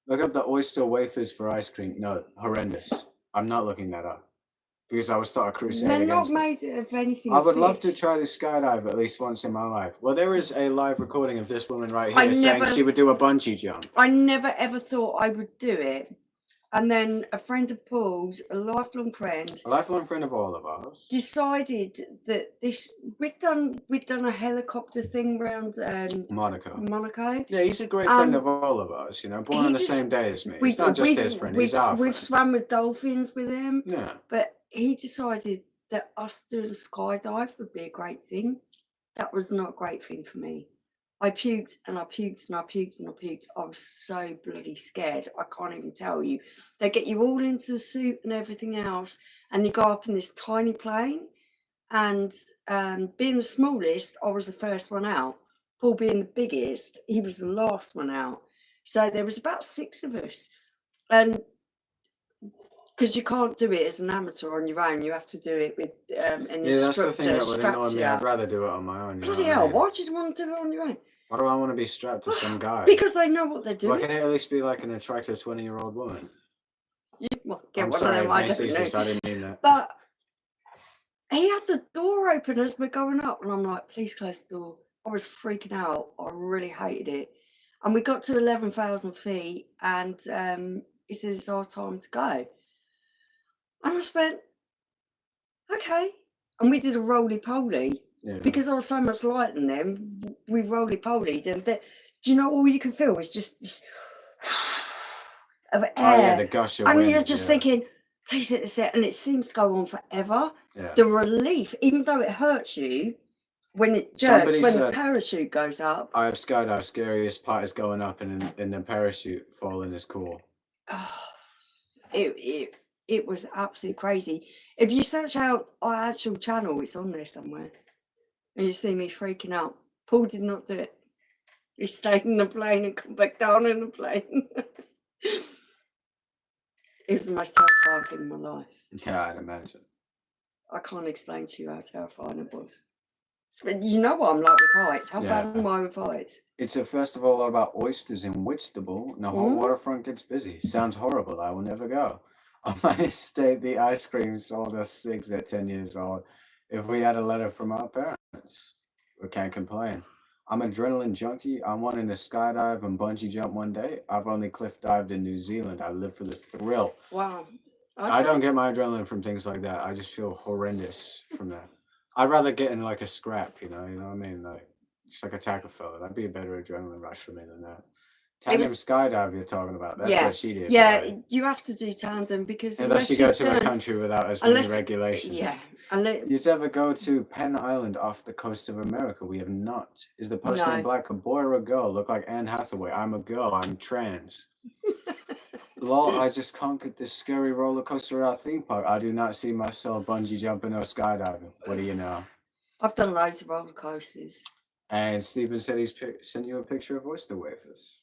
Look up the oyster wafers for ice cream. No, horrendous. I'm not looking that up because I would start a crusade They're not against it. made of anything. I would love to fish. try to skydive at least once in my life. Well, there is a live recording of this woman right I here saying never- she would do a bungee jump. I never ever thought I would do it, and then a friend of Paul's, a lifelong friend, A lifelong friend of all of ours. decided that we'd done a helicopter thing around Monaco. Monaco. Yeah, he's a great friend of all of us, you know, born on the same day as me. It's not just his friend, he's our We've friend. swam with dolphins with him, Yeah. but he decided that us doing a skydive would be a great thing. That was not a great thing for me. I puked and I puked and I puked and I puked. I was so bloody scared. I can't even tell you. They get you all into the suit and everything else, and you go up in this tiny plane. And being the smallest, I was the first one out. Paul being the biggest, he was the last one out. So there was about 6 of us. And because you can't do it as an amateur on your own, you have to do it with an Yeah, that's the instructor thing that would annoy strapped me. you I'd up. rather do it on my own. You Bloody know what I hell, mean? why would you want to do it on your own? Why do I want to be strapped to some guy? Because they know what they're Why doing. can't it at least be like an attractive 20-year-old woman? You might get I'm one sorry, of them, I if don't they see this, know. I didn't mean that. But he had the door open as we're going up, and I'm like, please close the door. I was freaking out. I really hated it. And we got to 11,000 feet, and he said it's our time to go. And I spent, okay. And we did a roly-poly. Yeah. Because I was so much lighter than them, we roly-polied. And do you know all you can feel is just this of air. Oh yeah, the gush of And wind. you're just yeah. thinking, please hit the set. And it seems to go on forever. Yeah. The relief, even though it hurts you, when it jerks, Somebody when said- the parachute goes up. I have skydive. Scariest part is going up and in the parachute falling is cool. Oh, it was absolutely crazy. If you search out our actual channel, it's on there somewhere. And you see me freaking out. Paul did not do it. He stayed in the plane and come back down in the plane. It was the most terrifying thing in my life. Yeah, I'd imagine. I can't explain to you how terrifying it was. You know what I'm like with heights. How bad am I with heights? It's a festival all about oysters in Whitstable. And the whole waterfront gets busy. Sounds horrible. I will never go. On my estate, the ice cream sold us 6 at 10 years old. If we had a letter from our parents, we can't complain. I'm an adrenaline junkie. I'm wanting to skydive and bungee jump one day. I've only cliff dived in New Zealand. I live for the thrill. Wow. I don't Okay. get my adrenaline from things like that. I just feel horrendous from that. I'd rather get in like a scrap, you know what I mean? Like just like attack a fella. That'd be a better adrenaline rush for me than that. Tandem skydive you're talking about. That's Yeah. what she did. Yeah, Right? you have to do tandem because Unless you go to a country without as many regulations. Yeah. Unless, You'd ever go to Penn Island off the coast of America? We have not. Is the person in No. black a boy or a girl? Look like Anne Hathaway. I'm a girl. I'm trans. Lol, I just conquered this scary roller coaster at our theme park. I do not see myself bungee jumping or skydiving. What do you know? I've done loads of roller coasters. And Stephen said he's sent you a picture of oyster wafers.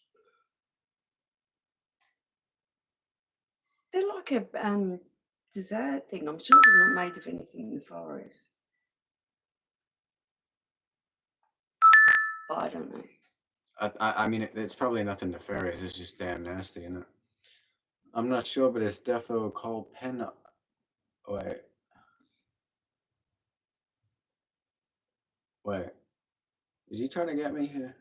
They're like a dessert thing. I'm sure they're not made of anything in the forest. But I don't know. I mean, it's probably nothing nefarious. It's just damn nasty, isn't it? I'm not sure, but it's defo called Penn. Wait. Is he trying to get me here?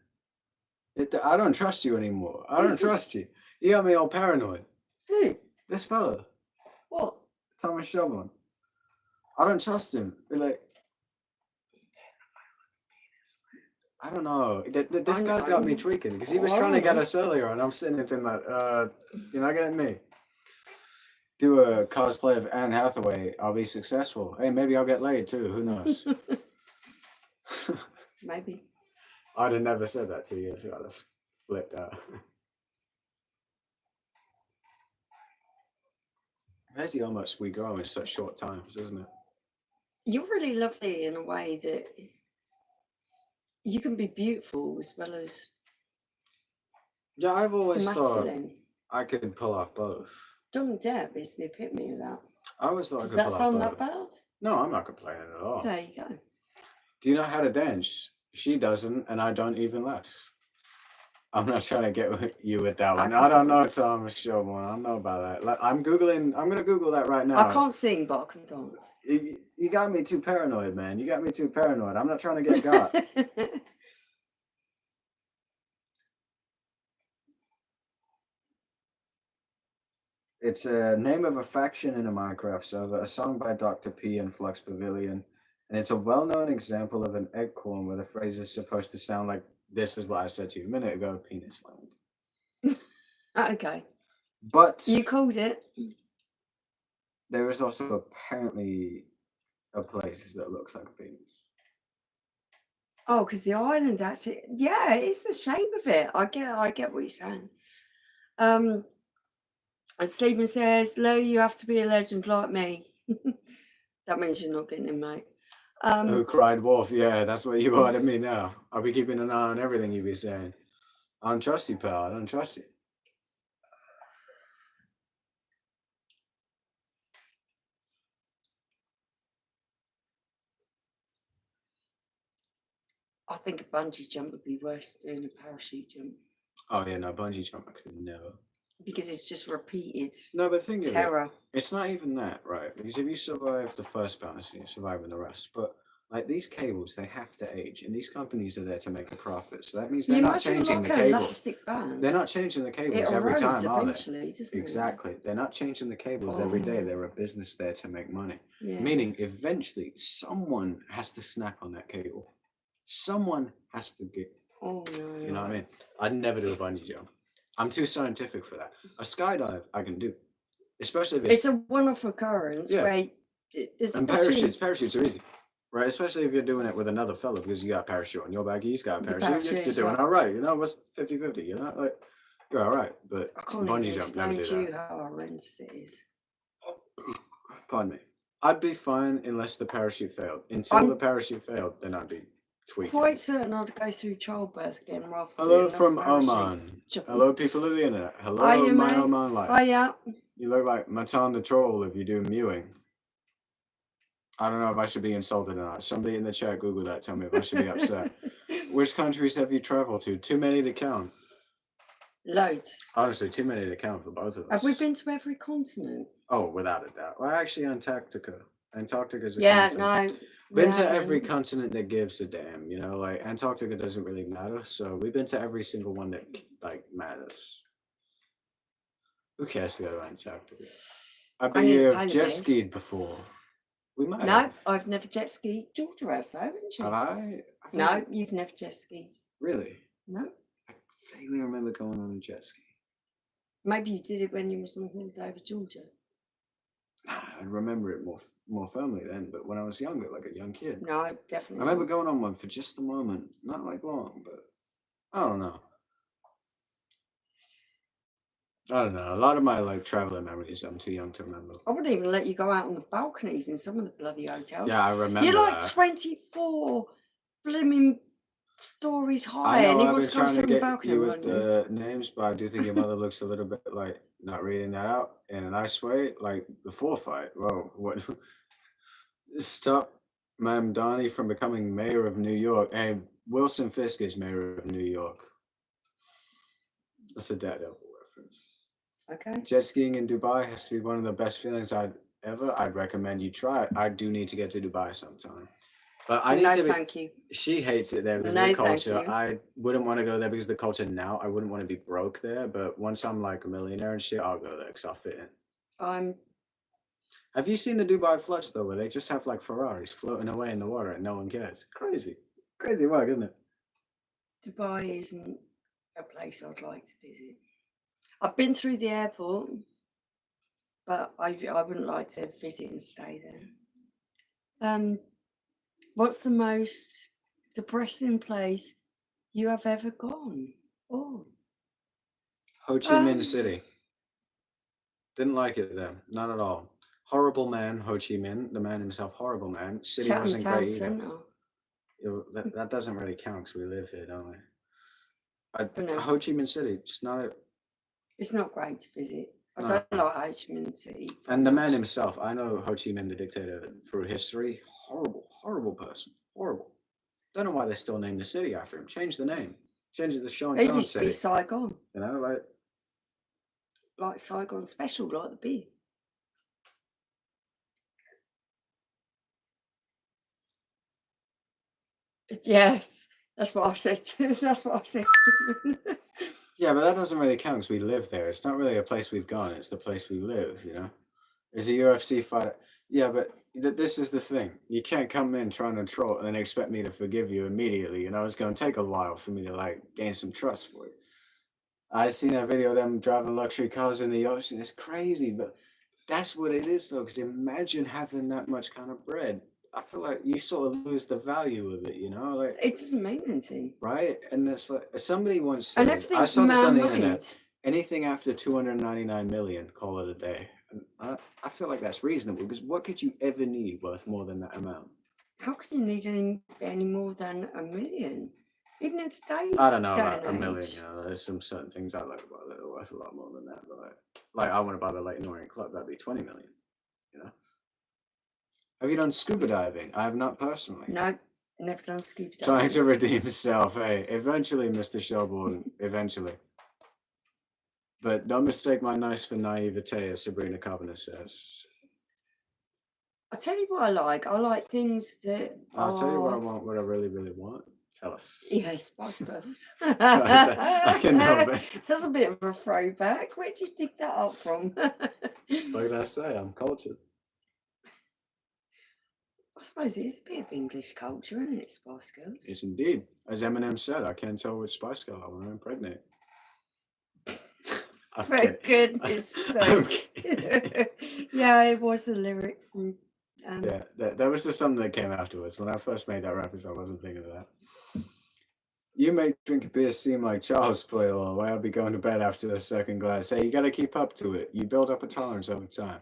I don't trust you anymore. I don't trust you. You got me all paranoid. Who? This fella, What? Thomas Shelburne. I don't trust him. Like, I don't know. This guy's got me tweaking because he was trying to get us earlier, and I'm sitting there thinking like, you're not getting me. Do a cosplay of Anne Hathaway. I'll be successful. Hey, maybe I'll get laid too. Who knows? Maybe. I'd have never said that to you, so I just flipped out. Crazy how much we grow in such short times, isn't it? You're really lovely in a way that you can be beautiful as well as Yeah, I've always thought masculine. I could pull off both. Johnny Depp is the epitome of that. I always thought I Does could that pull off sound both. that bad? No, I'm not complaining at all. There you go. Do you know how to dance? She doesn't, and I don't even less. I'm not trying to get with you with that one. I don't know Thomas Shelburne. I don't know about that. Like, I'm going to Google that right now. I can't sing, but I can dance. You got me too paranoid, man. You got me too paranoid. I'm not trying to get got. It's a name of a faction in a Minecraft server, a song by Dr. P and Flux Pavilion, and it's a well-known example of an eggcorn where the phrase is supposed to sound like this is what I said to you a minute ago, penis land. Okay. But you called it. There is also apparently a place that looks like a penis. Oh, because the island actually, yeah, it's the shape of it. I get what you're saying. And Stephen says, Lou, you have to be a legend like me. That means you're not getting him, mate. Who cried wolf? Yeah, that's what you are to me now. I'll be keeping an eye on everything you be saying. I don't trust you, pal. I don't trust you. I think a bungee jump would be worse than a parachute jump. Oh yeah, no, bungee jump I could never. Because it's just repeated. No, but think terror. of it, it's not even that, right? Because if you survive the first bounce, you're surviving the rest. But like these cables, they have to age, and these companies are there to make a profit. So that means they're not changing the cables. They're not changing the cables every time, are they? Exactly. They're not changing the cables every day. They're a business there to make money. Yeah. Meaning, eventually, someone has to snap on that cable. Someone has to get. Oh no. You know what I mean? I'd never do a bungee jump. I'm too scientific for that. A skydive, I can do, especially if it's a one-off occurrence. Yeah. Where and parachutes are easy. Right, especially if you're doing it with another fellow because you got a parachute on your back, he's got a parachute. You're doing all right. You know, what's 50-50? You know, like you're all right. But I can't bungee jump, never do to you that. how horrendous it is. Pardon me. I'd be fine unless the parachute failed. Until the parachute failed, then I'd be tweaking. Quite certain I'd go through childbirth again rather than. Hello from Oman. Hello, people of the internet. Hello, my Oman life. Oh yeah. You look like Matan the troll if you do mewing. I don't know if I should be insulted or not. Somebody in the chat, Google that. Tell me if I should be upset. Which countries have you traveled to? Too many to count. Loads. Honestly, too many to count for both of us. Have we been to every continent? Oh, without a doubt. Well, actually, Antarctica. Antarctica is a continent. Yeah, no. Been to every haven't. continent that gives a damn, you know, like Antarctica doesn't really matter, so we've been to every single one that like matters. Who cares to go to Antarctica? I bet I need you to have pay the jet bills. skied before. We might No, have. I've never jet skied. Georgia has though, haven't Have you? I? No, you've never jet skied. Really? No. I vaguely remember going on a jet ski. Maybe you did it when you was on holiday with Georgia. I remember it more firmly then, but when I was younger, like a young kid. No, I definitely. remember not. going on one for just a moment, not like long, but I don't know. I don't know. A lot of my like traveling memories, I'm too young to remember. I wouldn't even let you go out on the balconies in some of the bloody hotels. Yeah, I remember. You're like that. 24 blooming stories high, I know. and he I've wants been to go trying to sit on the get balcony. you I'm with like, no. the names, but I do think your mother looks a little bit like not reading that out in a nice way, like before fight. Whoa, what? Stop, Ma'am Donnie, from becoming mayor of New York. And Wilson Fisk is mayor of New York. That's a Daredevil reference. Okay. Jet skiing in Dubai has to be one of the best feelings I'd recommend you try it. I do need to get to Dubai sometime. But I need No, to be. thank you. She hates it there because of No, the thank culture. you. I wouldn't want to go there because of the culture now. I wouldn't want to be broke there. But once I'm like a millionaire and shit, I'll go there because I'll fit in. Have you seen the Dubai floods though, where they just have like Ferraris floating away in the water and no one cares? Crazy. Crazy work, isn't it? Dubai isn't a place I'd like to visit. I've been through the airport, but I wouldn't like to visit and stay there. What's the most depressing place you have ever gone? Oh, Ho Chi Minh City. Didn't like it there. Not at all. Horrible man, Ho Chi Minh. The man himself, horrible man. City Chatham wasn't Town great either. Centre. That doesn't really count because we live here, don't we? No. Ho Chi Minh City, just not. It's not great to visit. I No. don't like Ho Chi Minh City. And the man himself, I know Ho Chi Minh, the dictator, through history. Horrible, horrible person. Horrible. Don't know why they still named the city after him. Change the name. Change it to Sean It Jones used to be City. Saigon. You know, like Saigon Special, like the beer. Yeah, that's what I said. That's what I said. Yeah, but that doesn't really count because we live there. It's not really a place we've gone. It's the place we live, you know? There's a UFC fighter. Yeah, but this is the thing. You can't come in trying to troll and then expect me to forgive you immediately. You know, it's going to take a while for me to, like, gain some trust for you. I seen a video of them driving luxury cars in the ocean. It's crazy, but that's what it is, though, because imagine having that much kind of bread. I feel like you sort of lose the value of it, you know? Like, It doesn't mean anything. right? And it's like, somebody once And said, I everything's saw this on the man-made. internet, anything after 299 million, call it a day. And I feel like that's reasonable, because what could you ever need worth more than that amount? How could you need any more than $1 million? Even in today's I don't know day about and $1 million, age. you know, there's some certain things I like about that are worth a lot more than that, but like I want to buy the Leighton Orient Club, that'd be 20 million, you know? Have you done scuba diving? I have not personally. No, never done scuba diving. Trying to redeem himself, hey, eventually, Mr. Shelbourne, eventually. But don't mistake my nice for naivete, as Sabrina Carpenter says. I'll tell you what I like. I like things that I'll tell you what I want, what I really, really want. Tell us. Yeah, Spice Girls. I can know, but That's a bit of a throwback. Where'd you dig that up from? what did I say? I'm cultured. I suppose it is a bit of English culture, isn't it, Spice Girls? Yes, indeed. As Eminem said, I can't tell which Spice Girl I want to impregnate. For goodness sake. Yeah, it was a lyric from... yeah, that was just something that came afterwards. When I first made that reference, I wasn't thinking of that. You make drinking beer seem like child's play all the way. I'll be going to bed after the second glass. Hey, you got to keep up to it. You build up a tolerance over time.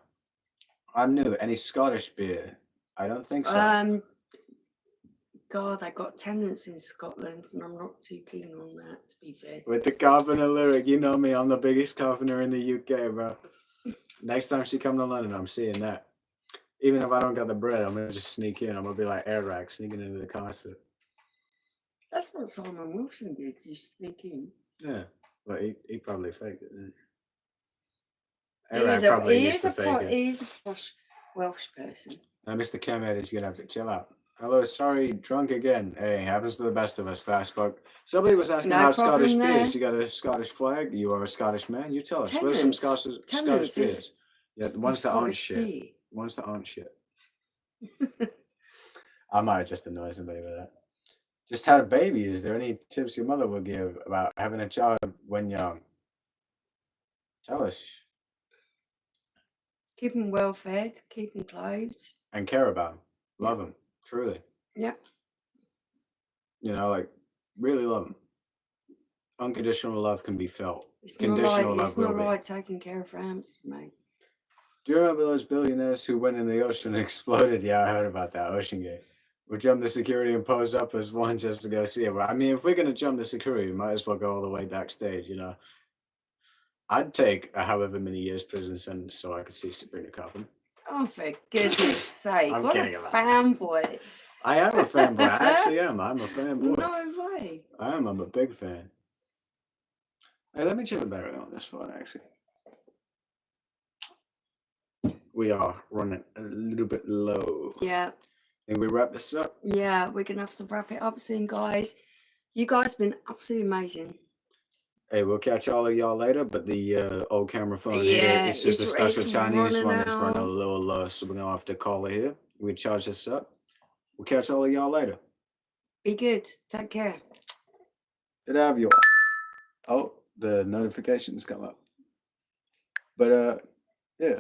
I'm new. Any Scottish beer? I don't think so. God, they got tenants in Scotland, and I'm not too keen on that, to be fair. With the Carpenter lyric, you know me. I'm the biggest Carpenter in the UK, bro. Next time she come to London, I'm seeing that. Even if I don't got the bread, I'm gonna just sneak in. I'm gonna be like Air sneaking into the concert. That's what Simon Wilson did. You sneak in. Yeah, but he probably faked it, didn't he? He's probably used to fake it. He's a posh Welsh person. Now, Mr. Kemet is gonna have to chill out. Hello, sorry, drunk again. Hey, happens to the best of us, Fastbuck. Somebody was asking No about Scottish problem there. beers. You got a Scottish flag? You are a Scottish man? You tell us. What are some Tennent's. Scottish Tennent's beers? is Yeah, the the ones that aren't Scottish shit. beer. Ones that aren't shit. I might just annoy somebody with that. Just had a baby. Is there any tips your mother would give about having a child when young? Tell us. Keep them well fed, keep them clothed. And care about them. Love them. Truly. Yep. You know, like, really love them. Unconditional love can be felt. It's not Conditional like love it's will not be. like taking care of rams, mate. Do you remember those billionaires who went in the ocean and exploded? Yeah, I heard about that. Ocean Gate. We jumped the security and posed up as one just to go see it. Well, I mean, if we're going to jump the security, we might as well go all the way backstage, you know. I'd take a however many years prison sentence so I could see Sabrina Carpenter. Oh, for goodness sake. I'm What a kidding about fanboy. I am a fanboy. I actually am. I'm a fanboy. No way. I am. I'm a big fan. Hey, let me check the battery on this phone, actually. We are running a little bit low. Yeah. Think we wrap this up? Yeah, we're going to have to wrap it up soon, guys. You guys have been absolutely amazing. Hey, we'll catch all of y'all later, but the old camera phone here, Yeah, it's just a it's special Chinese running one. It's running a out. little low, so we're going to have to call it here. We charge this up. We'll catch all of y'all later. Be good. Take care. Good to have you all. Oh, the notifications come up. But, yeah.